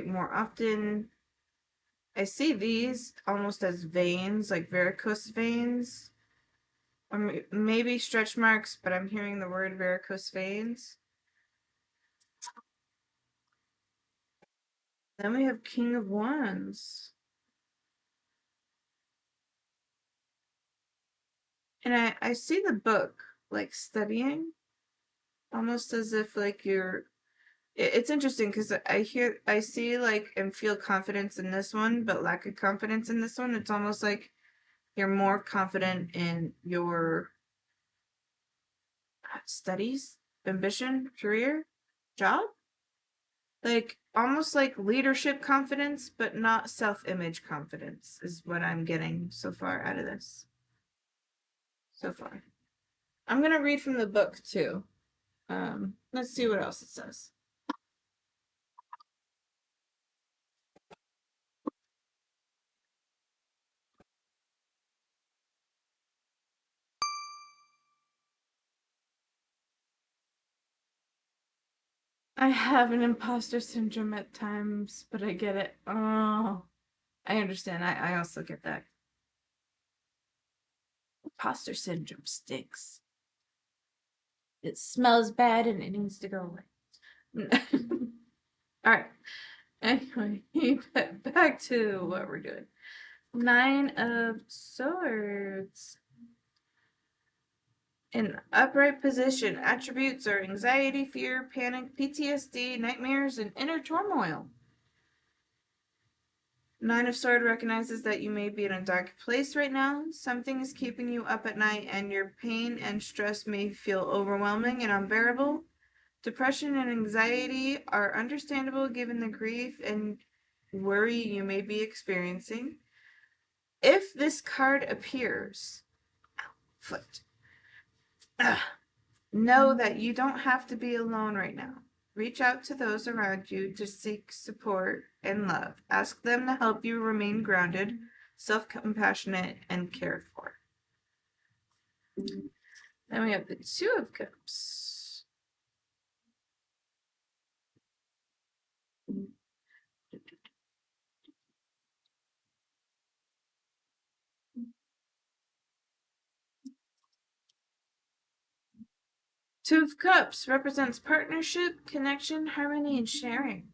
more often. I see these almost as veins, like varicose veins. Or maybe stretch marks, but I'm hearing the word varicose veins. Then we have King of Wands. And I see the book, like studying, almost as if like you're it's interesting because I see like and feel confidence in this one, but lack of confidence in this one. It's almost like you're more confident in your studies, ambition, career, job. Like almost like leadership confidence, but not self-image confidence is what I'm getting so far out of this. So far. I'm gonna read from the book too. Let's see what else it says. I have an imposter syndrome at times, but I get it. Oh, I understand. I also get that. Imposter syndrome stinks. It smells bad and it needs to go away. All right. Anyway, back to what we're doing. 9 of Swords. In upright position, attributes are anxiety, fear, panic, PTSD, nightmares, and inner turmoil. 9 of Swords recognizes that you may be in a dark place right now. Something is keeping you up at night, and your pain and stress may feel overwhelming and unbearable. Depression and anxiety are understandable given the grief and worry you may be experiencing. If this card appears, foot, know that you don't have to be alone right now. Reach out to those around you to seek support and love. Ask them to help you remain grounded, self-compassionate, and cared for. Then we have the Two of Cups. Two of Cups represents partnership, connection, harmony, and sharing.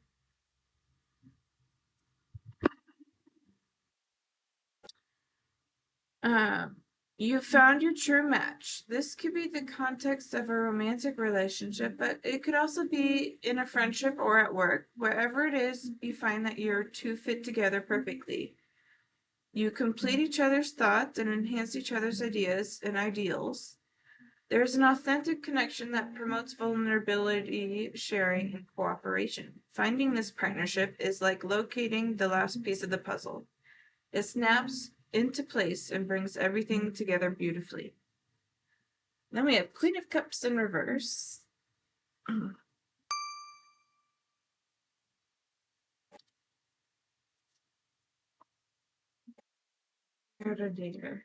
You found your true match. This could be the context of a romantic relationship, but it could also be in a friendship or at work. Wherever it is, you find that you're two fit together perfectly. You complete each other's thoughts and enhance each other's ideas and ideals. There's an authentic connection that promotes vulnerability, sharing, and cooperation. Finding this partnership is like locating the last piece of the puzzle. It snaps into place and brings everything together beautifully. Then we have Queen of Cups in reverse. Dear.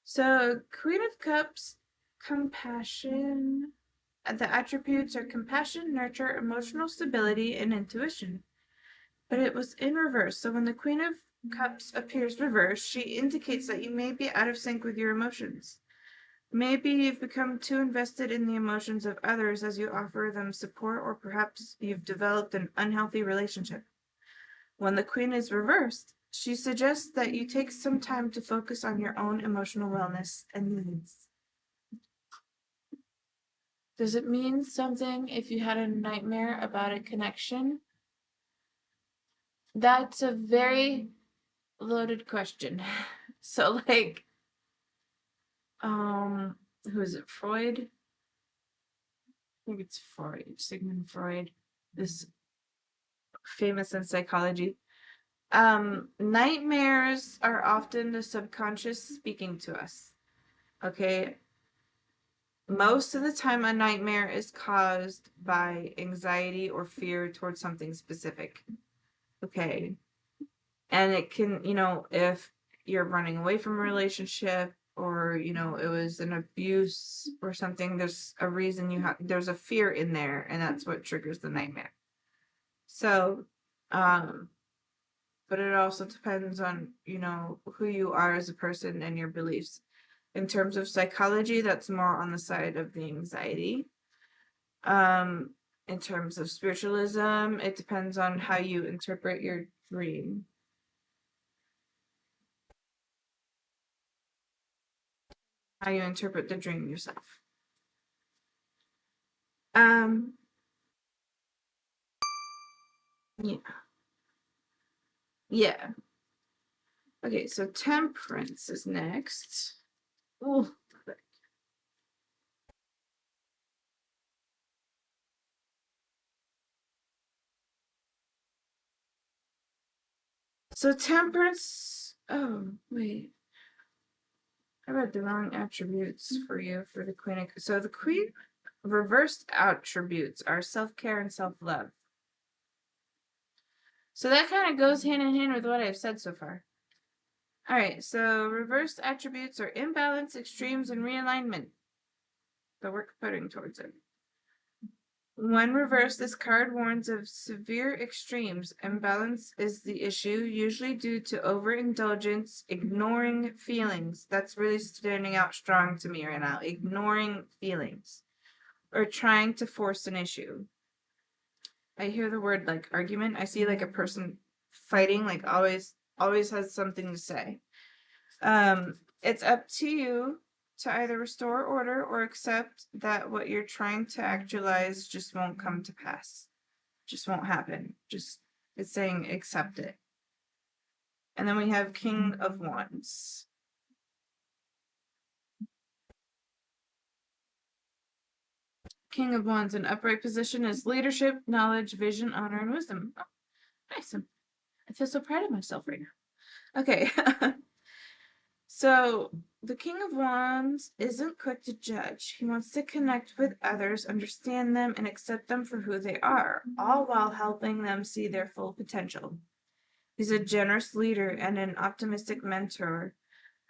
So, Queen of Cups, compassion. The attributes are compassion, nurture, emotional stability, and intuition. But it was in reverse. So, when the Queen of Cups appears reversed, she indicates that you may be out of sync with your emotions. Maybe you've become too invested in the emotions of others as you offer them support, or perhaps you've developed an unhealthy relationship. When the Queen is reversed, she suggests that you take some time to focus on your own emotional wellness and needs. Does it mean something if you had a nightmare about a connection? That's a very loaded question. So like, who is it? Freud? I think it's Freud, Sigmund Freud, this famous in psychology. Nightmares are often the subconscious speaking to us. Okay. Most of the time, a nightmare is caused by anxiety or fear towards something specific. Okay. And it can, if you're running away from a relationship or, it was an abuse or something, there's a reason there's a fear in there, and that's what triggers the nightmare. So, but it also depends on, who you are as a person and your beliefs. In terms of psychology, that's more on the side of the anxiety. In terms of spiritualism, it depends on how you interpret your dream. How you interpret the dream yourself. Um, yeah. Yeah. Okay, so temperance is next. Ooh. So temperance, oh, wait. I read the wrong attributes for you for the queen. So the queen reversed attributes are self-care and self-love. So that kind of goes hand in hand with what I've said so far. All right, so reversed attributes are imbalance, extremes, and realignment. The work putting towards it. When reversed, this card warns of severe extremes. Imbalance is the issue, usually due to overindulgence, ignoring feelings. That's really standing out strong to me right now. Ignoring feelings or trying to force an issue. I hear the word like argument. I see like a person fighting, like always has something to say. It's up to you to either restore order or accept that what you're trying to actualize just won't come to pass. Just won't happen. It's saying accept it. And then we have King of Wands. King of Wands in upright position is leadership, knowledge, vision, honor, and wisdom. Oh, nice. I feel so proud of myself right now. Okay. So the King of Wands isn't quick to judge. He wants to connect with others, understand them, and accept them for who they are, all while helping them see their full potential. He's a generous leader and an optimistic mentor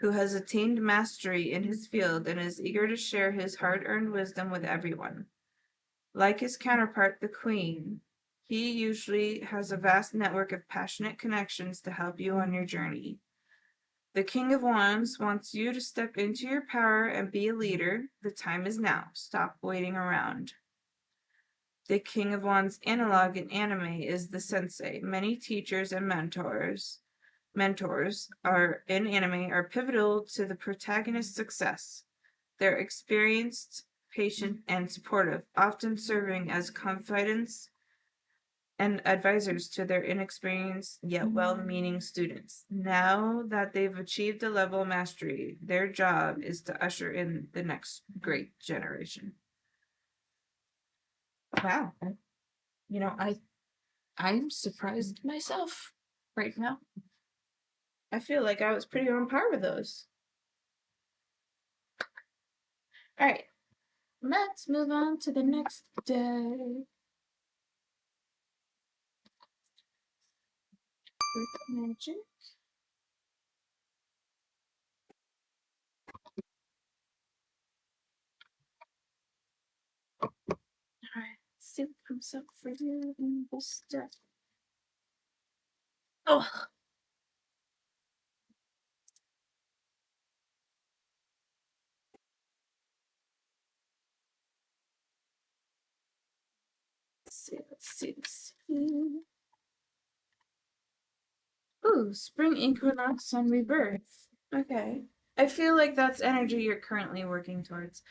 who has attained mastery in his field and is eager to share his hard-earned wisdom with everyone. Like his counterpart, the Queen, he usually has a vast network of passionate connections to help you on your journey. The King of Wands wants you to step into your power and be a leader. The time is now. Stop waiting around. The King of Wands analog in anime is the sensei. Many teachers and mentors are in anime are pivotal to the protagonist's success. They're experienced, patient, and supportive, often serving as confidants and advisors to their inexperienced yet well-meaning students. Now that they've achieved a level of mastery, their job is to usher in the next great generation. Wow. I'm surprised myself right now. I feel like I was pretty on par with those. All right, let's move on to the next day. Magic. All right, let's see what comes up for you in this deck. Oh, let's see. Ooh, spring equinox and rebirth. Okay. I feel like that's energy you're currently working towards.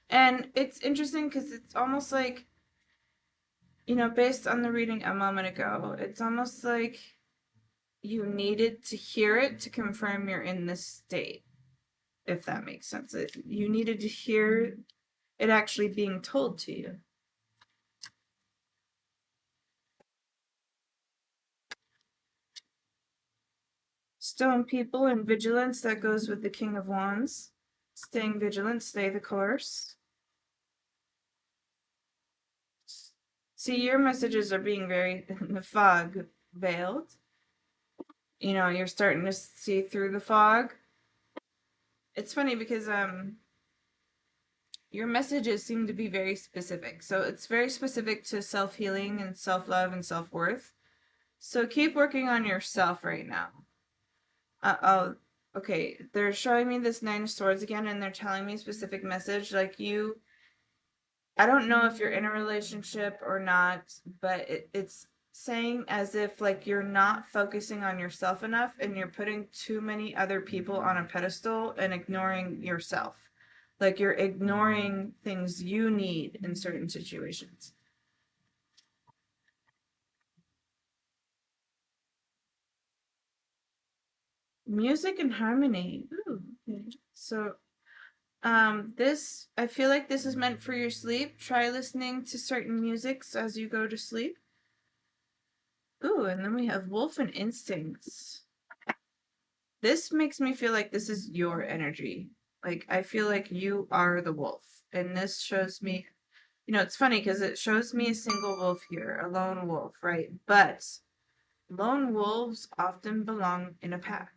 And it's interesting because it's almost like, based on the reading a moment ago, it's almost like you needed to hear it to confirm you're in this state, if that makes sense. You needed to hear it actually being told to you. Stone people and vigilance, that goes with the King of Wands. Staying vigilant, stay the course. See, your messages are being very in the fog veiled. You're starting to see through the fog. It's funny because your messages seem to be very specific. So it's very specific to self-healing and self-love and self-worth. So keep working on yourself right now. Oh, okay. They're showing me this Nine of Swords again, and they're telling me a specific message. Like I don't know if you're in a relationship or not, but it's saying as if like you're not focusing on yourself enough and you're putting too many other people on a pedestal and ignoring yourself. Like you're ignoring things you need in certain situations. Music and harmony. Ooh, okay. So this, I feel like this is meant for your sleep. Try listening to certain musics as you go to sleep. Ooh, and then we have Wolf and Instincts. This makes me feel like this is your energy. Like I feel like you are the wolf. And this shows me, it's funny because it shows me a single wolf here, a lone wolf, right? But lone wolves often belong in a pack,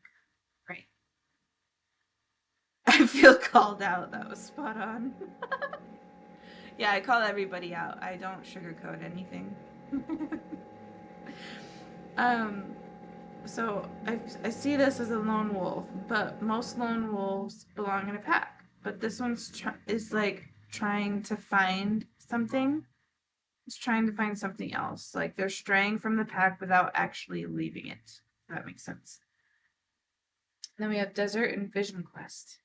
right? I feel called out. That was spot on. Yeah, I call everybody out. I don't sugarcoat anything. um, so I see this as a lone wolf, but most lone wolves belong in a pack. But this is like trying to find something. It's trying to find something else. Like they're straying from the pack without actually leaving it. If that makes sense. Then we have Desert and Vision Quest.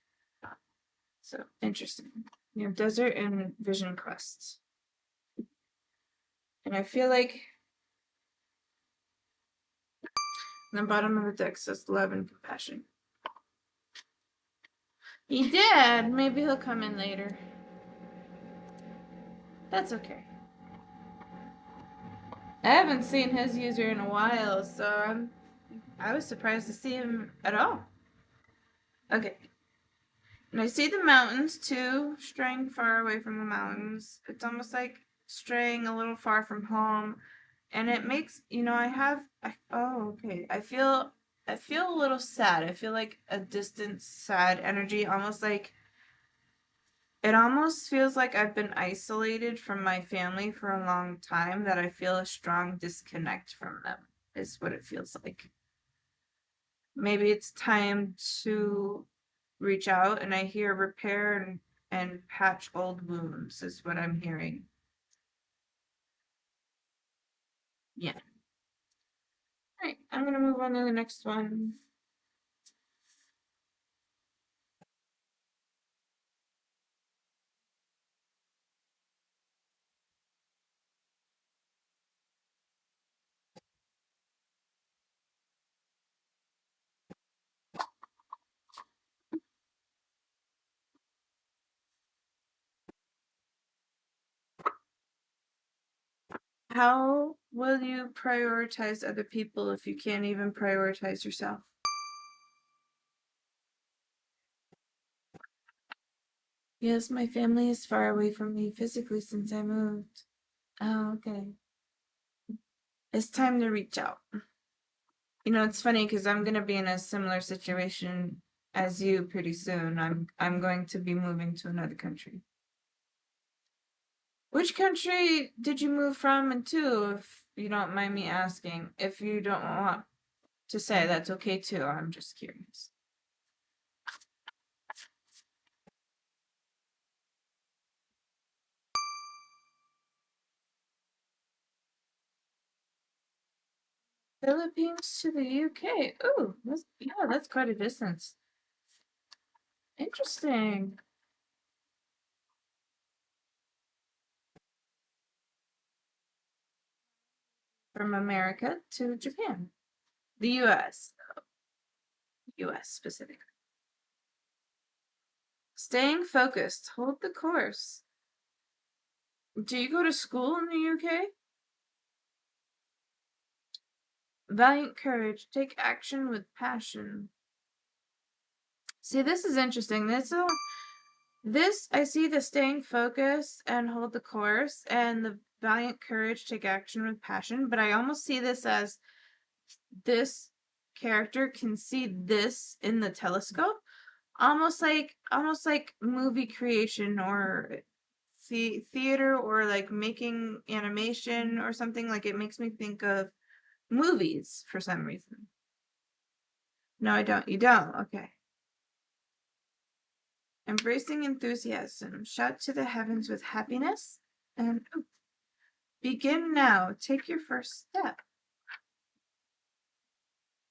So interesting. We have Desert and Vision Quest. And I feel like the bottom of the deck says love and compassion. He did. Maybe he'll come in later. That's okay. I haven't seen his user in a while, so I was surprised to see him at all. Okay. And I see the mountains too, straying far away from the mountains. It's almost like straying a little far from home. And it makes, oh, okay. I feel a little sad. I feel like a distant, sad energy, almost like it almost feels like I've been isolated from my family for a long time, that I feel a strong disconnect from them, is what it feels like. Maybe it's time to reach out, and I hear repair and patch old wounds, is what I'm hearing. Yeah. All right, I'm going to move on to the next one. How will you prioritize other people if you can't even prioritize yourself? Yes, my family is far away from me physically since I moved. Oh, okay. It's time to reach out. It's funny because I'm gonna be in a similar situation as you pretty soon. I'm going to be moving to another country. Which country did you move from and to, if you don't mind me asking? If you don't want to say, that's okay too. I'm just curious. Philippines to the UK. Ooh, that's quite a distance. Interesting. from America to Japan. The US. US specifically. Staying focused. Hold the course. Do you go to school in the UK? Valiant courage. Take action with passion. See, this is interesting. This, I see the staying focused and hold the course and the valiant courage, take action with passion, but I almost see this as this character can see this in the telescope, almost like movie creation or theater or like making animation or something. Like it makes me think of movies for some reason. No, I don't. You don't. Okay. Embracing enthusiasm. Shout to the heavens with happiness. And begin now. Take your first step.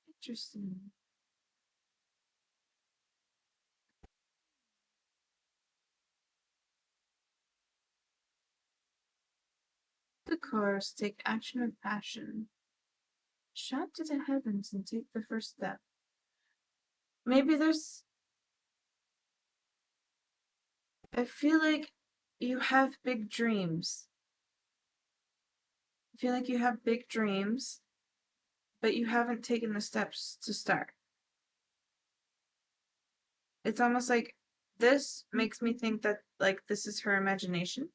Interesting. The course. Take action with passion. Shout to the heavens and take the first step. Maybe there's. I feel like you have big dreams. I feel like you have big dreams, but you haven't taken the steps to start. It's almost like this makes me think that like this is her imagination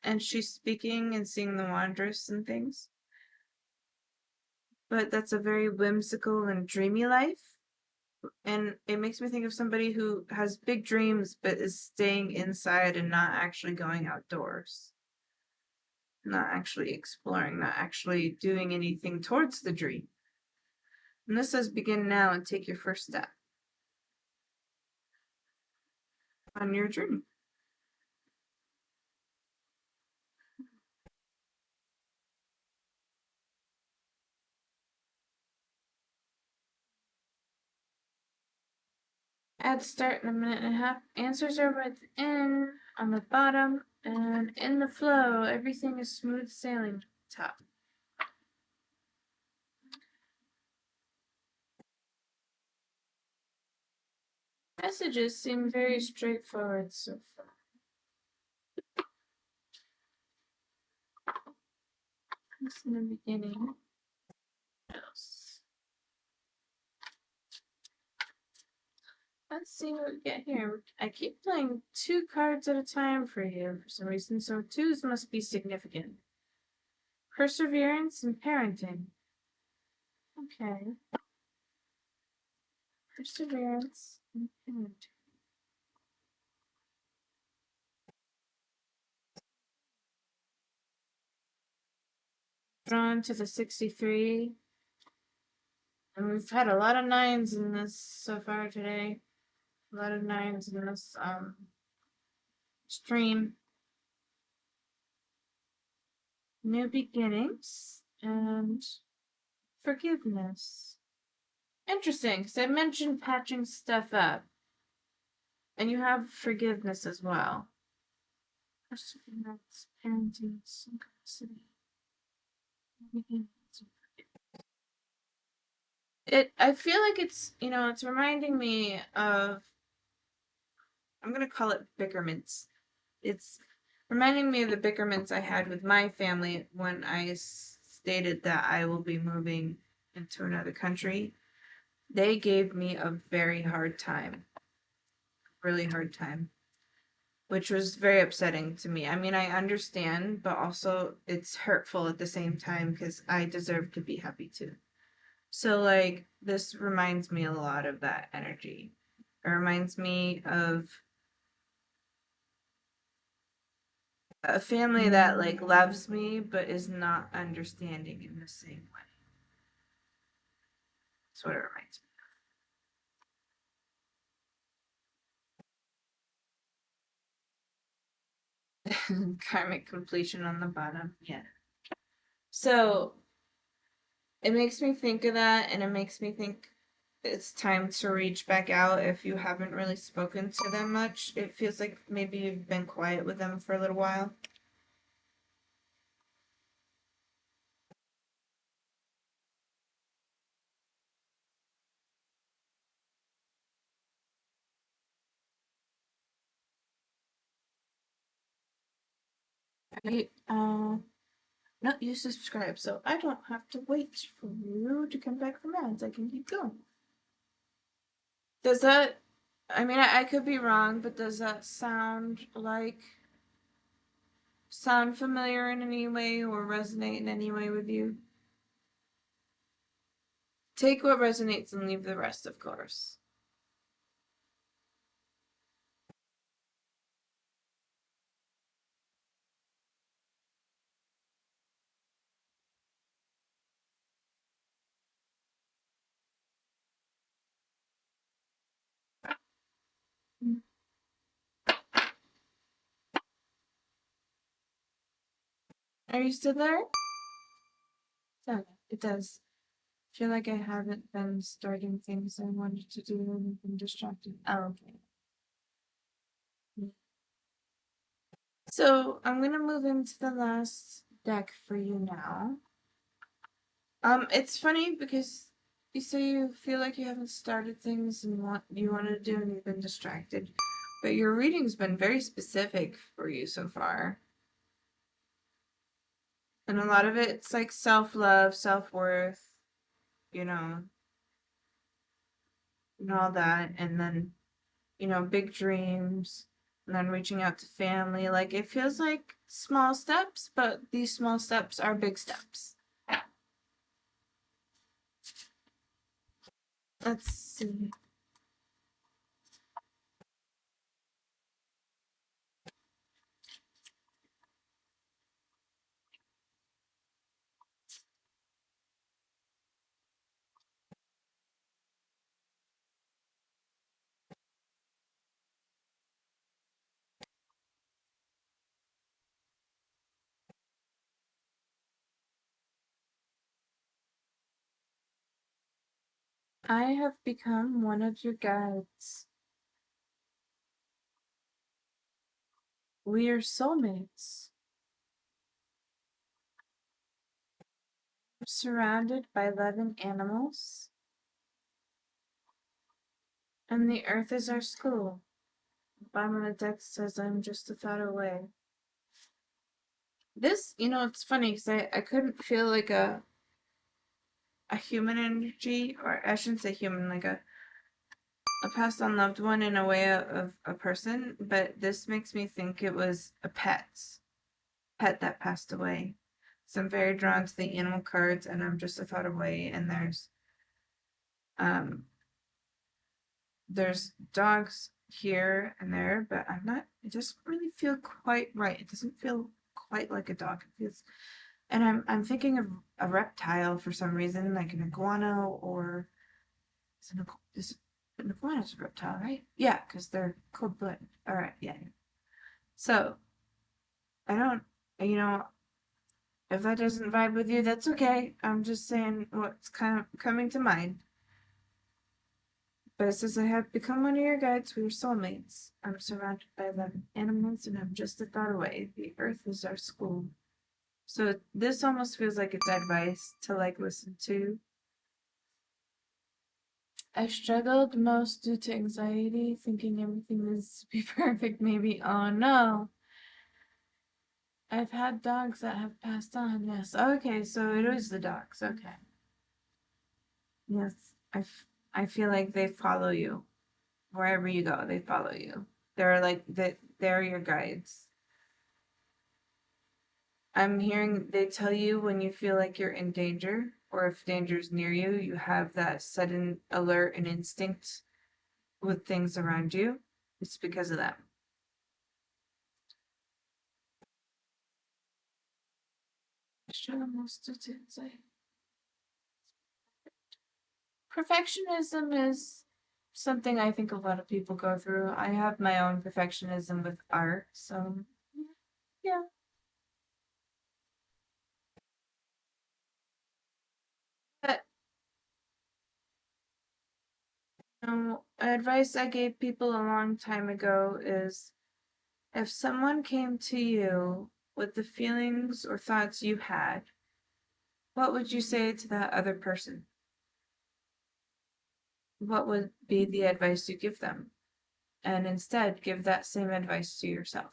and she's speaking and seeing the wondrous and things. But that's a very whimsical and dreamy life. And it makes me think of somebody who has big dreams but is staying inside and not actually going outdoors. Not actually exploring, not actually doing anything towards the dream. And this says begin now and take your first step on your journey. Add start in a minute and a half. Answers are within on the bottom, and in the flow, everything is smooth sailing top. Messages seem very straightforward so far. This in the beginning. What else? Let's see what we get here. I keep playing 2 cards at a time for you for some reason, so 2s must be significant. Perseverance and parenting. Okay. Perseverance and parenting. Drawn to the 63. And we've had a lot of 9s in this so far today. A lot of 9s in this stream. New beginnings and forgiveness. Interesting, because I mentioned patching stuff up. And you have forgiveness as well. Perseverance, parenting, simplicity. I feel like it's, it's reminding me of, I'm going to call it bickerments. It's reminding me of the bickerments I had with my family when I stated that I will be moving into another country. They gave me a very hard time. Really hard time. Which was very upsetting to me. I mean, I understand, but also it's hurtful at the same time because I deserve to be happy too. So, like, this reminds me a lot of that energy. It reminds me of a family that, like, loves me but is not understanding in the same way. That's what it reminds me of. Karmic completion on the bottom. Yeah. So, it makes me think of that, and it makes me think it's time to reach back out if you haven't really spoken to them much. It feels like maybe you've been quiet with them for a little while. Right? No, you subscribe, so I don't have to wait for you to come back from ads. I can keep going. Does that, I mean, I could be wrong, but does that sound familiar in any way or resonate in any way with you? Take what resonates and leave the rest, of course. Are you still there? Okay, it does. I feel like I haven't been starting things I wanted to do and been distracted. Oh, okay. So I'm gonna move into the last deck for you now. It's funny because you say you feel like you haven't started things and what you want to do and you've been distracted, but your reading's been very specific for you so far. And a lot of it's like self-love, self-worth, you know, and all that, and then, big dreams, and then reaching out to family. Like it feels like small steps, but these small steps are big steps. Let's see. I have become one of your guides. We are soulmates. Surrounded by loving animals, and the earth is our school. Bottom of the deck says I'm just a thought away. This, it's funny because I couldn't feel like a human energy, or I shouldn't say human, like a passed on loved one in a way of a person, but this makes me think it was a pet that passed away. So I'm very drawn to the animal cards, and I'm just a thought away, and um there's dogs here and there, but I'm not, it doesn't really feel quite right. It doesn't feel quite like a dog. It feels, and I'm thinking of a reptile for some reason, like an iguana, or is an iguana's a reptile, right? Yeah, because they're cold-blooded. All right, yeah. So I don't, you know, if that doesn't vibe with you, that's okay. I'm just saying what's kind of coming to mind. But it says, I have become one of your guides. We are soulmates. I'm surrounded by 11 animals, and I'm just a thought away. The earth is our school. So this almost feels like it's advice to like listen to. I struggled most due to anxiety, thinking everything needs to be perfect. Maybe, oh no. I've had dogs that have passed on. Yes. Okay, so it is the dogs. Okay. Yes. I feel like they follow you wherever you go. They follow you. They're like they're your guides. I'm hearing they tell you when you feel like you're in danger or if danger's near you, you have that sudden alert and instinct with things around you. It's because of that. Perfectionism is something I think a lot of people go through. I have my own perfectionism with art, so yeah. But advice I gave people a long time ago is if someone came to you with the feelings or thoughts you had, what would you say to that other person? What would be the advice you give them? And instead, give that same advice to yourself.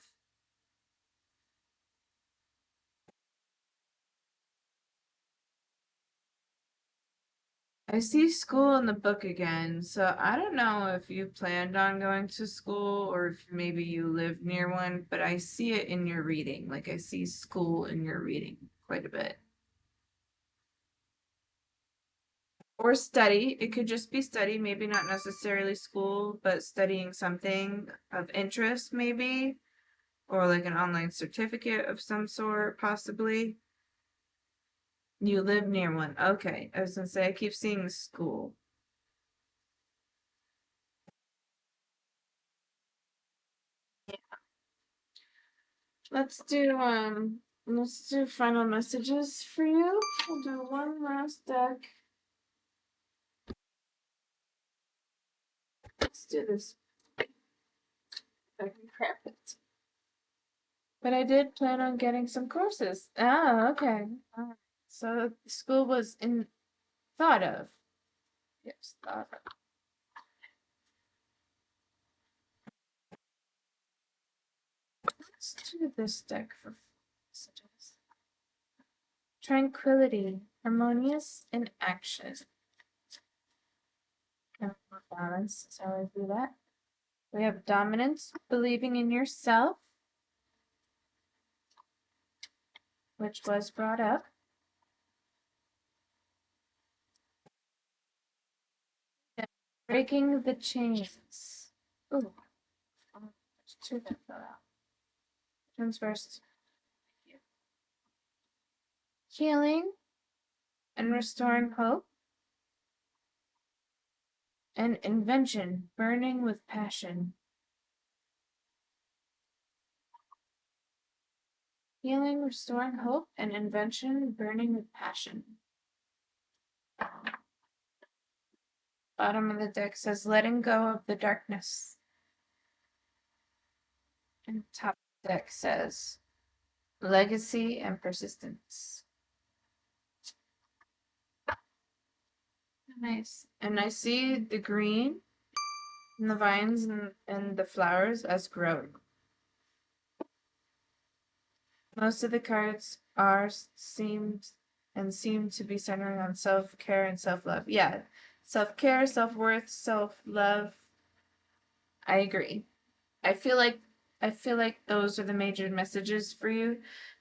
I see school in the book again, so I don't know if you planned on going to school or if maybe you live near one, but I see it in your reading. Like I see school in your reading quite a bit. Or study. It could just be study, maybe not necessarily school, but studying something of interest, maybe, or like an online certificate of some sort, possibly. You live near one. Okay. I was gonna say, I keep seeing school. Let's do final messages for you. We'll do one last deck. Let's do this. If I can cramp it. But I did plan on getting some courses. Ah, okay. Alright. So school was in thought of. Yes, thought of. Let's do this deck for messages. Tranquility, harmonious in action. Chemical balance is how I do that. We have dominance, believing in yourself, which was brought up. Breaking the chains. Ooh, there's two that fell out. Which one's first? Healing and restoring hope. And invention, burning with passion. Healing, restoring hope, and invention, burning with passion. Bottom of the deck says letting go of the darkness. And top of the deck says legacy and persistence. Nice. And I see the green and the vines and the flowers as growing. Most of the cards are seem to be centering on self-care and self-love. Yeah. Self-care, self-worth, self-love. I agree. I feel like those are the major messages for you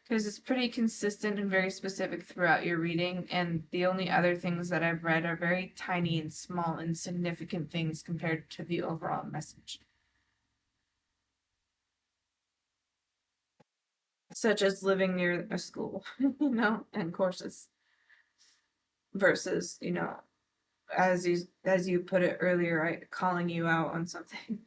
because it's pretty consistent and very specific throughout your reading, and the only other things that I've read are very tiny and small insignificant things compared to the overall message. Such as living near a school, and courses versus, as you put it earlier, right, calling you out on something.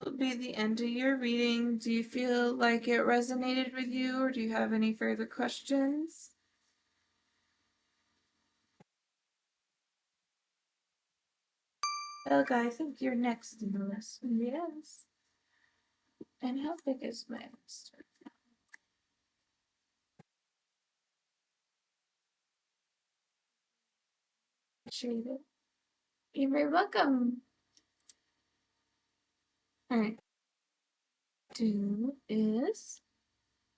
Will be the end of your reading. Do you feel like it resonated with you, or do you have any further questions? Helga, I think you're next in the list. Yes. And how big is my list? Appreciate it. You're very welcome. Alright. Do is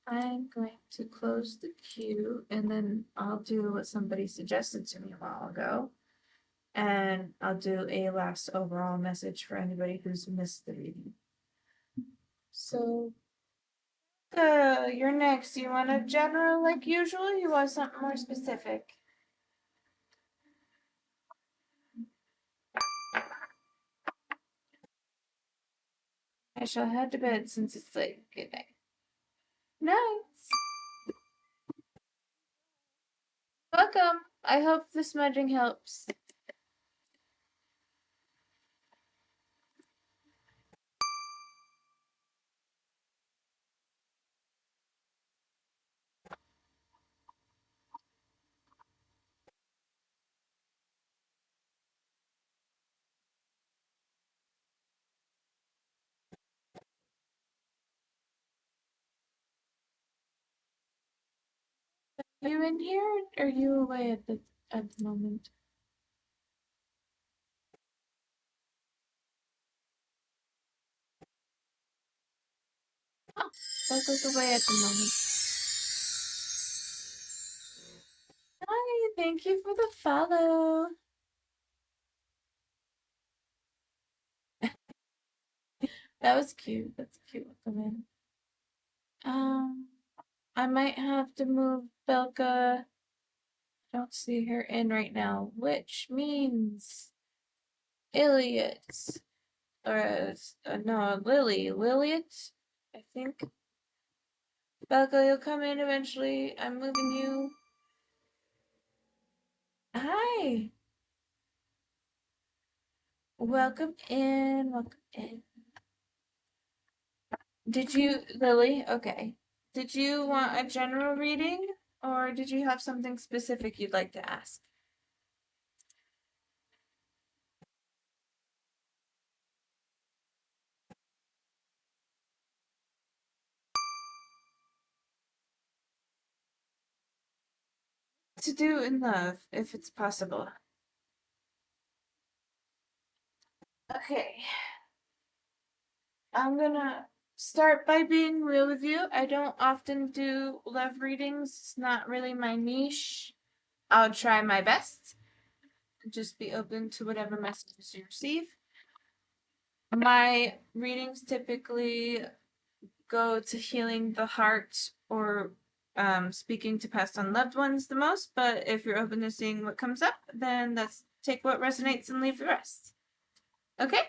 I'm going to close the queue and then I'll do what somebody suggested to me a while ago. And I'll do a last overall message for anybody who's missed the reading. So, you're next. You want a general like usual? You want something more specific? I shall head to bed since it's late. Good night. Nice. Welcome. I hope the smudging helps. Are you in here or are you away at the moment? Oh, Coco's away at the moment. thank you for the follow. That was cute. That's a cute comment. Um, I might have to move Belka. I don't see her in right now, which means Iliot, or no, Liliot, I think. Belka, you'll come in eventually. I'm moving you. Hi. Welcome in. Welcome in. Did you, Lily? Okay. Did you want a general reading, or did you have something specific you'd like to ask? To do in love, if it's possible. Okay. I'm gonna start by being real with you. I don't often do love readings. It's not really my niche. I'll try my best. Just be open to whatever messages you receive. My readings typically go to healing the heart or speaking to past on loved ones the most, but if you're open to seeing what comes up, then that's take what resonates and leave the rest. Okay?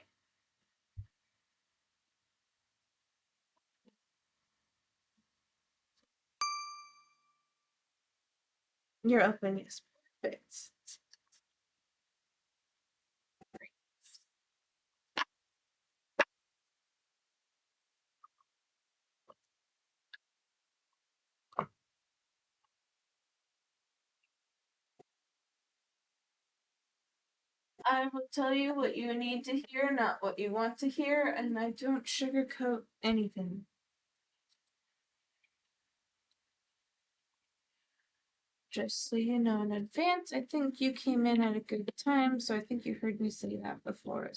You're open, yes. Perfect. I will tell you what you need to hear, not what you want to hear, and I don't sugarcoat anything. Just so you know in advance, I think you came in at a good time, so I think you heard me say that before.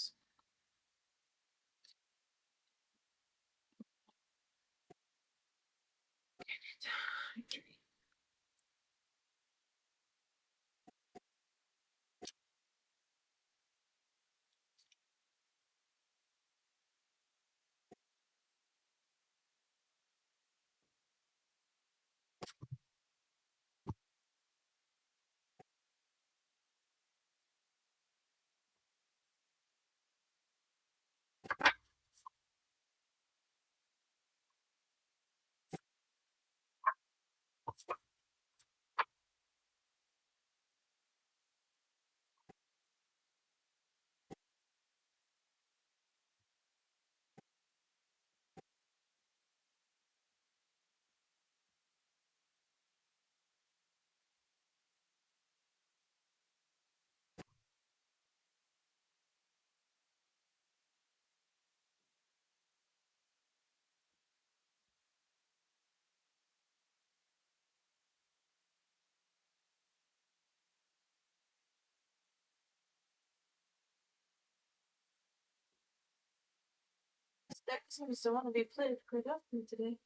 That seems to want to be played quite often today.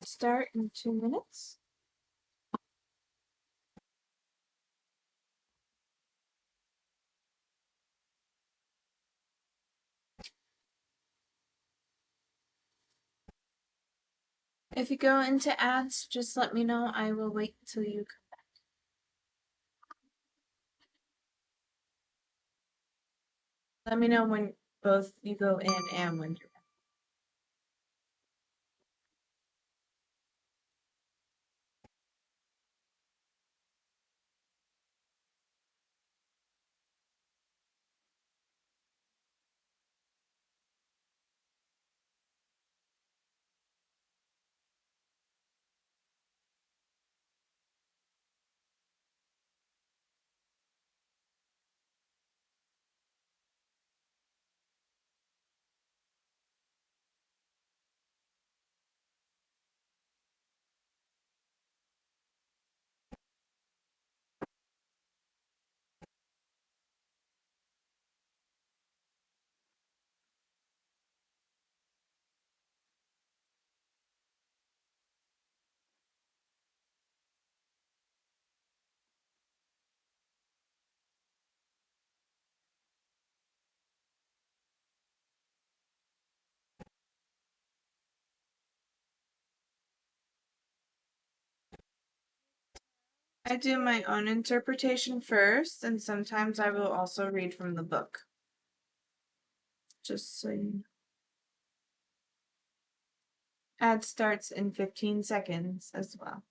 Start in 2 minutes. If you go into ads, just let me know. I will wait till you come. Let me know when both you go in and when you're I do my own interpretation first, and sometimes I will also read from the book. Just so you know. Ad starts in 15 seconds as well.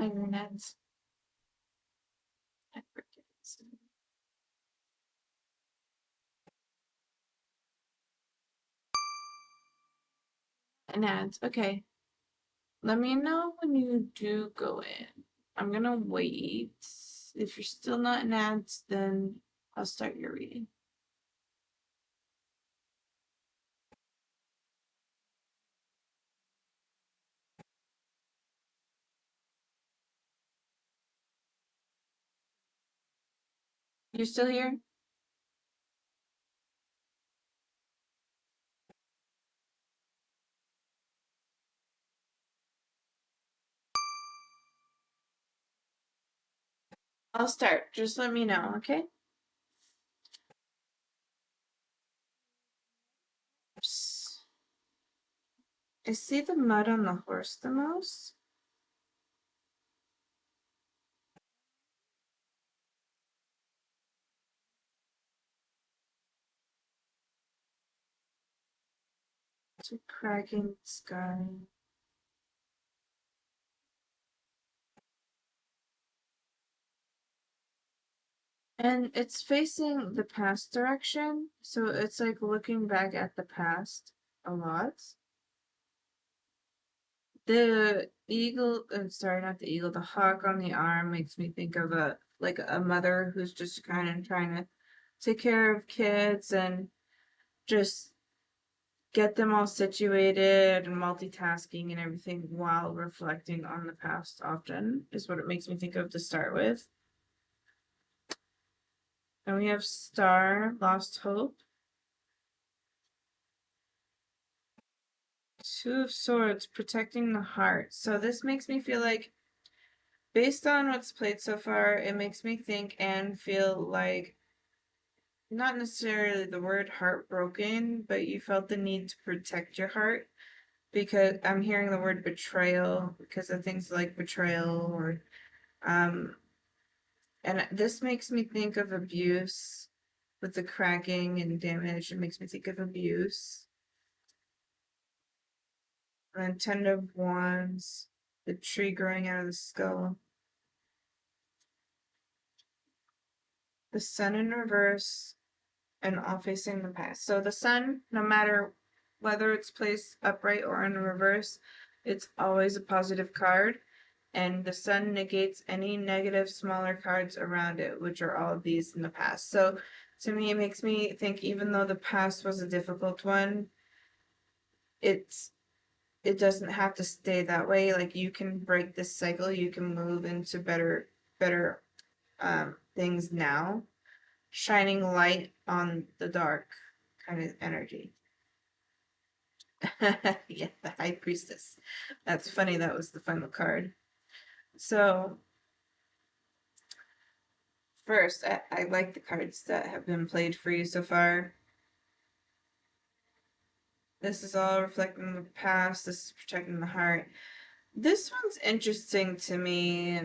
Internet. And ads. Okay. Let me know when you do go in. I'm gonna wait. If you're still not in ads, then I'll start your reading. You still here? I'll start. Just let me know, okay? Oops. I see the mud on the horse the most. It's a cracking sky. And it's facing the past direction, so it's like looking back at the past a lot. The eagle, sorry, not the eagle, the hawk on the arm makes me think of a mother who's just kind of trying to take care of kids and just get them all situated and multitasking and everything while reflecting on the past often is what it makes me think of to start with. And we have Star, Lost Hope. Two of Swords, protecting the heart. So this makes me feel like, based on what's played so far, it makes me think and feel like not necessarily the word heartbroken, but you felt the need to protect your heart because I'm hearing the word betrayal because of things like betrayal or um and this makes me think of abuse with the cracking and damage. It makes me think of abuse. And then Ten of Wands, the tree growing out of the skull. The Sun in reverse, and all facing the past. So the Sun, no matter whether it's placed upright or in reverse, it's always a positive card. And the Sun negates any negative smaller cards around it, which are all of these in the past. So to me, it makes me think even though the past was a difficult one, it's it doesn't have to stay that way. Like you can break this cycle, you can move into better things now, shining light on the dark kind of energy. Yeah, the High Priestess. That's funny, that was the final card. So first, I like the cards that have been played for you so far. This is all reflecting the past, this is protecting the heart. This one's interesting to me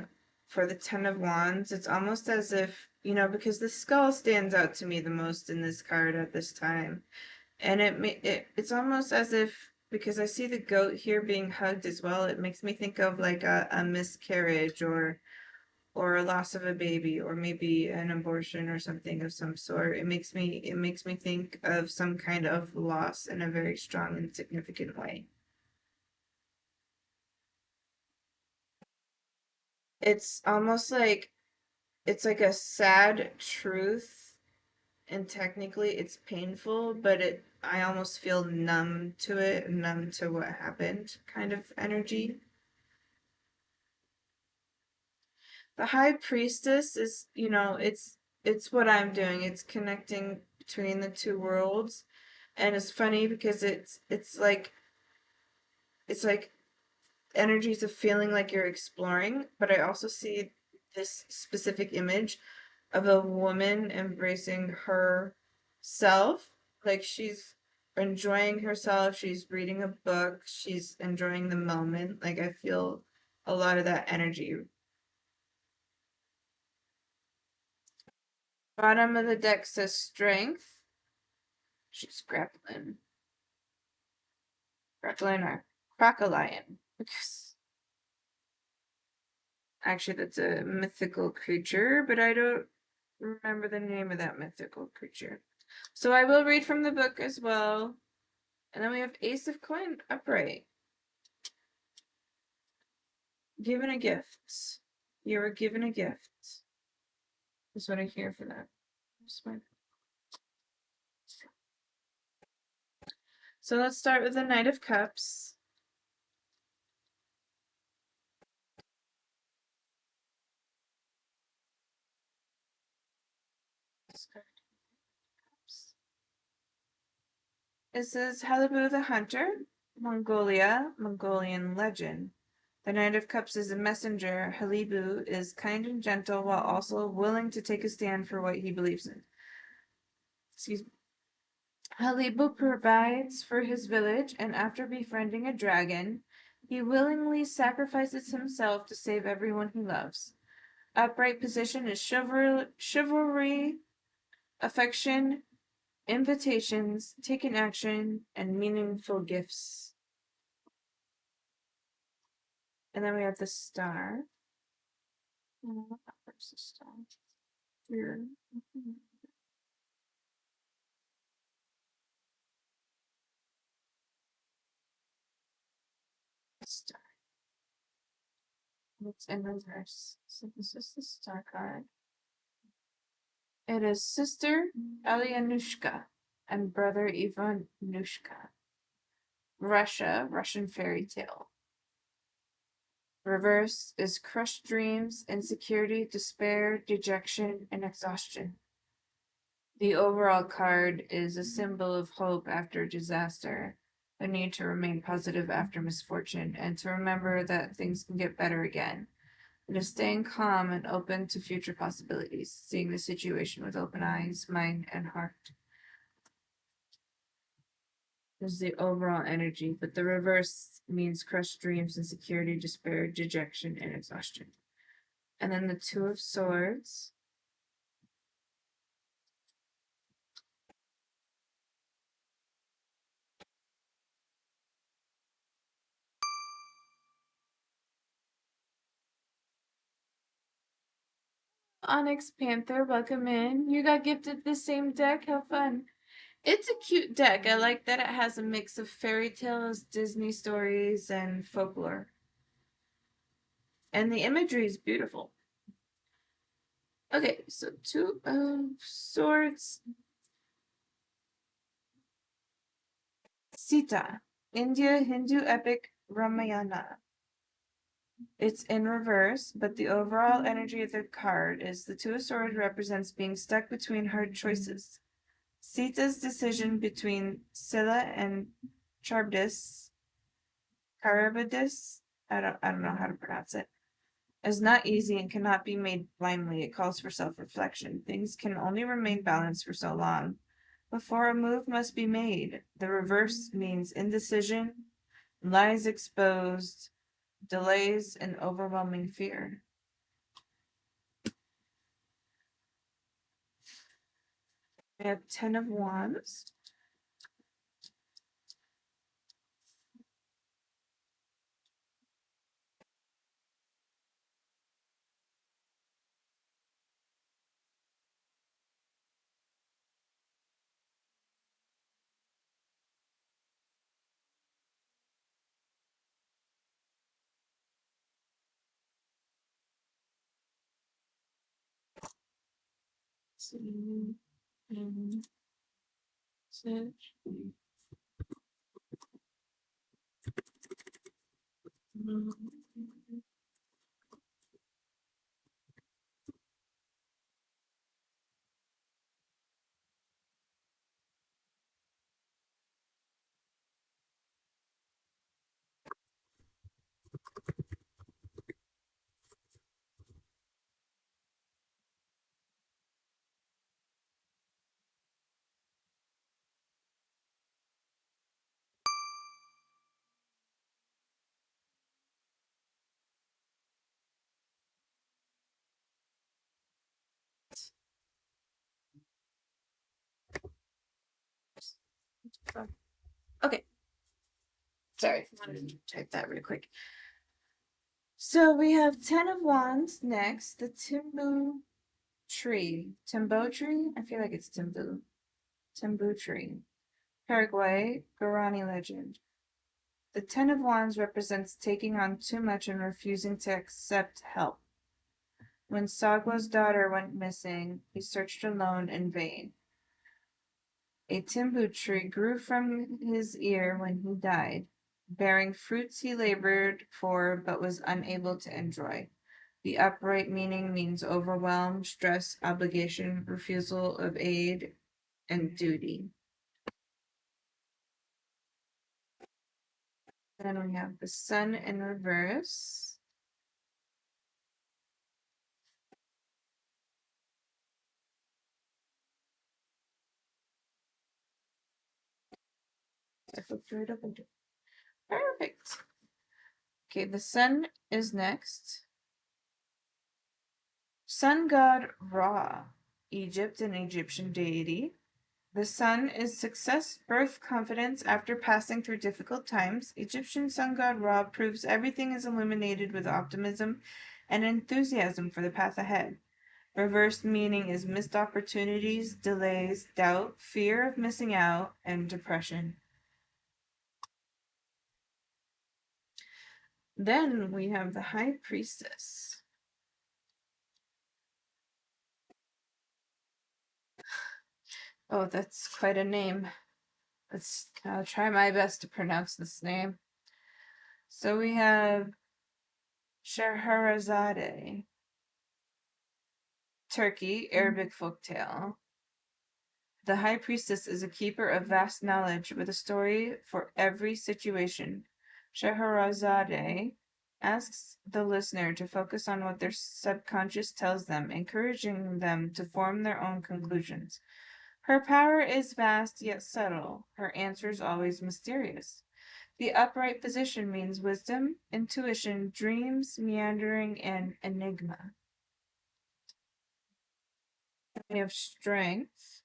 for the Ten of Wands. It's almost as if, because the skull stands out to me the most in this card at this time. And it's almost as if, because I see the goat here being hugged as well, it makes me think of like a miscarriage or a loss of a baby or maybe an abortion or something of some sort. It makes me think of some kind of loss in a very strong and significant way. It's almost like it's like a sad truth, and technically it's painful, but I almost feel numb to it, numb to what happened kind of energy. The High Priestess is, it's what I'm doing. It's connecting between the two worlds. And it's funny because it's like energies of feeling like you're exploring, but I also see this specific image of a woman embracing herself, like she's enjoying herself, she's reading a book, she's enjoying the moment. Like I feel a lot of that energy. Bottom of the deck says strength. She's grappling or crocodilian, because actually that's a mythical creature, but I don't remember the name of that mythical creature. So I will read from the book as well. And then we have Ace of Coin upright. Given a gift. You were given a gift. Is what I hear for that. So let's start with the Knight of Cups. It says Halibu the Hunter, Mongolia, Mongolian legend. The Knight of Cups is a messenger. Halibu is kind and gentle while also willing to take a stand for what he believes in. Excuse me. Halibu provides for his village, and after befriending a dragon, he willingly sacrifices himself to save everyone he loves. Upright position is chivalry, affection, invitations, taken action, and meaningful gifts. And then we have the star. Where's the star? Here. Star. It's in reverse. So this is the star card. It is Sister Elyanushka and Brother Ivanushka. Russia, Russian fairy tale. Reverse is crushed dreams, insecurity, despair, dejection, and exhaustion. The overall card is a symbol of hope after disaster, the need to remain positive after misfortune, and to remember that things can get better again. It is staying calm and open to future possibilities, seeing the situation with open eyes, mind, and heart. This is the overall energy, but the reverse means crushed dreams, insecurity, despair, dejection, and exhaustion. And then the Two of Swords. Onyx Panther, welcome in. You got gifted the same deck. How fun. It's a cute deck. I like that it has a mix of fairy tales, Disney stories, and folklore. And the imagery is beautiful. Okay, so Two of Swords. Sita, India Hindu epic Ramayana. It's in reverse, but the overall energy of the card is the Two of Swords represents being stuck between hard choices. Sita's decision between Scylla and Charybdis, Charybdis, I don't know how to pronounce it, is not easy and cannot be made blindly. It calls for self-reflection. Things can only remain balanced for so long before a move must be made. The reverse means indecision, lies exposed, delays, and overwhelming fear. We have 10 of Wands. Okay. Sorry, I wanted to type that real quick. So we have 10 of Wands next, the Timbu tree. Timbo tree? I feel like it's Timbu. Timbu tree. Paraguay, Guarani legend. The Ten of Wands represents taking on too much and refusing to accept help. When Sagwa's daughter went missing, he searched alone in vain. A timbu tree grew from his ear when he died, bearing fruits he labored for but was unable to enjoy. The upright meaning means overwhelm, stress, obligation, refusal of aid, and duty. Then we have the Sun in reverse. I flipped right up into perfect. Okay, the Sun is next. Sun god Ra, Egypt, an Egyptian deity. The sun is success, birth, confidence after passing through difficult times. Egyptian sun god Ra proves everything is illuminated with optimism and enthusiasm for the path ahead. Reversed meaning is missed opportunities, delays, doubt, fear of missing out, and depression. Then we have the High Priestess. Oh, that's quite a name. I'll try my best to pronounce this name. So we have Scheherazade, Turkey, Arabic folktale. The high priestess is a keeper of vast knowledge with a story for every situation. Scheherazade asks the listener to focus on what their subconscious tells them, encouraging them to form their own conclusions. Her power is vast yet subtle, her answers always mysterious. The upright position means wisdom, intuition, dreams, meandering, and enigma. We have strength.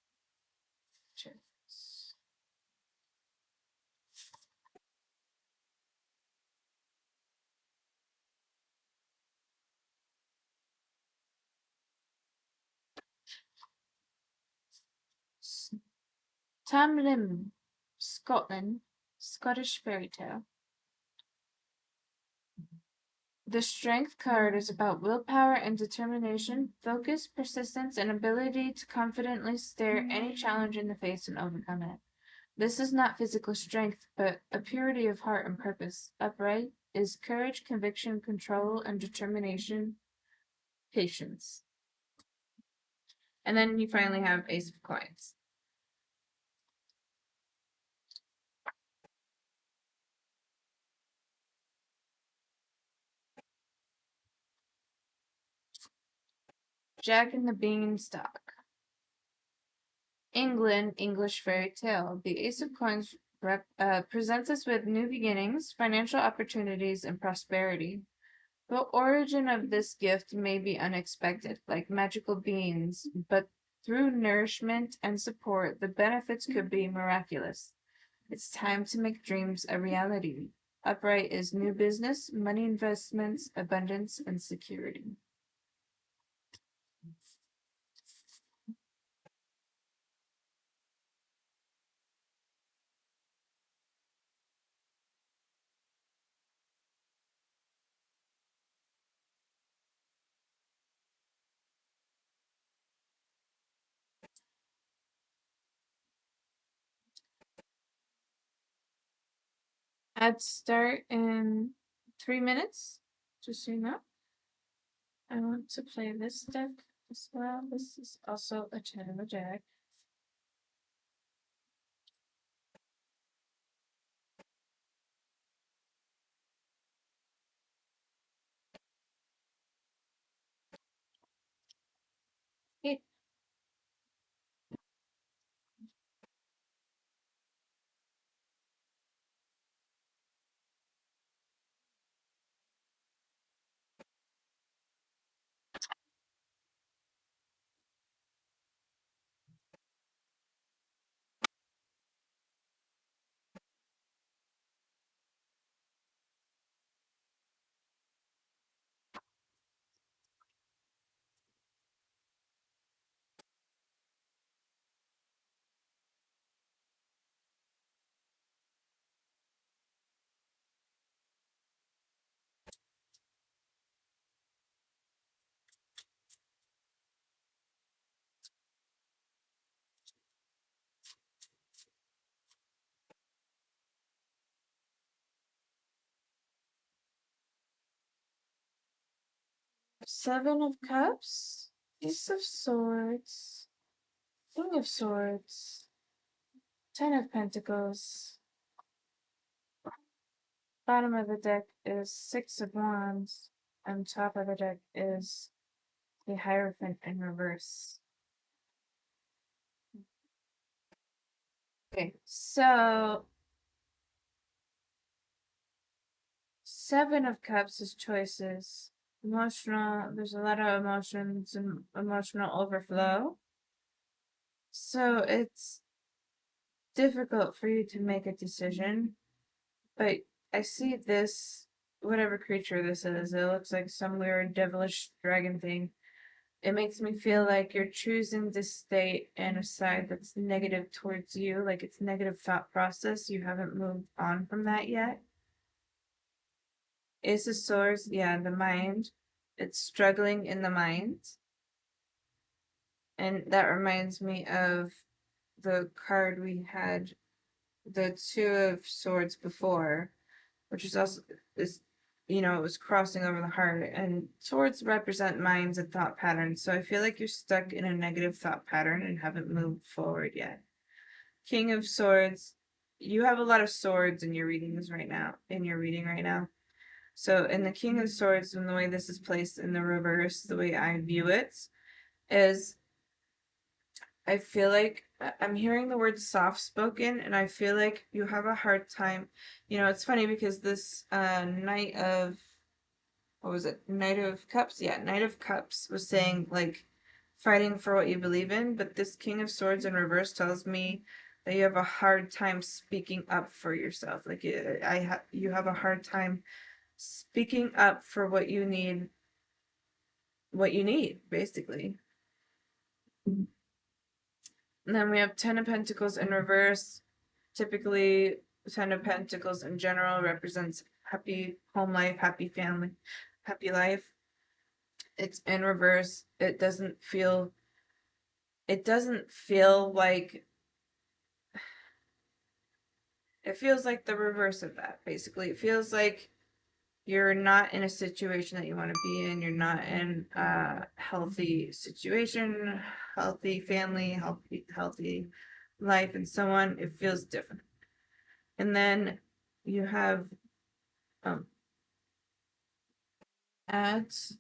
Tam Lim, Scotland, Scottish fairy tale. The Strength card is about willpower and determination, focus, persistence, and ability to confidently stare any challenge in the face and overcome it. This is not physical strength, but a purity of heart and purpose. Upright is courage, conviction, control, and determination, patience. And then you finally have Ace of Coins. Jack and the Beanstalk. England, English fairy tale. The Ace of Coins presents us with new beginnings, financial opportunities, and prosperity. The origin of this gift may be unexpected, like magical beans, but through nourishment and support, the benefits could be miraculous. It's time to make dreams a reality. Upright is new business, money investments, abundance, and security. I'd start in 3 minutes, just so you know. I want to play this deck as well. This is also a 10 of a jack. Okay. Seven of Cups, Ace of Swords, King of Swords, 10 of Pentacles. Bottom of the deck is 6 of Wands, and top of the deck is the Hierophant in reverse. Okay, so 7 of Cups is choices. Emotional, there's a lot of emotions and emotional overflow. So it's difficult for you to make a decision, but I see this, whatever creature this is, it looks like some weird devilish dragon thing. It makes me feel like you're choosing to stay in a side that's negative towards you, like it's negative thought process. You haven't moved on from that yet. Ace of Swords, yeah, the mind. It's struggling in the mind. And that reminds me of the card we had, the Two of Swords before, which is also is it was crossing over the heart, and swords represent minds and thought patterns. So I feel like you're stuck in a negative thought pattern and haven't moved forward yet. King of Swords, you have a lot of swords in your readings right now, So in the King of Swords, and the way this is placed in the reverse, the way I view it is, I feel like I'm hearing the word soft spoken, and I feel like you have a hard time. It's funny because this Knight of, what was it? Knight of Cups? Yeah, Knight of Cups was saying like fighting for what you believe in, but this King of Swords in reverse tells me that you have a hard time speaking up for yourself. Like you have a hard time speaking up for what you need, basically. And then we have Ten of Pentacles in reverse. Typically, Ten of Pentacles in general represents happy home life, happy family, happy life. It's in reverse. It doesn't feel like it feels like the reverse of that, basically. It feels like you're not in a situation that you want to be in. You're not in a healthy situation, healthy family, healthy life, and so on. It feels different. And then you have um, ads.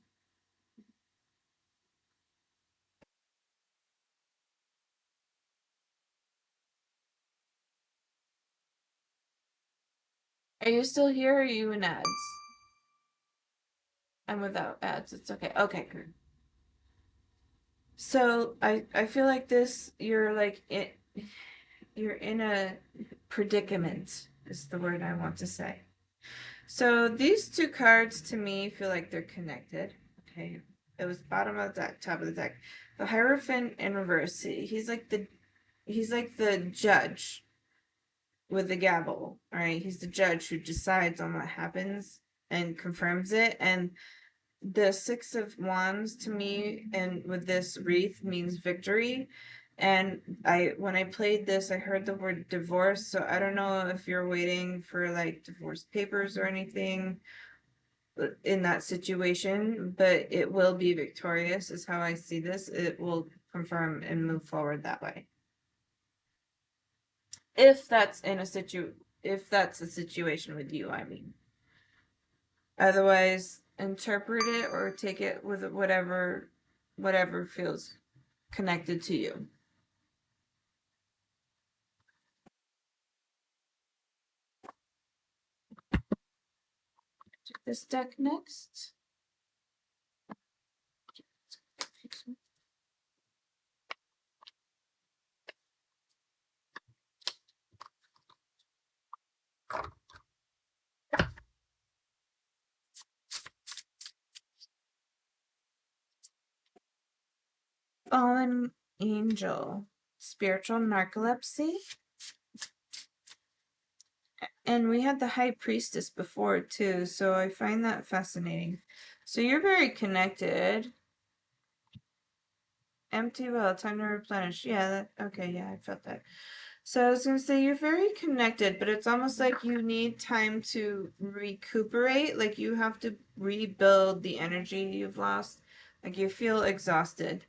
Are you still here? Or are you in ads? I'm without ads. It's okay. Okay, good. So I feel like this. You're in a predicament. Is the word I want to say. So these two cards to me feel like they're connected. Okay. It was bottom of the deck, top of the deck. The Hierophant in reverse. He's like the judge with the gavel. All right. He's the judge who decides on what happens and confirms it. And the Six of Wands to me and with this wreath means victory. And when I played this, I heard the word divorce. So I don't know if you're waiting for like divorce papers or anything in that situation, but it will be victorious, is how I see this. It will confirm and move forward that way. If that's in a if that's a situation with you, I mean. Otherwise, interpret it or take it with whatever feels connected to you. Take this deck next. Fallen Angel, spiritual narcolepsy. And we had the High Priestess before too, so I find that fascinating. So you're very connected. Empty well, time to replenish. Yeah, okay, yeah, I felt that. So I was gonna say you're very connected, but it's almost like you need time to recuperate. Like you have to rebuild the energy you've lost. Like you feel exhausted,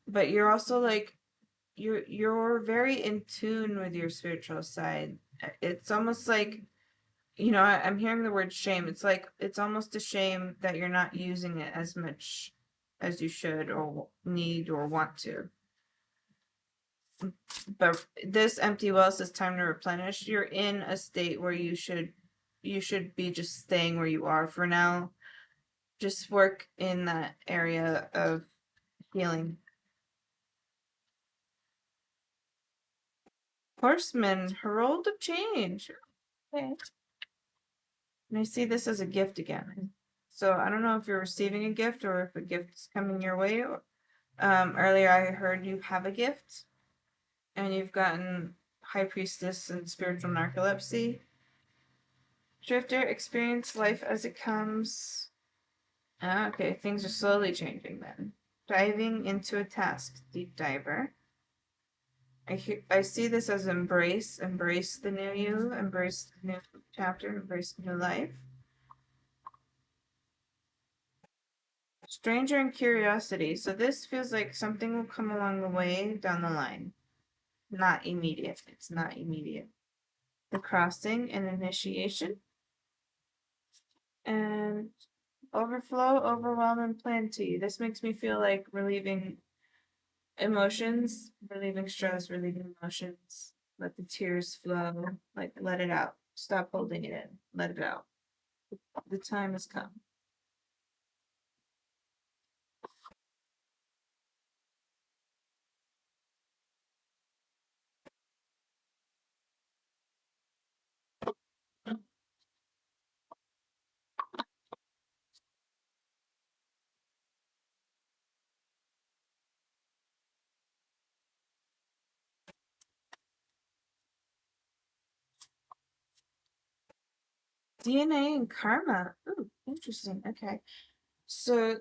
but you're also like you're very in tune with your spiritual side. It's almost like I'm hearing the word shame. It's like it's almost a shame that you're not using it as much as you should or need or want to. But this empty well says time to replenish. You're in a state where you should be just staying where you are for now. Just work in that area of healing. Horseman, Herald of Change. Okay. And I see this as a gift again. So I don't know if you're receiving a gift or if a gift is coming your way. Earlier I heard you have a gift and you've gotten High Priestess and Spiritual Narcolepsy. Drifter, experience life as it comes. Okay, things are slowly changing then. Diving into a task, Deep Diver. I see this as embrace the new you, embrace the new chapter, embrace the new life. Stranger and curiosity. So this feels like something will come along the way down the line. Not immediate. It's not immediate. The crossing and initiation. And overflow, overwhelm, and plenty. This makes me feel like relieving emotions, relieving stress, relieving emotions. Let the tears flow. Like let it out. Stop holding it in. Let it out. The time has come. DNA and karma. Ooh, interesting. Okay. So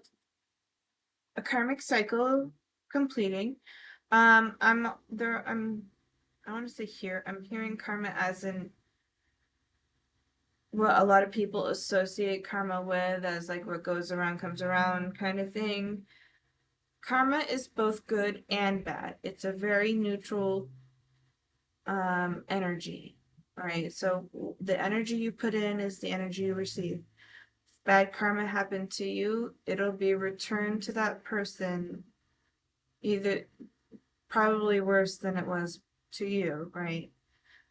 a karmic cycle completing. I'm there. I want to say here. I'm hearing karma as in what a lot of people associate karma with, as like what goes around comes around kind of thing. Karma is both good and bad. It's a very neutral energy. All right. So the energy you put in is the energy you receive. If bad karma happened to you, it'll be returned to that person either probably worse than it was to you, right?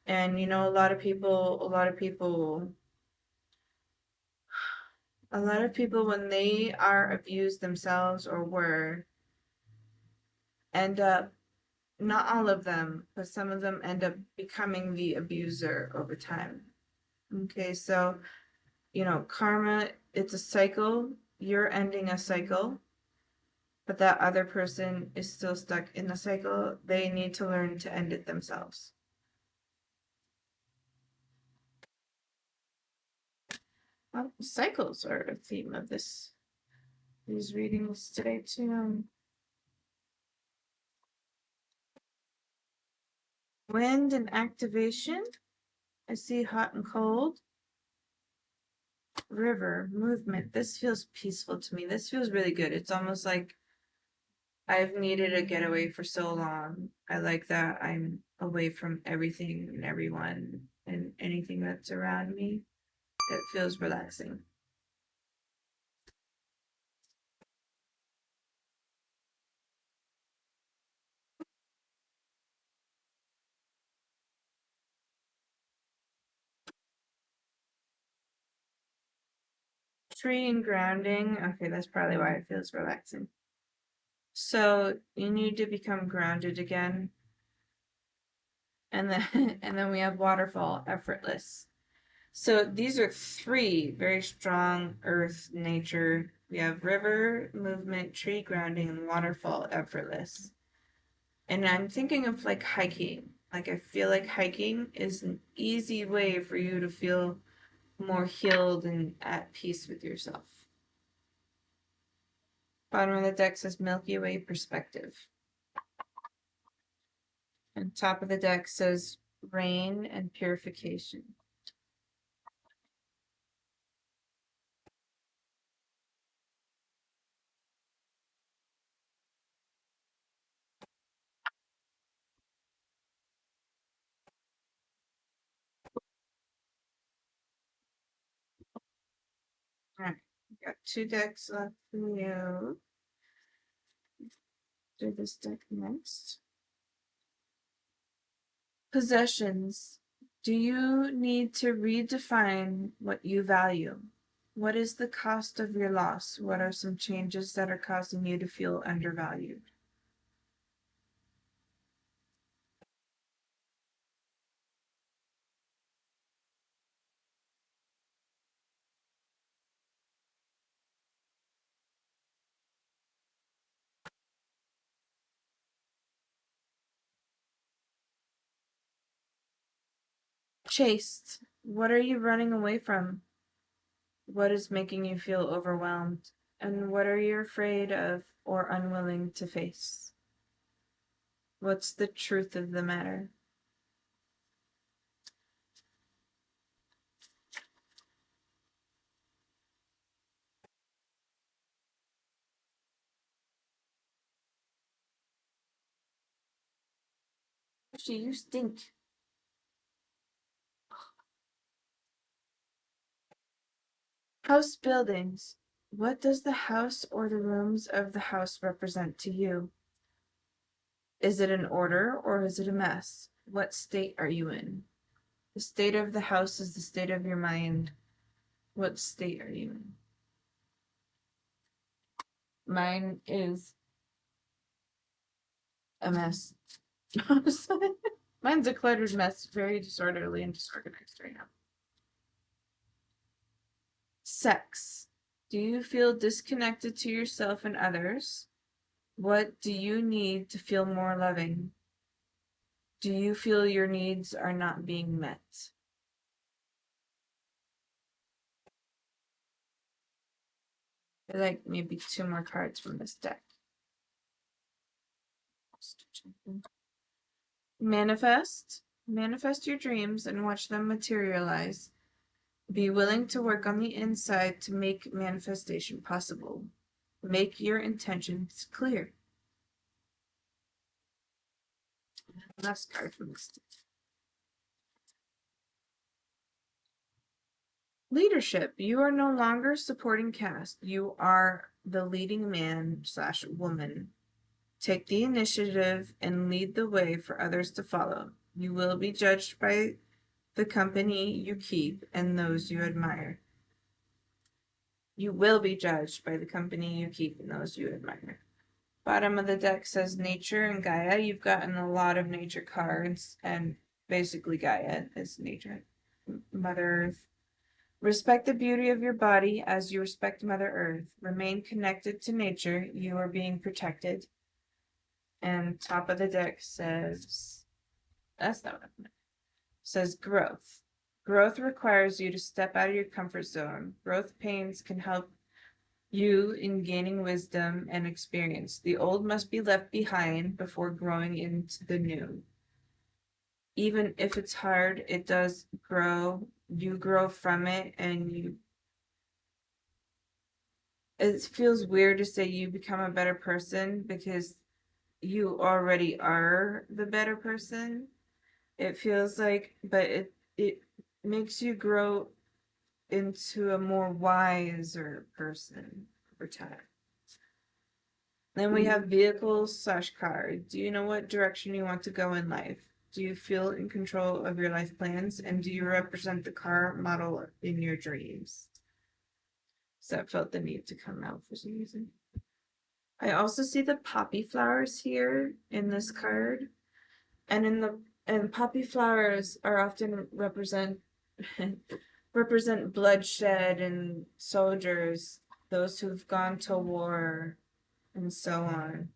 And you know, a lot of people when they are abused themselves or were end up, not all of them, but some of them end up becoming the abuser over time. Okay, so you know, karma, it's a cycle. You're ending a cycle, but that other person is still stuck in the cycle. They need to learn to end it themselves. Well, cycles are a theme of these readings today too. Wind and activation. I see hot and cold. River, movement. This feels peaceful to me. This feels really good. It's almost like I've needed a getaway for so long. I like that I'm away from everything and everyone and anything that's around me. It feels relaxing. Tree and grounding. Okay, that's probably why it feels relaxing. So you need to become grounded again. And then and then we have waterfall, effortless. So these are three very strong earth nature. We have river, movement, tree grounding, and waterfall, effortless. And I'm thinking of like hiking. Like I feel like hiking is an easy way for you to feel more healed and at peace with yourself. Bottom of the deck says Milky Way perspective. And top of the deck says rain and purification. All right, we got two decks left for you. Do this deck next. Possessions. Do you need to redefine what you value? What is the cost of your loss? What are some changes that are causing you to feel undervalued? Chased. What are you running away from? What is making you feel overwhelmed? And what are you afraid of or unwilling to face? What's the truth of the matter? Actually, you stink. House buildings. What does the house or the rooms of the house represent to you? Is it an order or is it a mess? What state are you in? The state of the house is the state of your mind. What state are you in? Mine is a mess. Mine's a cluttered mess, very disorderly and disorganized right now. Sex. Do you feel disconnected to yourself and others? What do you need to feel more loving? Do you feel your needs are not being met? I like maybe 2 more cards from this deck. Manifest. Manifest your dreams and watch them materialize. Be willing to work on the inside to make manifestation possible. Make your intentions clear. Last card from this deck. Leadership. You are no longer supporting cast. You are the leading man / woman. Take the initiative and lead the way for others to follow. You will be judged by the company you keep and those you admire. You will be judged by the company you keep and those you admire. Bottom of the deck says nature and Gaia. You've gotten a lot of nature cards, and basically Gaia is nature. Mother Earth. Respect the beauty of your body as you respect Mother Earth. Remain connected to nature. You are being protected. And top of the deck says, that's not what I meant. Says growth. Growth requires you to step out of your comfort zone. Growth pains can help you in gaining wisdom and experience. The old must be left behind before growing into the new. Even if it's hard, it does grow. You grow from it, and it feels weird to say you become a better person because you already are the better person. It feels like, but it makes you grow into a more wiser person over time. Then we have vehicles / car. Do you know what direction you want to go in life? Do you feel in control of your life plans? And do you represent the car model in your dreams? So that felt the need to come out for some reason. I also see the poppy flowers here in this card. And poppy flowers are often represent bloodshed and soldiers, those who've gone to war, and so on.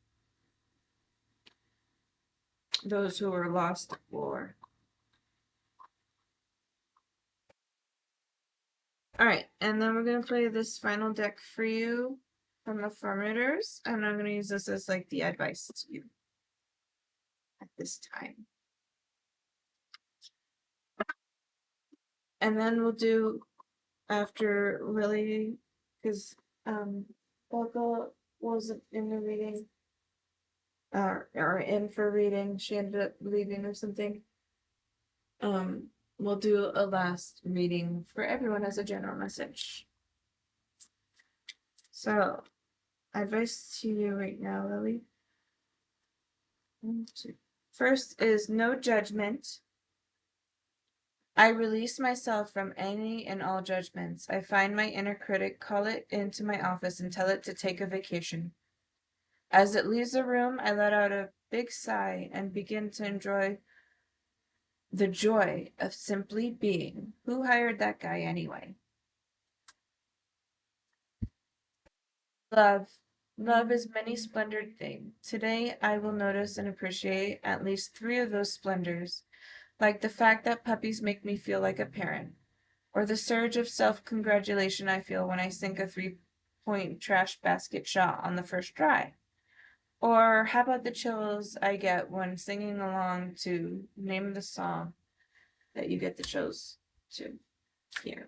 Those who were lost at war. Alright, and then we're going to play this final deck for you from the Formators, and I'm going to use this as like the advice to you at this time. And then we'll do, after Lily, because Becca wasn't in the reading, or in for reading, she ended up leaving or something. We'll do a last reading for everyone as a general message. So, advice to you right now, Lily. First is no judgment. I release myself from any and all judgments. I find my inner critic, call it into my office, and tell it to take a vacation. As it leaves the room, I let out a big sigh and begin to enjoy the joy of simply being. Who hired that guy anyway? Love. Love is many splendored thing. Today I will notice and appreciate at least 3 of those splendors, like the fact that puppies make me feel like a parent, or the surge of self-congratulation I feel when I sink a 3-point trash basket shot on the first try. Or how about the chills I get when singing along to name the song that you get the chills to hear.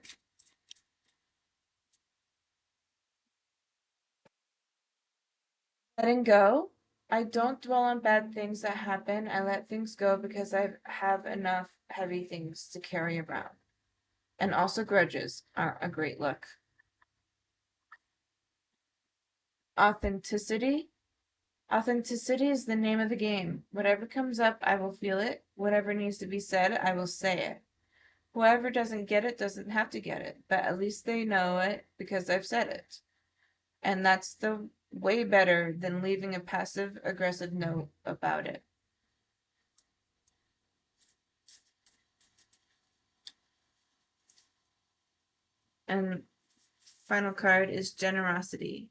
Letting go. I don't dwell on bad things that happen. I let things go because I have enough heavy things to carry around. And also grudges are a great look. Authenticity. Authenticity is the name of the game. Whatever comes up, I will feel it. Whatever needs to be said, I will say it. Whoever doesn't get it doesn't have to get it, but at least they know it because I've said it. And that's the way better than leaving a passive aggressive note about it. And final card is generosity.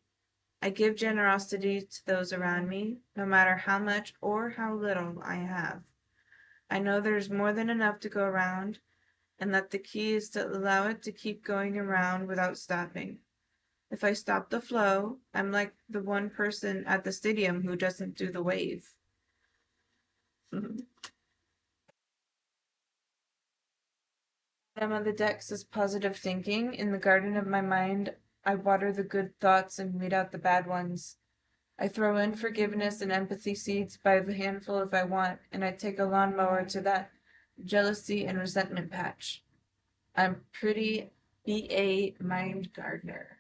I give generosity to those around me, no matter how much or how little I have. I know there's more than enough to go around, and that the key is to allow it to keep going around without stopping. If I stop the flow, I'm like the one person at the stadium who doesn't do the wave. Bottom of the deck says positive thinking. In the garden of my mind, I water the good thoughts and weed out the bad ones. I throw in forgiveness and empathy seeds by the handful if I want, and I take a lawnmower to that jealousy and resentment patch. I'm pretty BA mind gardener.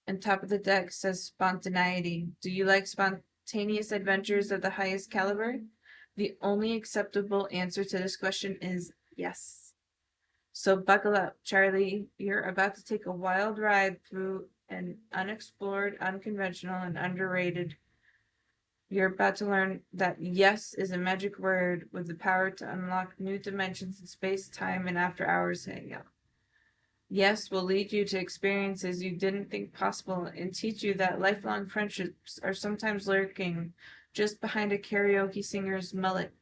And top of the deck says spontaneity. Do you like spontaneous adventures of the highest caliber? The only acceptable answer to this question is yes. So buckle up, Charlie. You're about to take a wild ride through an unexplored, unconventional, and underrated. You're about to learn that yes is a magic word with the power to unlock new dimensions in space, time, and after hours hangout. Yes will lead you to experiences you didn't think possible and teach you that lifelong friendships are sometimes lurking just behind a karaoke singer's mullet.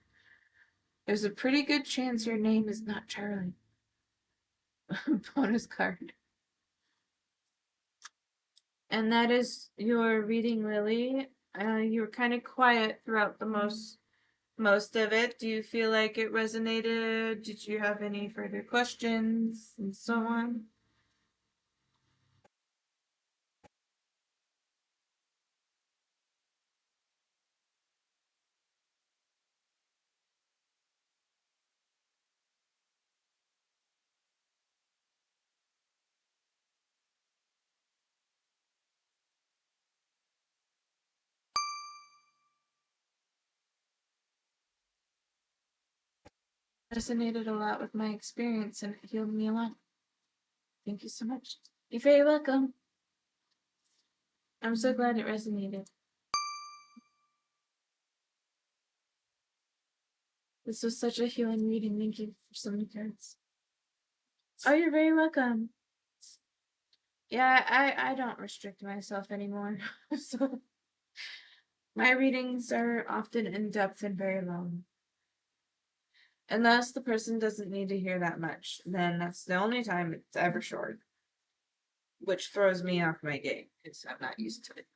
There's a pretty good chance your name is not Charlie. Bonus card. And that is your reading, Lily. You were kind of quiet throughout the most of it. Do you feel like it resonated? Did you have any further questions and so on? Resonated a lot with my experience and it healed me a lot. Thank you so much. You're very welcome. I'm so glad it resonated. This was such a healing reading. Thank you for so many cards. Oh, you're very welcome. Yeah, I don't restrict myself anymore. So my readings are often in depth and very long. Unless the person doesn't need to hear that much, then that's the only time it's ever short. Which throws me off my game because I'm not used to it.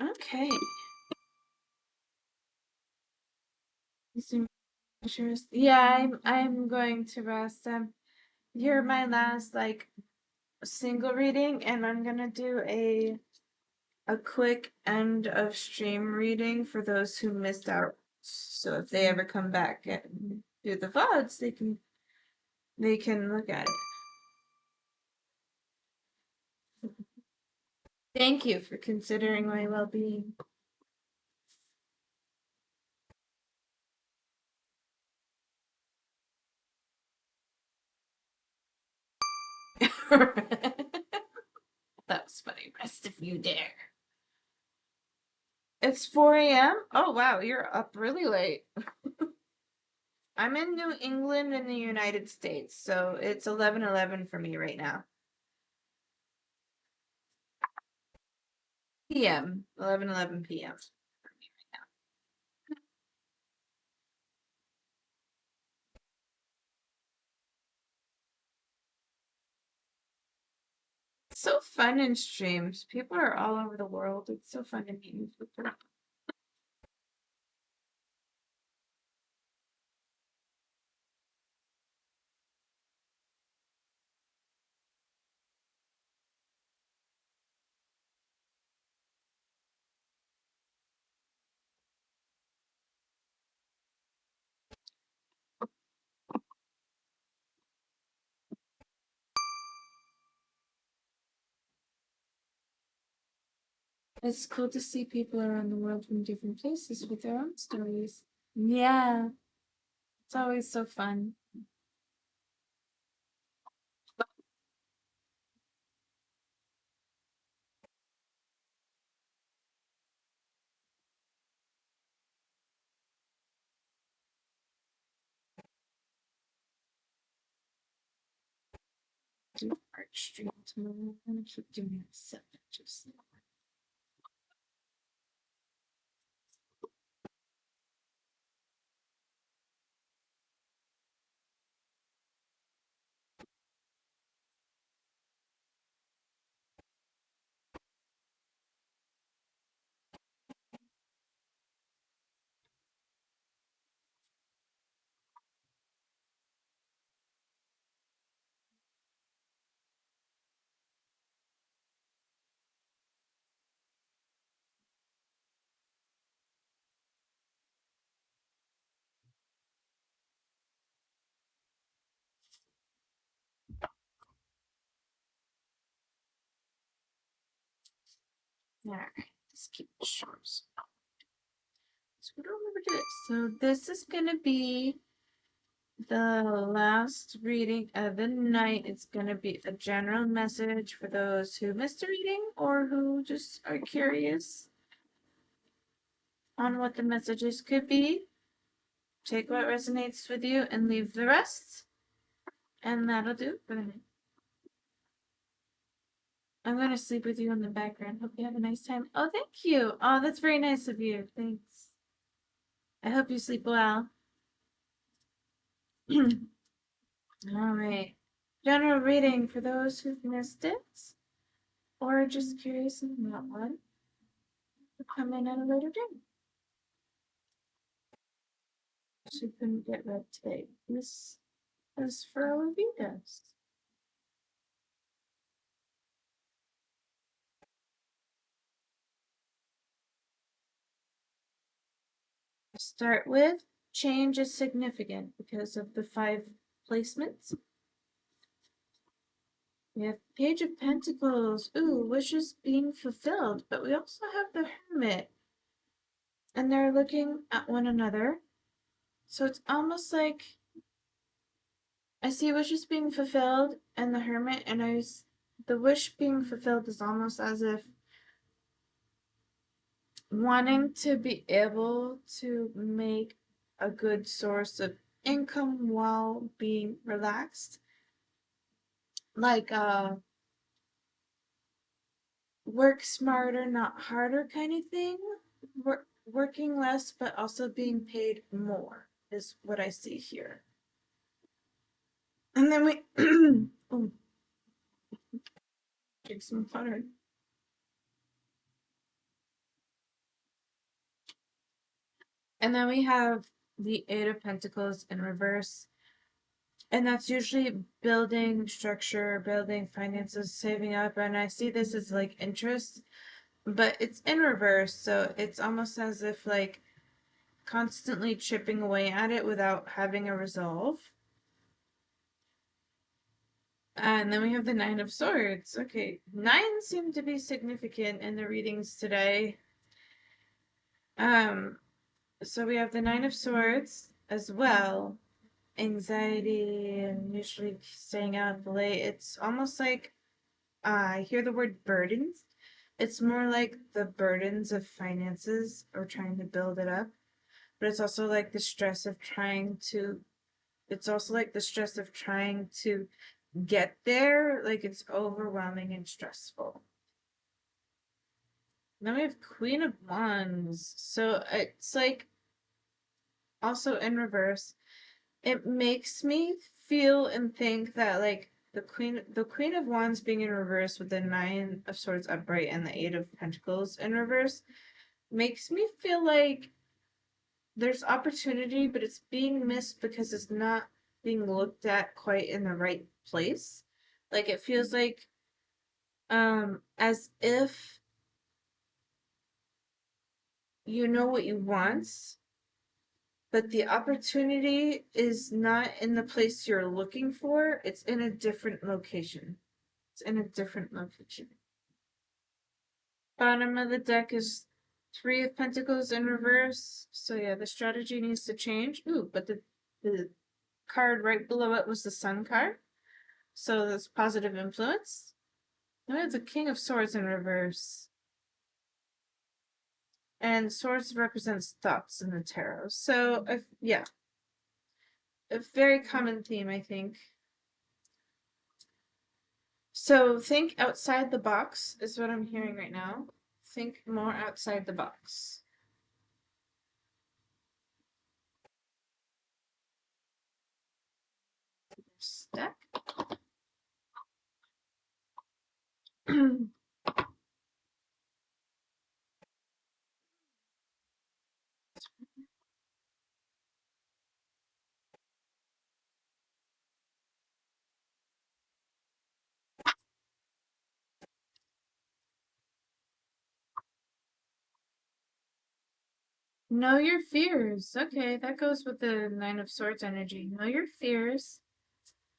Okay. Yeah, I'm going to rest. You're my last like single reading, and I'm gonna do a quick end of stream reading for those who missed out. So if they ever come back and do the VODs, they can look at it. Thank you for considering my well-being. That was funny. Rest if you dare. It's 4 a.m. Oh wow, you're up really late. I'm in New England in the United States, so it's 11:11 for me right now. PM, 11:11 p.m. It's so fun in streams. People are all over the world. It's so fun to meet new people. It's cool to see people around the world from different places with their own stories. Yeah, it's always so fun. do art stream tomorrow. I'm gonna keep doing it 7 just Alright, let's keep it short. So we don't remember to do it. So this is gonna be the last reading of the night. It's gonna be a general message for those who missed a reading or who just are curious on what the messages could be. Take what resonates with you and leave the rest. And that'll do it for the night. I'm going to sleep with you in the background. Hope you have a nice time. Oh, thank you. Oh, that's very nice of you. Thanks. I hope you sleep well. All right. General reading for those who've missed it or just curious about one. Will come in at a later date. She couldn't get read today. This is for all of you guys. Start with change is significant because of the 5 placements. We have Page of Pentacles. Ooh, wishes being fulfilled. But we also have the Hermit. And they're looking at one another. So it's almost like I see wishes being fulfilled and the Hermit, and the wish being fulfilled is almost as if wanting to be able to make a good source of income while being relaxed. Like work smarter, not harder kind of thing. Working less, but also being paid more is what I see here. And then we oh, drink some water. And then we have the Eight of Pentacles in reverse. And that's usually building structure, building finances, saving up. And I see this as like interest, but it's in reverse. So it's almost as if like constantly chipping away at it without having a resolve. And then we have the Nine of Swords. Okay, 9 seem to be significant in the readings today. So we have the Nine of Swords as well. Anxiety and usually staying out late. It's almost like I hear the word burdens. It's more like the burdens of finances or trying to build it up. But it's also like the stress of trying to get there. Like it's overwhelming and stressful. Now we have Queen of Wands. So it's like also in reverse. It makes me feel and think that like the Queen of Wands being in reverse with the Nine of Swords upright and the Eight of Pentacles in reverse makes me feel like there's opportunity, but it's being missed because it's not being looked at quite in the right place. Like it feels like as if you know what you want, but the opportunity is not in the place you're looking for. It's in a different location. It's in a different location. Bottom of the deck is Three of Pentacles in reverse. So yeah, the strategy needs to change. Ooh, but the card right below it was the Sun card. So that's positive influence. Now we have the King of Swords in reverse. And swords represents thoughts in the tarot. So yeah, a very common theme, I think. So think outside the box is what I'm hearing right now. Think more outside the box. Stack. Know your fears. Okay, that goes with the Nine of Swords energy. Know your fears.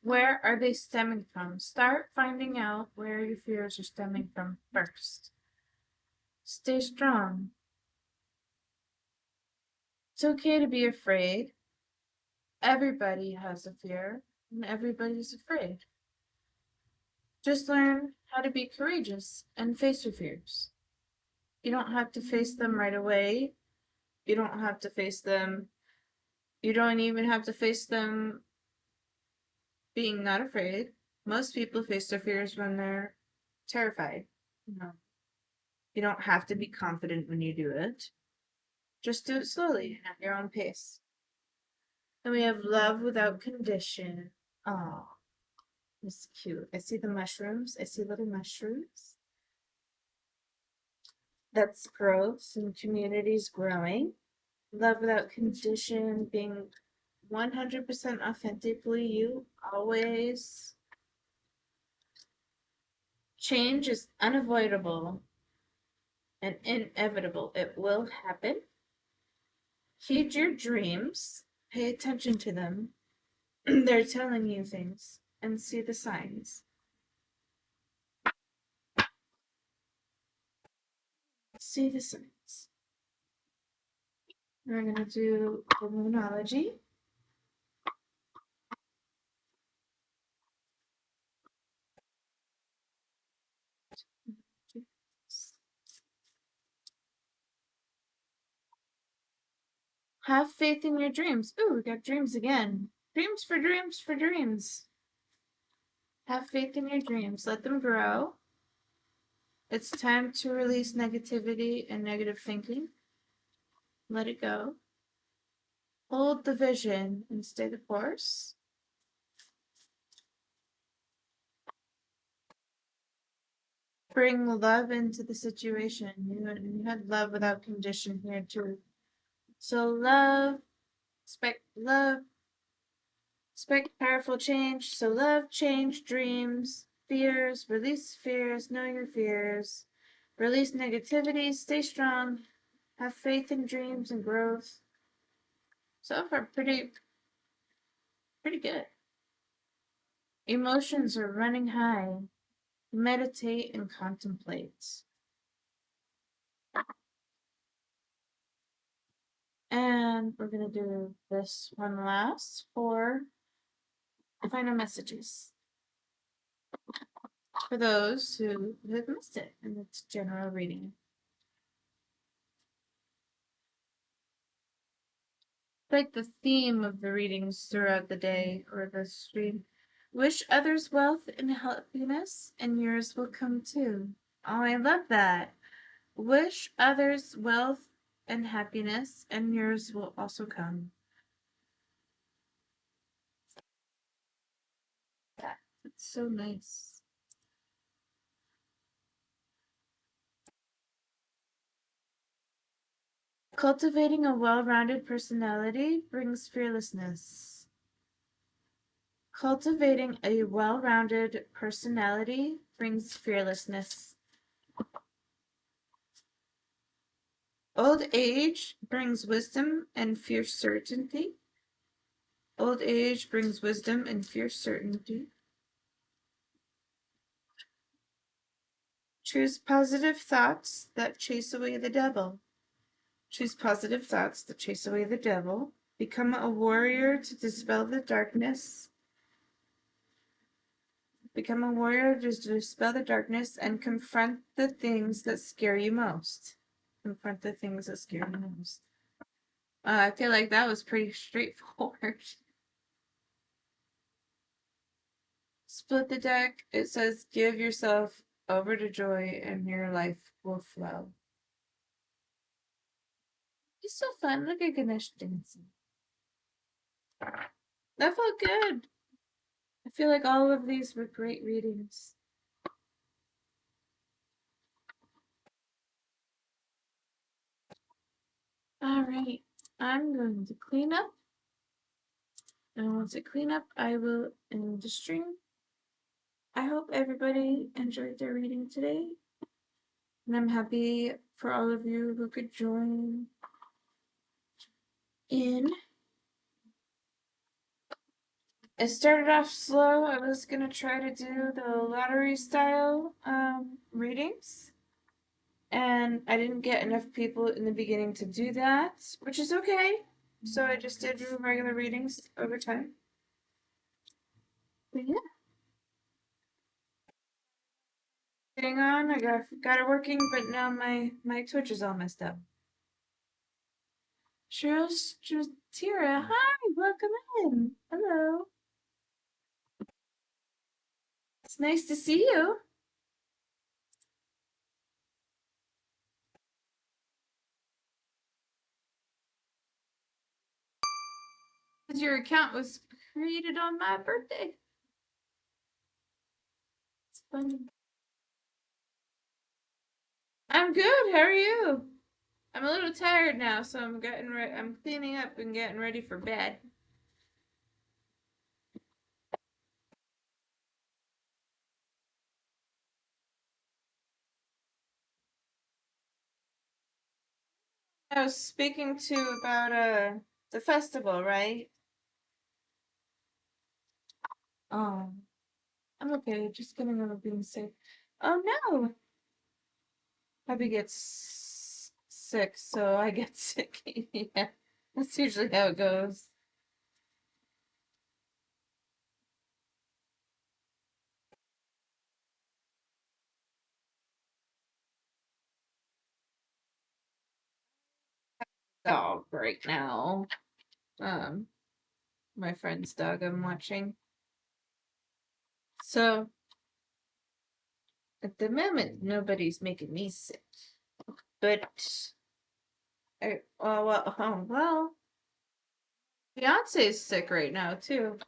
Where are they stemming from? Start finding out where your fears are stemming from first. Stay strong. It's okay to be afraid. Everybody has a fear, and everybody's afraid. Just learn how to be courageous and face your fears. You don't have to face them right away. You don't have to face them. You don't even have to face them being not afraid. Most people face their fears when they're terrified. No. You don't have to be confident when you do it. Just do it slowly and at your own pace. And we have love without condition. Oh, it's cute. I see the mushrooms. I see little mushrooms. That's growth and communities growing. Love without condition, being 100% authentically you, always. Change is unavoidable and inevitable. It will happen. Heed your dreams, pay attention to them. They're telling you things, and see the signs. See the signs. We're going to do the Moonology. Have faith in your dreams. Ooh, we got dreams again. Dreams for dreams for dreams. Have faith in your dreams. Let them grow. It's time to release negativity and negative thinking. Let it go. Hold the vision and stay the course. Bring love into the situation. You had love without condition here too. So love, expect powerful change. So love, change, dreams, fears, release fears, know your fears, release negativity, stay strong, have faith in dreams and growth. So far, pretty good. Emotions are running high. Meditate and contemplate. And we're going to do this one last for final messages for those who have missed it in its general reading. Like the theme of the readings throughout the day or the stream. Wish others wealth and happiness, and yours will come too. Oh, I love that. Wish others wealth and happiness, and yours will also come. That's so nice. Cultivating a well-rounded personality brings fearlessness. Cultivating a well-rounded personality brings fearlessness. Old age brings wisdom and fierce certainty. Old age brings wisdom and fierce certainty. Choose positive thoughts that chase away the devil. Choose positive thoughts that chase away the devil. Become a warrior to dispel the darkness. Become a warrior to dispel the darkness and confront the things that scare you most. Confront the things that scare you most. I feel like that was pretty straightforward. split the deck. It says, give yourself over to joy and your life will flow. It's so fun. Look at Ganesh dancing. That felt good. I feel like all of these were great readings. All right, I'm going to clean up. And once I clean up, I will end the stream. I hope everybody enjoyed their reading today. And I'm happy for all of you who could join in. It started off slow. I was going to try to do the lottery style readings. And I didn't get enough people in the beginning to do that, which is okay. So I just did regular readings over time. But yeah. Getting on, I got it working, but now my Twitch is all messed up. Cheryl Stratira, hi, welcome in. Hello. It's nice to see you. Your account was created on my birthday. It's funny. I'm good. How are you? I'm a little tired now, so I'm I'm cleaning up and getting ready for bed. I was speaking to about the festival, right? I'm okay, just getting over being sick. Oh no! Hubby gets sick, so I get sick. Yeah, that's usually how it goes. Dog right now. My friend's dog I'm watching. So at the moment, nobody's making me sick, but well, Beyonce's sick right now too.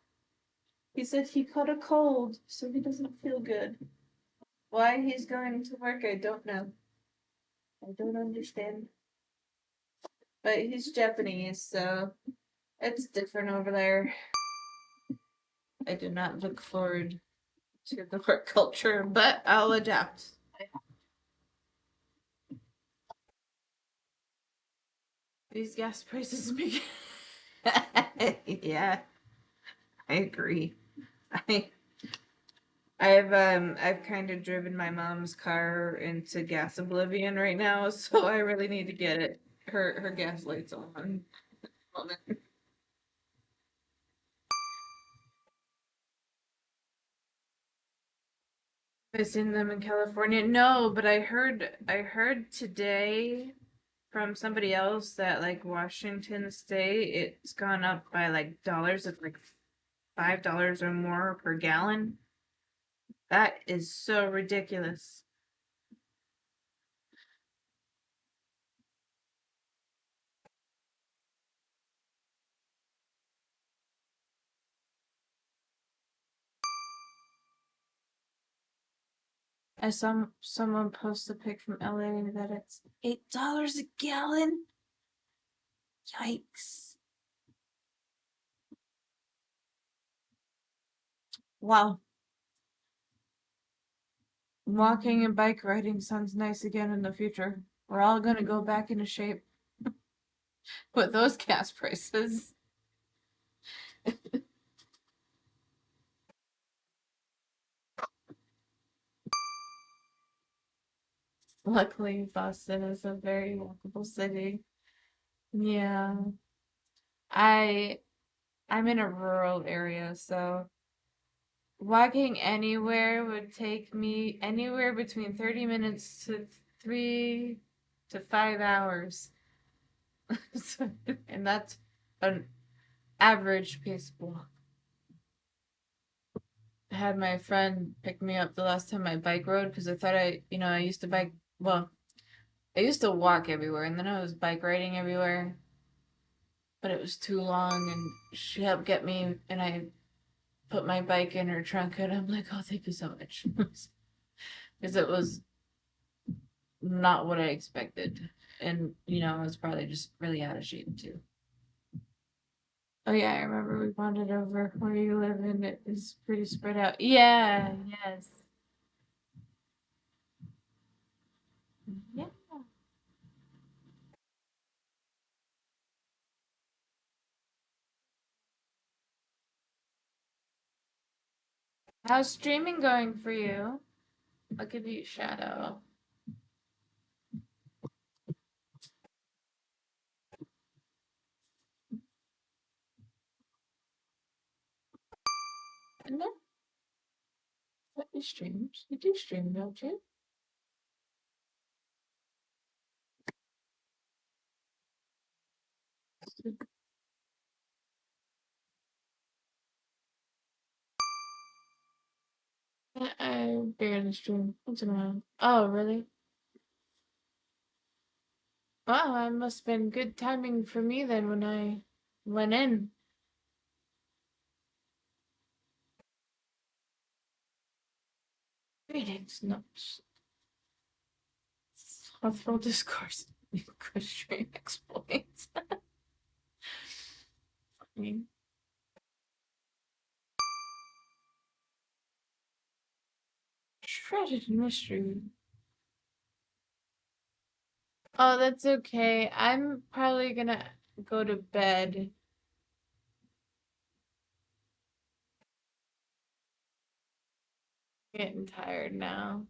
He said he caught a cold, so he doesn't feel good. Why he's going to work, I don't know. I don't understand. But he's Japanese, so it's different over there. I do not look forward to the work culture, but I'll adapt. These gas prices make yeah, I agree. I I've kind of driven my mom's car into gas oblivion right now, so I really need to get her gas lights on. Missing them in California. No, but I heard today from somebody else that like Washington State, it's gone up by like dollars. It's like $5 or more per gallon. That is so ridiculous. I saw someone post a pic from LA that it's $8 a gallon. Yikes. Wow. Walking and bike riding sounds nice again in the future. We're all gonna go back into shape with those gas prices. Luckily, Boston is a very walkable city. Yeah. I I'm in a rural area, so walking anywhere would take me anywhere between 30 minutes to 3 to 5 hours. So, and that's an average pace walk. had my friend pick me up the last time I bike rode because I thought I used to bike. Well, I used to walk everywhere and then I was bike riding everywhere, but it was too long and she helped get me and I put my bike in her trunk and I'm like, oh, thank you so much. Because it was not what I expected. And, I was probably just really out of shape too. Oh yeah, I remember we wandered over where you live and it is pretty spread out. Yeah, yes. Yeah. How's streaming going for you? I'll give you a shadow. And then what you streams? You do stream, don't you? I barely stream once in a while. Oh, really? Well, that must have been good timing for me then when I went in. Greetings, nuts. Thoughtful discourse. Equestrian exploits. Funny. Shredded mystery. Oh, that's okay. I'm probably gonna go to bed. Getting tired now.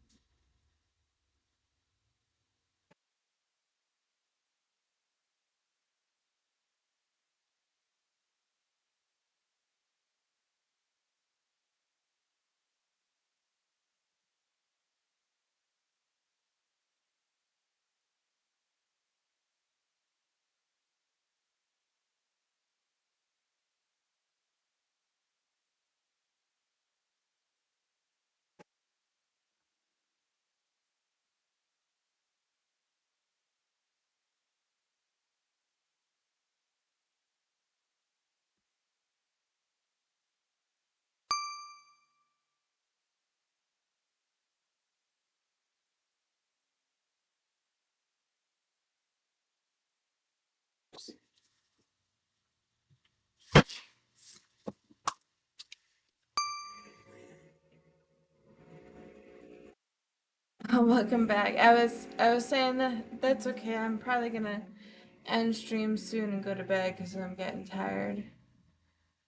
Oh, welcome back. I was saying that that's okay. I'm probably gonna end stream soon and go to bed because I'm getting tired.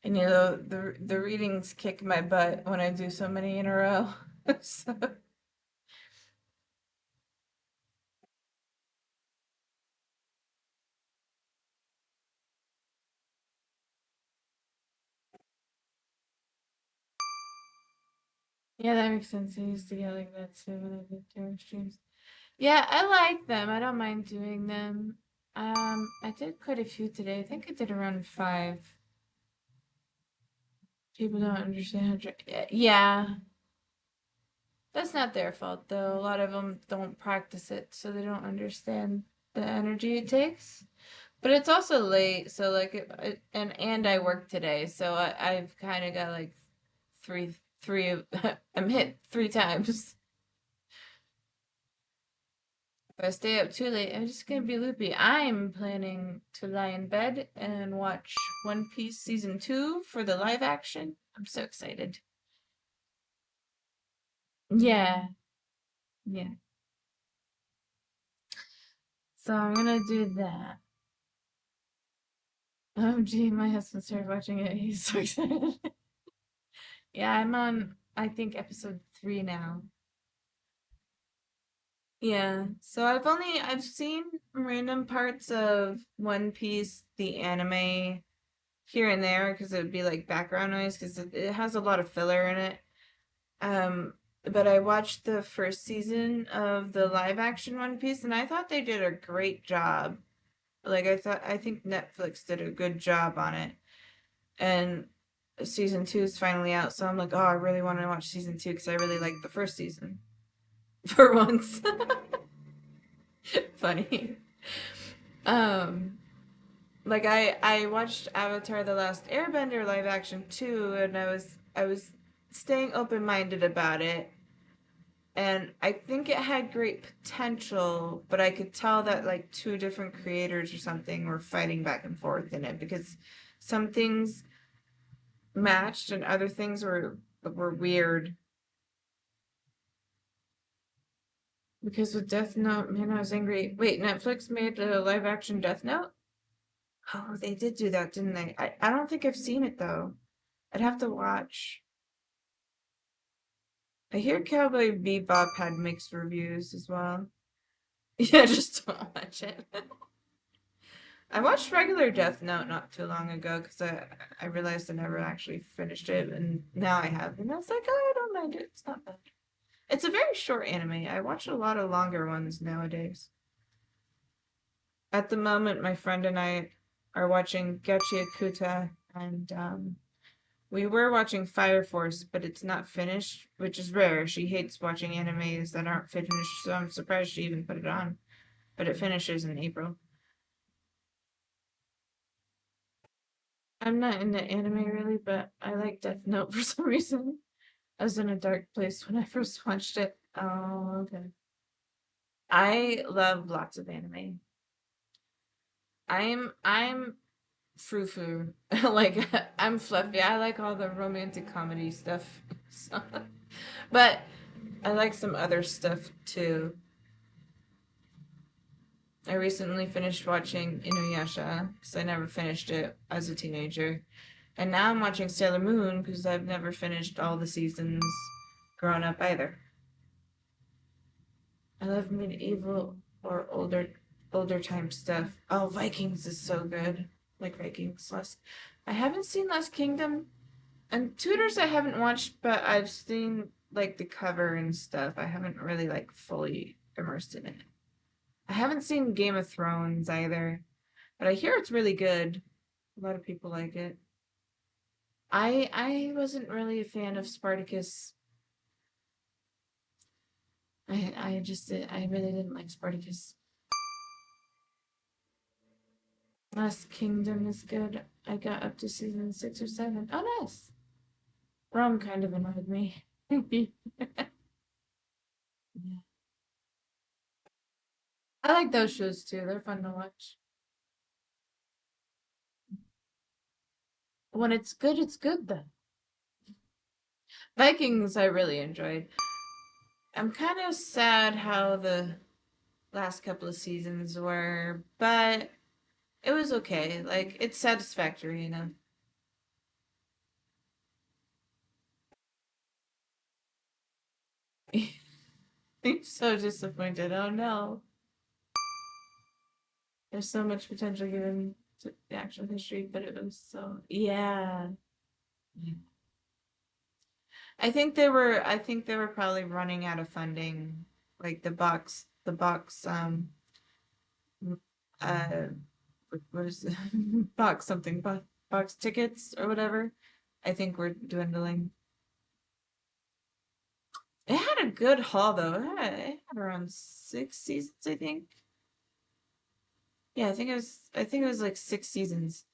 And the readings kick my butt when I do so many in a row. So, yeah, that makes sense. I used to get like that too when I did tarot streams. Yeah, I like them. I don't mind doing them. I did quite a few today. I think I did around 5. People don't understand how yeah, that's not their fault though. A lot of them don't practice it, so they don't understand the energy it takes. But it's also late, so like, and I work today, so I've kind of got like three of I'm hit 3 times. If I stay up too late, I'm just gonna be loopy. I'm planning to lie in bed and watch One Piece season 2 for the live action. I'm so excited. Yeah, yeah. So I'm gonna do that. Oh gee, my husband started watching it. He's so excited. Yeah, I'm on, I think, episode 3 now. Yeah, so I've seen random parts of One Piece, the anime, here and there because it would be like background noise because it has a lot of filler in it. But I watched the first season of the live action One Piece and I thought they did a great job. Like I think Netflix did a good job on it. And season 2 is finally out, so I'm like, oh, I really want to watch season 2 because I really liked the first season. For once. Funny. Um, like I watched Avatar: The Last Airbender live action too, and I was staying open minded about it, and I think it had great potential, but I could tell that like two different creators or something were fighting back and forth in it because some things matched and other things were weird. Because with Death Note, man, I was angry. Wait, Netflix made a live action Death Note? Oh, they did do that, didn't they? I don't think I've seen it though. I'd have to watch. I hear Cowboy Bebop had mixed reviews as well. Yeah, just don't watch it. I watched regular Death Note not too long ago because I realized I never actually finished it, and now I have, and I was like, oh, I don't mind it. It's not bad. It's a very short anime. I watch a lot of longer ones nowadays. At the moment, my friend and I are watching Gachiakuta, and we were watching Fire Force, but it's not finished, which is rare. She hates watching animes that aren't finished, so I'm surprised she even put it on. But it finishes in April. I'm not into anime really, but I like Death Note for some reason. I was in a dark place when I first watched it. Oh, okay. I love lots of anime. I'm frou-frou. Like I'm fluffy. I like all the romantic comedy stuff. So, but I like some other stuff too. I recently finished watching Inuyasha because I never finished it as a teenager. And now I'm watching Sailor Moon because I've never finished all the seasons growing up either. I love medieval or older time stuff. Oh, Vikings is so good. Like Vikings. Last I haven't seen Last Kingdom. And Tudors I haven't watched, but I've seen like the cover and stuff. I haven't really like fully immersed in it. I haven't seen Game of Thrones either, but I hear it's really good. A lot of people like it. I wasn't really a fan of Spartacus. I really didn't like Spartacus. Last Kingdom is good. I got up to season 6 or 7. Oh, nice. Rome kind of annoyed me. Yeah. I like those shows too. They're fun to watch. When it's good though. Vikings I really enjoyed. I'm kind of sad how the last couple of seasons were, but it was okay. Like it's satisfactory enough. I'm so disappointed. Oh no. There's so much potential given to the actual history, but it was so yeah. Yeah. I think they were probably running out of funding. Like the box uh what is it? Box something box tickets or whatever. I think we're dwindling. It had a good haul though. It had around 6 seasons, I think. Yeah, I think it was like 6 seasons.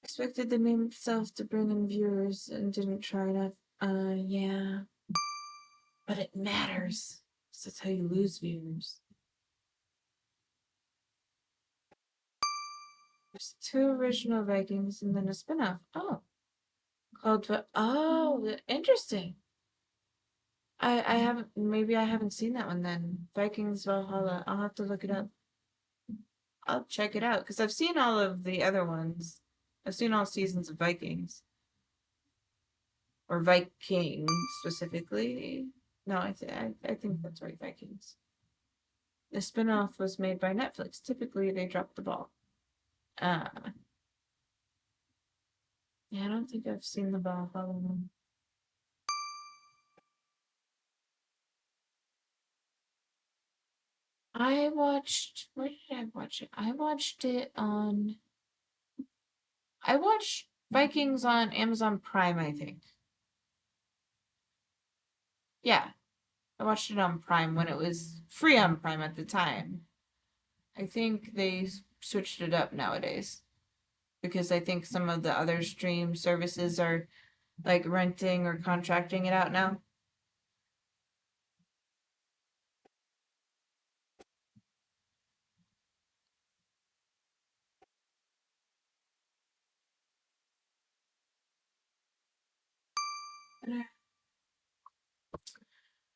Expected the name itself to bring in viewers and didn't try enough. Yeah. But it matters. 'Cause that's how you lose viewers. There's two original Vikings and then a spin-off. Oh. Interesting. I haven't maybe I haven't seen that one then. Vikings Valhalla. I'll have to look it up. I'll check it out because I've seen all of the other ones. I've seen all seasons of Vikings or Viking specifically. No, I think that's right, Vikings. The spin-off was made by Netflix. Typically, they drop the ball. Uh, yeah, I don't think I've seen the Valhalla one. I watched, where did I watch it? I watched it on, I watched Vikings on Amazon Prime, I think. Yeah, I watched it on Prime when it was free on Prime at the time. I think they switched it up nowadays because I think some of the other stream services are like renting or contracting it out now.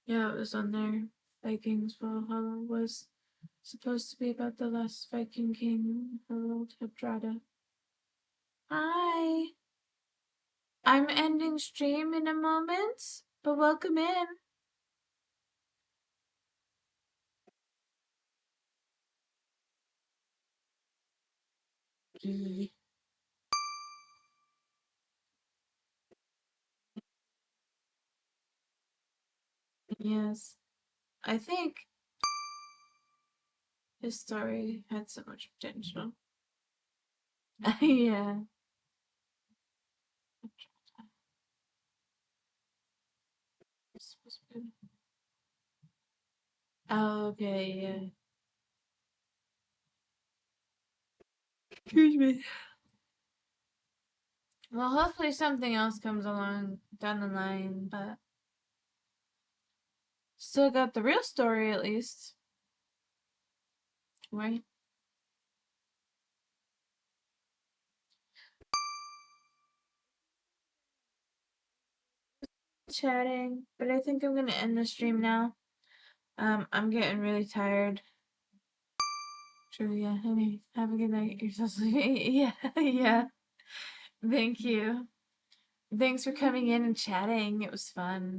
Yeah, it was on there. Vikings Valhalla was supposed to be about the last Viking king, Harald Hardrada. Hi! I'm ending stream in a moment, but welcome in. Yes, I think his story had so much potential. Yeah. Oh, okay, yeah. Excuse me. Well, hopefully something else comes along down the line, but still got the real story at least. Right? Chatting, but I think I'm gonna end the stream now. I'm getting really tired. True, yeah. Anyway, have a good night. You're so sleepy. Yeah, yeah. Thank you. Thanks for coming in and chatting. It was fun.